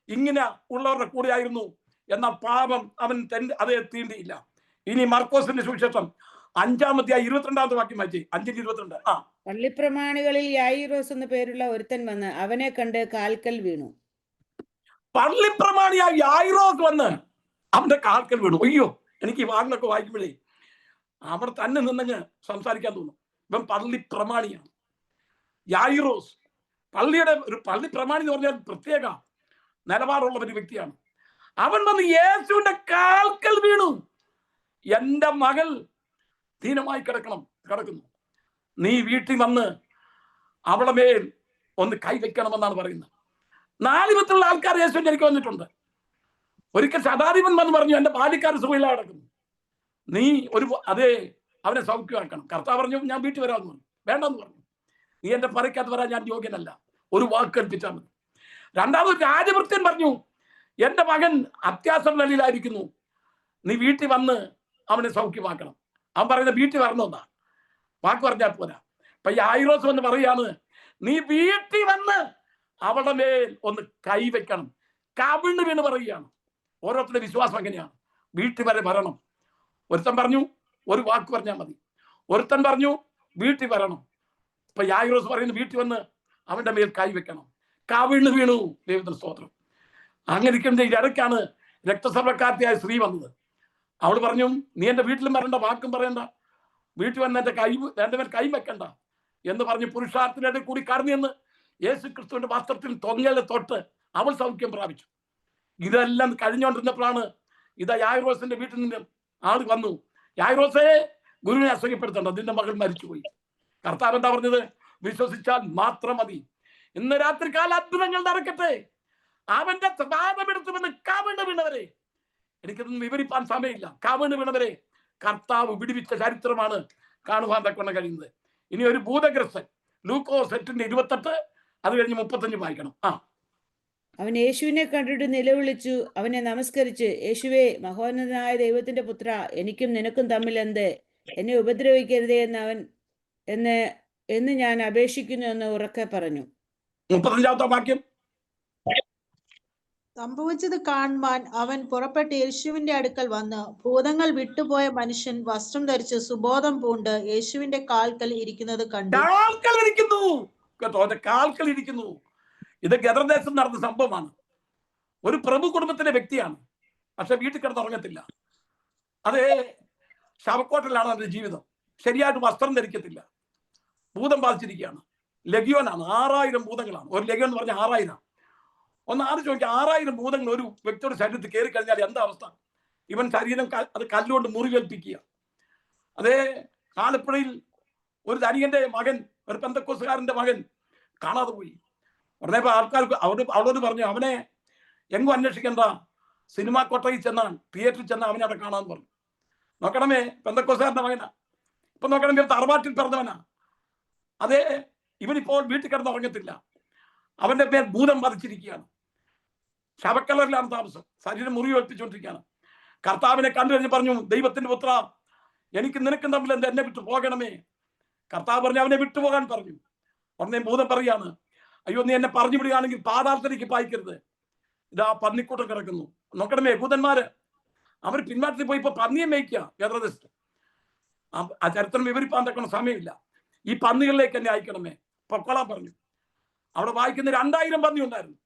ഇങ്ങനെ ഉള്ളവരുടെ കൂടെ ആയിരുന്നു. എന്നാൽ പാപം അവൻ അതേ തീണ്ടിയില്ല. ഇനി മർക്കോസിന്റെ സുവിശേഷം 5-22 വാക്യം വായിച്ചേ. 5:22. പള്ളിപ്രമാണികളിൽ യായിറോസ് എന്ന പേരുള്ള ഒരുത്തൻ വന്ന് അവനെ കണ്ട് കാൽക്കൽ വീണു. പള്ളിപ്രമാണിയായ യായിറോസ് വന്ന് അവന്റെ കാൽക്കൽ വീണു. അയ്യോ, എനിക്ക് ഈ വാക്കിലൊക്കെ വായിക്കുമ്പോഴേ അവിടെ തന്നെ നിന്നങ്ങ് സംസാരിക്കാൻ തോന്നും. ഇവൻ പള്ളിപ്രമാണിയാണ്. യായിറോസ് പള്ളിയുടെ ഒരു പള്ളിപ്രമാണി എന്ന് പറഞ്ഞാൽ പ്രത്യേക നിലപാടുള്ള ഒരു വ്യക്തിയാണ്. അവൻ വന്ന് യേശുവിന്റെ കാൽക്കൽ വീണു. എന്റെ മകൾ ദീനമായി കിടക്കുന്നു, നീ വീട്ടിൽ വന്ന് അവളെ മേൽ ഒന്ന് കൈവയ്ക്കണമെന്നാണ് പറയുന്നത്. 4 വിധത്തിലുള്ള ആൾക്കാർ യേശുവിന്റെ എനിക്ക് വന്നിട്ടുണ്ട്. ഒരിക്കൽ ശതാധിപൻ വന്ന് പറഞ്ഞു, എന്റെ ബാല്യക്കാർ സുഖമില്ല കിടക്കുന്നു, നീ അതേ അവനെ സൗഖ്യമാക്കണം. കർത്താവ് പറഞ്ഞു, ഞാൻ വീട്ടിൽ വരാമെന്ന് പറഞ്ഞു. വേണ്ടെന്ന് പറഞ്ഞു. നീ എന്റെ പറയ്ക്കകത്ത് വരാൻ ഞാൻ യോഗ്യനല്ല, ഒരു വാക്ക് കൽപ്പിച്ചാൽ മതി. രണ്ടാമത് രാജഭൃത്യൻ പറഞ്ഞു, എന്റെ മകൻ അത്യാസന്ന നിലയിലായിരിക്കുന്നു, നീ വീട്ടിൽ വന്ന് അവനെ സൗഖ്യമാക്കണം. അവൻ പറയുന്നത് വീട്ടിൽ വരണമെന്നാ, വാക്ക് പറഞ്ഞാൽ പോരാ. അപ്പൊ യായിറോസ് വന്ന് പറയാണ്, നീ വീട്ടിൽ വന്ന് അവളുടെ മേൽ ഒന്ന് കൈവയ്ക്കണം. കവിണ് വീണ് പറയുകയാണ്. ഓരോരുത്തരുടെ വിശ്വാസം എങ്ങനെയാണ്? വീട്ടിൽ വരെ വരണം. ഒരുത്തൻ പറഞ്ഞു ഒരു വാക്ക് പറഞ്ഞാൽ മതി, ഒരുത്തൻ പറഞ്ഞു വീട്ടിൽ വരണം. ഇപ്പൊ യായിറോസ് പറയുന്നു വീട്ടിൽ വന്ന് അവന്റെ മേൽ കൈവയ്ക്കണം. കവിണ് വീണു. ദൈവത്തിന്റെ സ്തോത്രം. അങ്ങനെ ഇരിക്കുന്ന ഇടയ്ക്കാണ് രക്തസർവക്കാർത്തിയായ സ്ത്രീ വന്നത്. അവൾ പറഞ്ഞു, നീ എന്റെ വീട്ടിലും വരണ്ട, വാക്കും പറയണ്ട, വീട്ടിൽ വന്ന് എന്റെ മേൽ കൈ വെക്കണ്ട എന്ന് പറഞ്ഞ് പുരുഷാർത്ഥത്തിനിടെ കൂടി കടന്നു എന്ന് യേശു ക്രിസ്തുവിന്റെ വസ്ത്രത്തിൽ തൊങ്ങലെ തൊട്ട് അവൾ സൗഖ്യം പ്രാപിച്ചു. ഇതെല്ലാം കഴിഞ്ഞുകൊണ്ടിരുന്നപ്പോഴാണ് യായിറോസിന്റെ വീട്ടിൽ നിന്ന് ആൾ വന്നു. യായിറോസേ, ഗുരുവിനെ അസഹ്യപ്പെടുത്തണ്ട, നിന്റെ മകൾ മരിച്ചുപോയി. കർത്താവ് എന്താ പറഞ്ഞത്? വിശ്വസിച്ചാൽ മാത്രം മതി. ഇന്ന് രാത്രി കാല അത്ഭുതങ്ങൾ നടക്കട്ടെ. അവന്റെ പാദമെടുത്ത് വന്ന് കവിണ് വീണവരെ, എനിക്കൊന്നും വിവരിപ്പാൻ സമയമില്ല, കവിണ് വീണവരെ കർത്താവ് വിടുവിച്ച ചരിത്രമാണ് കാണുവാൻ തക്കൊണ്ട് കഴിയുന്നത്. ഇനി ഒരു ഭൂതഗ്രസ്തൻ, ലൂക്കോസ് 8:28, അത് കഴിഞ്ഞ് 35 വായിക്കണം. അവൻ യേശുവിനെ കണ്ടിട്ട് നിലവിളിച്ചു, അവനെ നമസ്കരിച്ച്, യേശുവേ, മഹോന്നതനായ ദൈവത്തിന്റെ പുത്ര, എനിക്കും നിനക്കും തമ്മിൽ എന്ത്? എന്നെ ഉപദ്രവിക്കരുതേ എന്ന് ഞാൻ അപേക്ഷിക്കുന്നു എന്ന് ഉറക്കെ പറഞ്ഞു. 35 വാക്യം. സംഭവിച്ചത് കാണുവാൻ അവൻ പുറപ്പെട്ട് യേശുവിന്റെ അടുക്കൽ വന്ന് ഭൂതങ്ങൾ വിട്ടുപോയ മനുഷ്യൻ വസ്ത്രം ധരിച്ച് സുബോധം പൂണ്ട് യേശുവിന്റെ കാൽക്കൽ ഇരിക്കുന്നത് കണ്ടു. കാൽക്കൽ ഇരിക്കുന്നു. ഇത് ഗദർദേശം നടന്ന സംഭവമാണ്. ഒരു പ്രഭു കുടുംബത്തിലെ വ്യക്തിയാണ്, പക്ഷെ വീട്ടിൽ കിടന്നുറങ്ങത്തില്ല. അത് ശവക്കോട്ടലാണ് അവന്റെ ജീവിതം. ശരിയായിട്ട് വസ്ത്രം ധരിക്കത്തില്ല, ഭൂതം ബാധിച്ചിരിക്കുകയാണ്. ലഗിയോനാണ്. 6000 ഭൂതങ്ങളാണ്. ഒരു ലഗിയോൻ എന്ന് പറഞ്ഞാൽ 6000. ഒന്ന് ആദ്യം ചോദിക്കുക, 6000 ഭൂതങ്ങൾ ഒരു വ്യക്തിയുടെ ശരീരത്തിൽ കയറി കഴിഞ്ഞാൽ എന്താ അവസ്ഥ? ഇവൻ ശരീരം അത് കല്ലുകൊണ്ട് മുറിവേൽപ്പിക്കുക. അതേ ആലപ്പുഴയിൽ ഒരു ധനികന്റെ മകൻ, ഒരു പെന്തക്കോസുകാരന്റെ മകൻ കാണാതെ പോയി. ഉടനെ ആൾക്കാർക്ക് അവളോട് പറഞ്ഞു, അവനെ എങ്ങും അന്വേഷിക്കണ്ട, സിനിമാ കൊട്ടയിൽ ചെന്നാൽ, തിയേറ്ററിൽ ചെന്നാൽ അവനെ അവിടെ കാണാന്ന് പറഞ്ഞു. നോക്കണമേ, പെന്തക്കോസുകാരന്റെ മകനാ. ഇപ്പൊ നോക്കണമേ, തറവാട്ടിൽ പിറന്നവനാ. അതേ ഇവനിപ്പോൾ വീട്ടിൽ കിടന്നുറങ്ങത്തില്ല. അവന്റെ മേൽ ഭൂതം ബാധിച്ചിരിക്കുകയാണ്. ശവക്കലറിലാണ് താമസം, ശരീരം മുറിവേൽപ്പിച്ചുകൊണ്ടിരിക്കുകയാണ്. കർത്താവിനെ കണ്ടു കഴിഞ്ഞ് പറഞ്ഞു, ദൈവത്തിന്റെ പുത്ര, എനിക്ക് നിനക്കും തമ്മിൽ എന്താ, എന്നെ വിട്ടു പോകണമേ. കർത്താവ് പറഞ്ഞു അവനെ വിട്ടുപോകാൻ പറഞ്ഞു. ഉടനെ ഭൂതം പറയാണ്, അയ്യോ നീ എന്നെ പറഞ്ഞു വിടുകയാണെങ്കിൽ പാതാളത്തിലേക്ക് പായിക്കരുത്, ഇതാ പന്നിക്കൂട്ടം കിടക്കുന്നു. നോക്കണമേ, ഭൂതന്മാര് അവർ പിന്മാറ്റത്തിൽ പോയി ഇപ്പൊ പന്നിയെ മേയ്ക്കുക. വേദനസ്ഥ ആ ചരിത്രം വിവരിപ്പാൻ തക്കണം സമയമില്ല. ഈ പന്നികളിലേക്ക് എന്നെ അയക്കണമേ, പൊക്കോളാൻ പറഞ്ഞു. അവിടെ വായിക്കുന്ന 2000 പന്നി ഉണ്ടായിരുന്നു.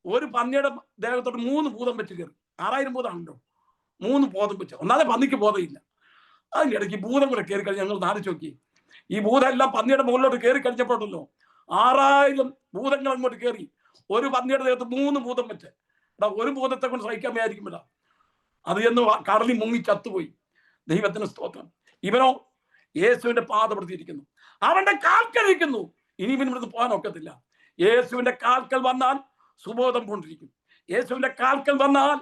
ഒരു പന്നിയുടെ ദേഹത്തോട്ട് 3 ഭൂതം വെച്ച് കയറി. 6000 ഭൂതമാണല്ലോ, 3 ഭൂതം വെച്ച്. ഒന്നാമതെ പന്നിക്ക് ബോധമില്ല. അതിൻ്റെ ഇടയ്ക്ക് ഭൂതം കൂടെ കയറി കഴിഞ്ഞ് ഞങ്ങൾ നാടിച്ചു നോക്കി. ഈ ഭൂതം എല്ലാം പന്നിയുടെ മുകളിലോട്ട് കയറി കഴിഞ്ഞപ്പോഴല്ലോ 6000 ഭൂതങ്ങൾ അങ്ങോട്ട് കയറി. ഒരു പന്നിയുടെ ദേഹത്ത് 3 ഭൂതം വെച്ച്. എടാ, ഒരു ഭൂതത്തെ കൊണ്ട് സഹിക്കാൻ വയ്യായിരിക്കുമല്ല. അത് എന്ന് കടലിൽ മുങ്ങി ചത്തുപോയി. ദൈവത്തിന് സ്തോത്രം. ഇവനോ യേശുവിന്റെ പാദപ്പെടുത്തിയിരിക്കുന്നു, അവന്റെ കാൽക്കൽ ഇരിക്കുന്നു. ഇനി ഇവന് ഇവിടുന്ന് പോകാൻ ഒക്കത്തില്ല. യേശുവിന്റെ കാൽക്കൽ വന്നാൽ സുബോധം കൊണ്ടിരിക്കും. യേശുവിന്റെ കാൽക്കൽ വന്നാൽ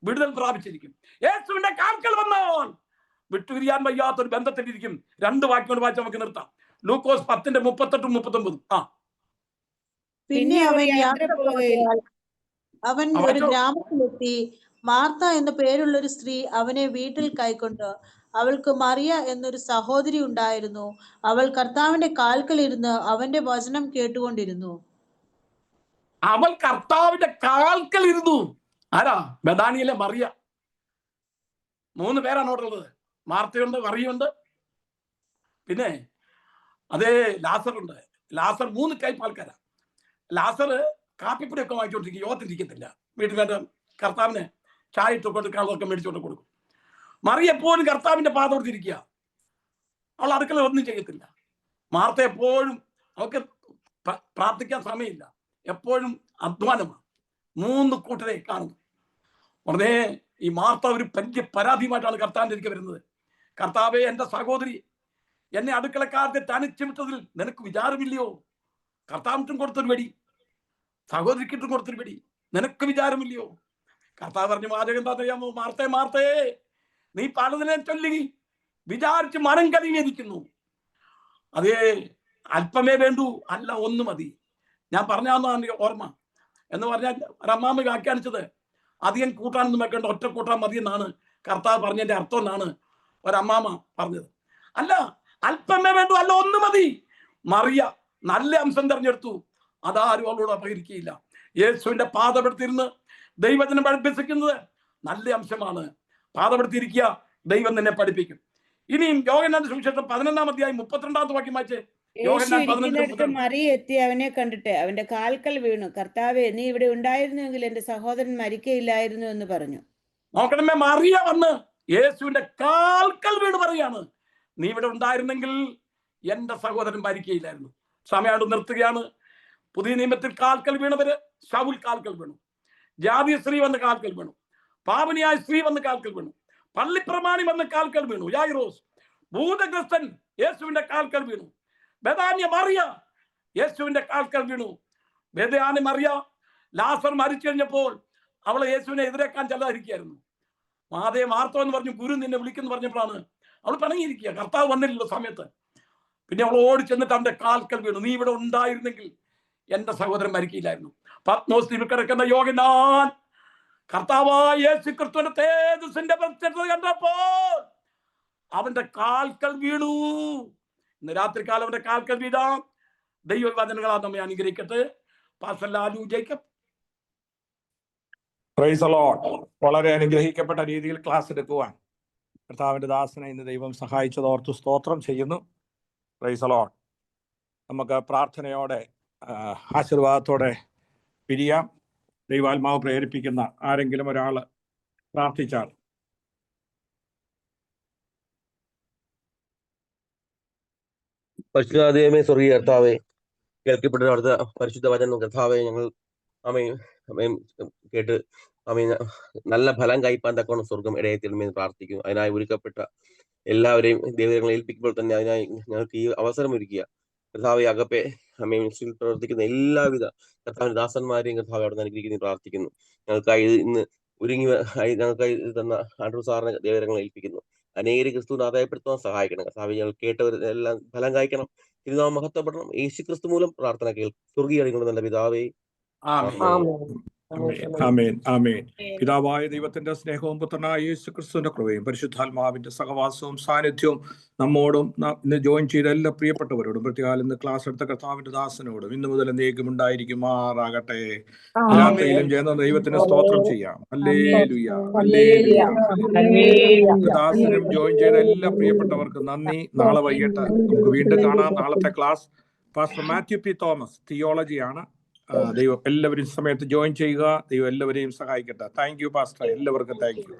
വിടുതൽ പ്രാപിച്ചിരിക്കും. യേശുവിന്റെ കാൽക്കൽ വന്നാൽ വിട്ടുപിരിയാൻ വയ്യാത്തൊരു ബന്ധത്തിലിരിക്കും. 2 വാക്യങ്ങൾ വായിച്ച് നമുക്ക് നിർത്താം. ലൂക്കോസ് 10:38-39. പിന്നെ അവൻ യാത്ര പോകയാൽ അവൻ ഒരു ഗ്രാമത്തിലെത്തി. മാർത്ത എന്നു പേരുള്ള ഒരു സ്ത്രീ അവനെ വീട്ടിൽ കൈക്കൊണ്ട്. അവൾക്ക് മറിയ എന്നൊരു സഹോദരി ഉണ്ടായിരുന്നു. അവൾ കർത്താവിന്റെ കാൽക്കൽ ഇരുന്ന് അവന്റെ വചനം കേട്ടുകൊണ്ടിരുന്നു. അവൾ കർത്താവിന്റെ കാൽക്കൽ ഇരുന്നു. ആരാ? ബഥാനിയിലെ മറിയ. 3 പേരാണ് അവിടെ ഉള്ളത്. മാർത്തയുണ്ട്, മറിയുണ്ട്, പിന്നെ അതേ ലാസറുണ്ട്. ലാസർ 3 ടൈപ്പ് ആൾക്കാരാ. ലാസർ കാപ്പിപ്പൊടിയൊക്കെ വാങ്ങിച്ചോണ്ടിരിക്കും, യോഗത്തിരിക്കത്തില്ല. വീട്ടിൽ വേണ്ട കർത്താവിനെ ചായ ഇട്ട് കൊടുക്കാതൊക്കെ മേടിച്ചോണ്ട് കൊടുക്കും. മറിയ എപ്പോഴും കർത്താവിന്റെ പാദം കൊടുത്തിരിക്കുക. അവൾ അടുക്കള ഒന്നും ചെയ്യത്തില്ല. മാർത്ത എപ്പോഴും അവൾക്ക് പ്രാർത്ഥിക്കാൻ സമയമില്ല, എപ്പോഴും അധ്വാനമാണ്. 3 കൂട്ടരെ കാണുന്നു. ഉടനെ ഈ മാർത്ത ഒരു വലിയ പരാതിയുമായിട്ടാണ് കർത്താവിന്റെ അടുക്കൽ വരുന്നത്. കർത്താവെ, എന്റെ സഹോദരി എന്നെ അടുക്കളക്കാരത്തെ തനിച്ചു വിട്ടതിൽ നിനക്ക് വിചാരമില്ലയോ? കർത്താവിനും കൊടുത്തൊരു വെടി, സഹോദരിക്കിട്ടും കൊടുത്തൊരു വെടി, നിനക്ക് വിചാരമില്ലയോ? കർത്താവ് പറഞ്ഞു വാചകം എന്താ അറിയാമോ? മാർത്തേ, മാർത്തേ, നീ പലതിനെ ചൊല്ലി വിചാരിച്ച് മനം കലങ്ങിയിരിക്കുന്നു. അതേ, അല്പമേ വേണ്ടൂ, അല്ല 1 മതി. ഞാൻ പറഞ്ഞാന്ന് ഓർമ്മ എന്ന് പറഞ്ഞാൽ ഒരമ്മാമ്മ വ്യാഖ്യാനിച്ചത് അധികം കൂട്ടാനൊന്നും വെക്കേണ്ട, ഒറ്റ കൂട്ടാൻ മതി എന്നാണ് കർത്താവ് പറഞ്ഞതിന്റെ അർത്ഥം എന്നാണ് ഒരമ്മാമ്മ പറഞ്ഞത്. അല്ല, അല്പമേ വേണ്ടൂ, അല്ല 1 മതി. മറിയ നല്ല അംശം തെരഞ്ഞെടുത്തു, അതാരും അവളോട് അപഹരിക്കുകയില്ല. യേശുവിന്റെ പാദപ്പെടുത്തിരുന്ന് ദൈവത്തിനെ പഠിപ്പിക്കുന്നത് നല്ല അംശമാണ്. പാദപ്പെടുത്തിയിരിക്കുക, ദൈവം നിന്നെ പഠിപ്പിക്കും. ഇനിയും യോഹന്നാന്റെ സുവിശേഷം 11-ാം അധ്യായം 32-ാമത്തെ വാക്യം വായിച്ചേ. മറിയ എത്തി അവനെ കണ്ടിട്ട് അവന്റെ കാൽക്കൽ വീണു. കർത്താവേ, നീ ഇവിടെ ഉണ്ടായിരുന്നുവെങ്കിൽ എന്റെ സഹോദരൻ മരിക്കയില്ലായിരുന്നു എന്ന് പറഞ്ഞു. നോക്കണമേ, മറിയ വന്ന് യേശുവിന്റെ കാൽക്കൽ വീണ് പറയാണ്, നീ ഇവിടെ ഉണ്ടായിരുന്നെങ്കിൽ എന്റെ സഹോദരൻ മരിക്കയില്ലായിരുന്നു. സമയം നിർത്തുകയാണ്. പുതിയ നിയമത്തിൽ കാൽക്കൽ വീണവര് ശൗൽ കാൽക്കൽ വീണു, ജാതീയ സ്ത്രീ വന്ന് കാൽക്കൽ വീണു, പാപനിയായ സ്ത്രീ വന്ന് കാൽക്കൽ വീണു, പള്ളിപ്രമാണി വന്ന് കാൽക്കൽ വീണു, യായിറോസ് ഭൂതഗ്രസ്തൻ യേശുവിന്റെ കാൽക്കൽ വീണു, ബഥാന്യ മറിയ യേശുവിന്റെ കാൽക്കൽ വീണു. ബഥാന്യ മറിയ ലാസർ മരിച്ചു കഴിഞ്ഞപ്പോൾ അവളെ യേശുവിനെ എതിരേക്കാൻ ചെല്ലാതിരിക്കുകയായിരുന്നു. മാർത്ത എന്ന് പറഞ്ഞു, ഗുരു നിന്നെ വിളിക്കുന്നു പറഞ്ഞപ്പോഴാണ് അവൾ പിണങ്ങിയിരിക്കുക. കർത്താവ് വന്നില്ലല്ലോ സമയത്ത്. പിന്നെ അവൾ ഓടി ചെന്നിട്ട് അവന്റെ കാൽക്കൽ വീണു. നീ ഇവിടെ ഉണ്ടായിരുന്നെങ്കിൽ എന്റെ സഹോദരൻ മരിക്കില്ലായിരുന്നു. പത്മോസ് കിടക്കുന്ന യോഹന്നാൻ കർത്താവായ യേശു ക്രിസ്തുവിന്റെ തേജസ്സിന്റെ പ്രത്യക്ഷത കണ്ടപ്പോൾ അവന്റെ കാൽക്കൽ വീണു. ഇന്ന് രാത്രികാലം അവന്റെ കാൽക്കൽ വീഴാം. ദൈവവചനങ്ങളാൽ നമ്മെ അനുഗ്രഹിക്കട്ടെ. Pastor Lalu Jacob. Praise the Lord. വളരെ അനുഗ്രഹിക്കപ്പെട്ട രീതിയിൽ ക്ലാസ് എടുക്കുവാൻ കർത്താവിന്റെ ദാസനെ ഇന്ന് ദൈവം സഹായിച്ചത് ഓർത്ത് സ്തോത്രം ചെയ്യുന്നു. Praise the Lord. നമുക്ക് പ്രാർത്ഥനയോടെ ആശീർവാദത്തോടെ പിരിയാം. ദൈവാത്മാവ് പ്രേരിപ്പിക്കുന്ന ആരെങ്കിലും ഒരാൾ പ്രാർത്ഥിച്ചാൽ. പരിശുദ്ധ ദൈവമേ, സ്വർഗീയ കർത്താവേ, കേൾക്കപ്പെട്ട അടുത്ത പരിശുദ്ധ വചനം കർത്താവെ, ഞങ്ങൾ അമ്മയും കേട്ട് അമ്മയും നല്ല ഫലം കയ്പാൻ തക്കവണ്ണം സ്വർഗം ഇടയത്തിലുമെന്ന് പ്രാർത്ഥിക്കുന്നു. അതിനായി ഒരുക്കപ്പെട്ട എല്ലാവരെയും ദൈവങ്ങളെ ഏൽപ്പിക്കുമ്പോൾ തന്നെ അതിനായി ഞങ്ങൾക്ക് ഈ അവസരം ഒരുക്കുക. കർത്താവെ, അകപ്പെ അമ്മയും പ്രവർത്തിക്കുന്ന എല്ലാവിധ കർത്താവിന്റെ ദാസന്മാരെയും കർത്താവ് അവിടെ അനുഗ്രഹിക്കുന്നു പ്രാർത്ഥിക്കുന്നു. ഞങ്ങൾക്കായി ഇന്ന് ഞങ്ങൾക്കായി തന്ന ആൻഡ്രൂ സാറിനെ ദൈവങ്ങളെ ഏൽപ്പിക്കുന്നു. അനേകം ക്രിസ്തുവിനെ ആദായപ്പെടുത്തുവാൻ സഹായിക്കണം. കർത്താവ്, ഞങ്ങൾ കേട്ടവരെല്ലാം ഫലം കായ്ക്കണം. തിരുനാമം മഹത്വപ്പെടണം. യേശു ക്രിസ്തു മൂലം പ്രാർത്ഥന കേൾക്കും. സ്വർഗീയ നല്ല പിതാവേ, ആമേൻ. ആമേൻ ആമേൻ. പിതാവായ ദൈവത്തിന്റെ സ്നേഹവും പുത്രനായ യേശു ക്രിസ്തുവിന്റെ കൃപയും പരിശുദ്ധാത്മാവിന്റെ സഹവാസവും സാന്നിധ്യവും നമ്മോടും ഇന്ന് ജോയിൻ ചെയ്ത എല്ലാ പ്രിയപ്പെട്ടവരോടും പ്രത്യേകം ഇന്ന് ക്ലാസ് എടുത്ത കർത്താവിന്റെ ദാസനോടും ഇന്ന് മുതൽ എന്നേക്കും ഉണ്ടായിരിക്കുമാറാകട്ടെ. രാത്രിയിലും ചെയ്യുന്ന ദൈവത്തിന് സ്തോത്രം ചെയ്യാം. Hallelujah hallelujah. ദാസനും ജോയിൻ ചെയ്ത എല്ലാ പ്രിയപ്പെട്ടവർക്കും നന്ദി. നാളെ വൈകിട്ട് നമുക്ക് വീണ്ടും കാണാം. നാളത്തെ ക്ലാസ് പാസ്റ്റർ മാത്യു പി തോമസ് തിയോളജിയാണ്. ദൈവം എല്ലാവരും സമയത്ത് ജോയിൻ ചെയ്യുക. ദൈവം എല്ലാവരെയും സഹായിക്കട്ടെ. Thank you pastor. എല്ലാവർക്കും താങ്ക് യു.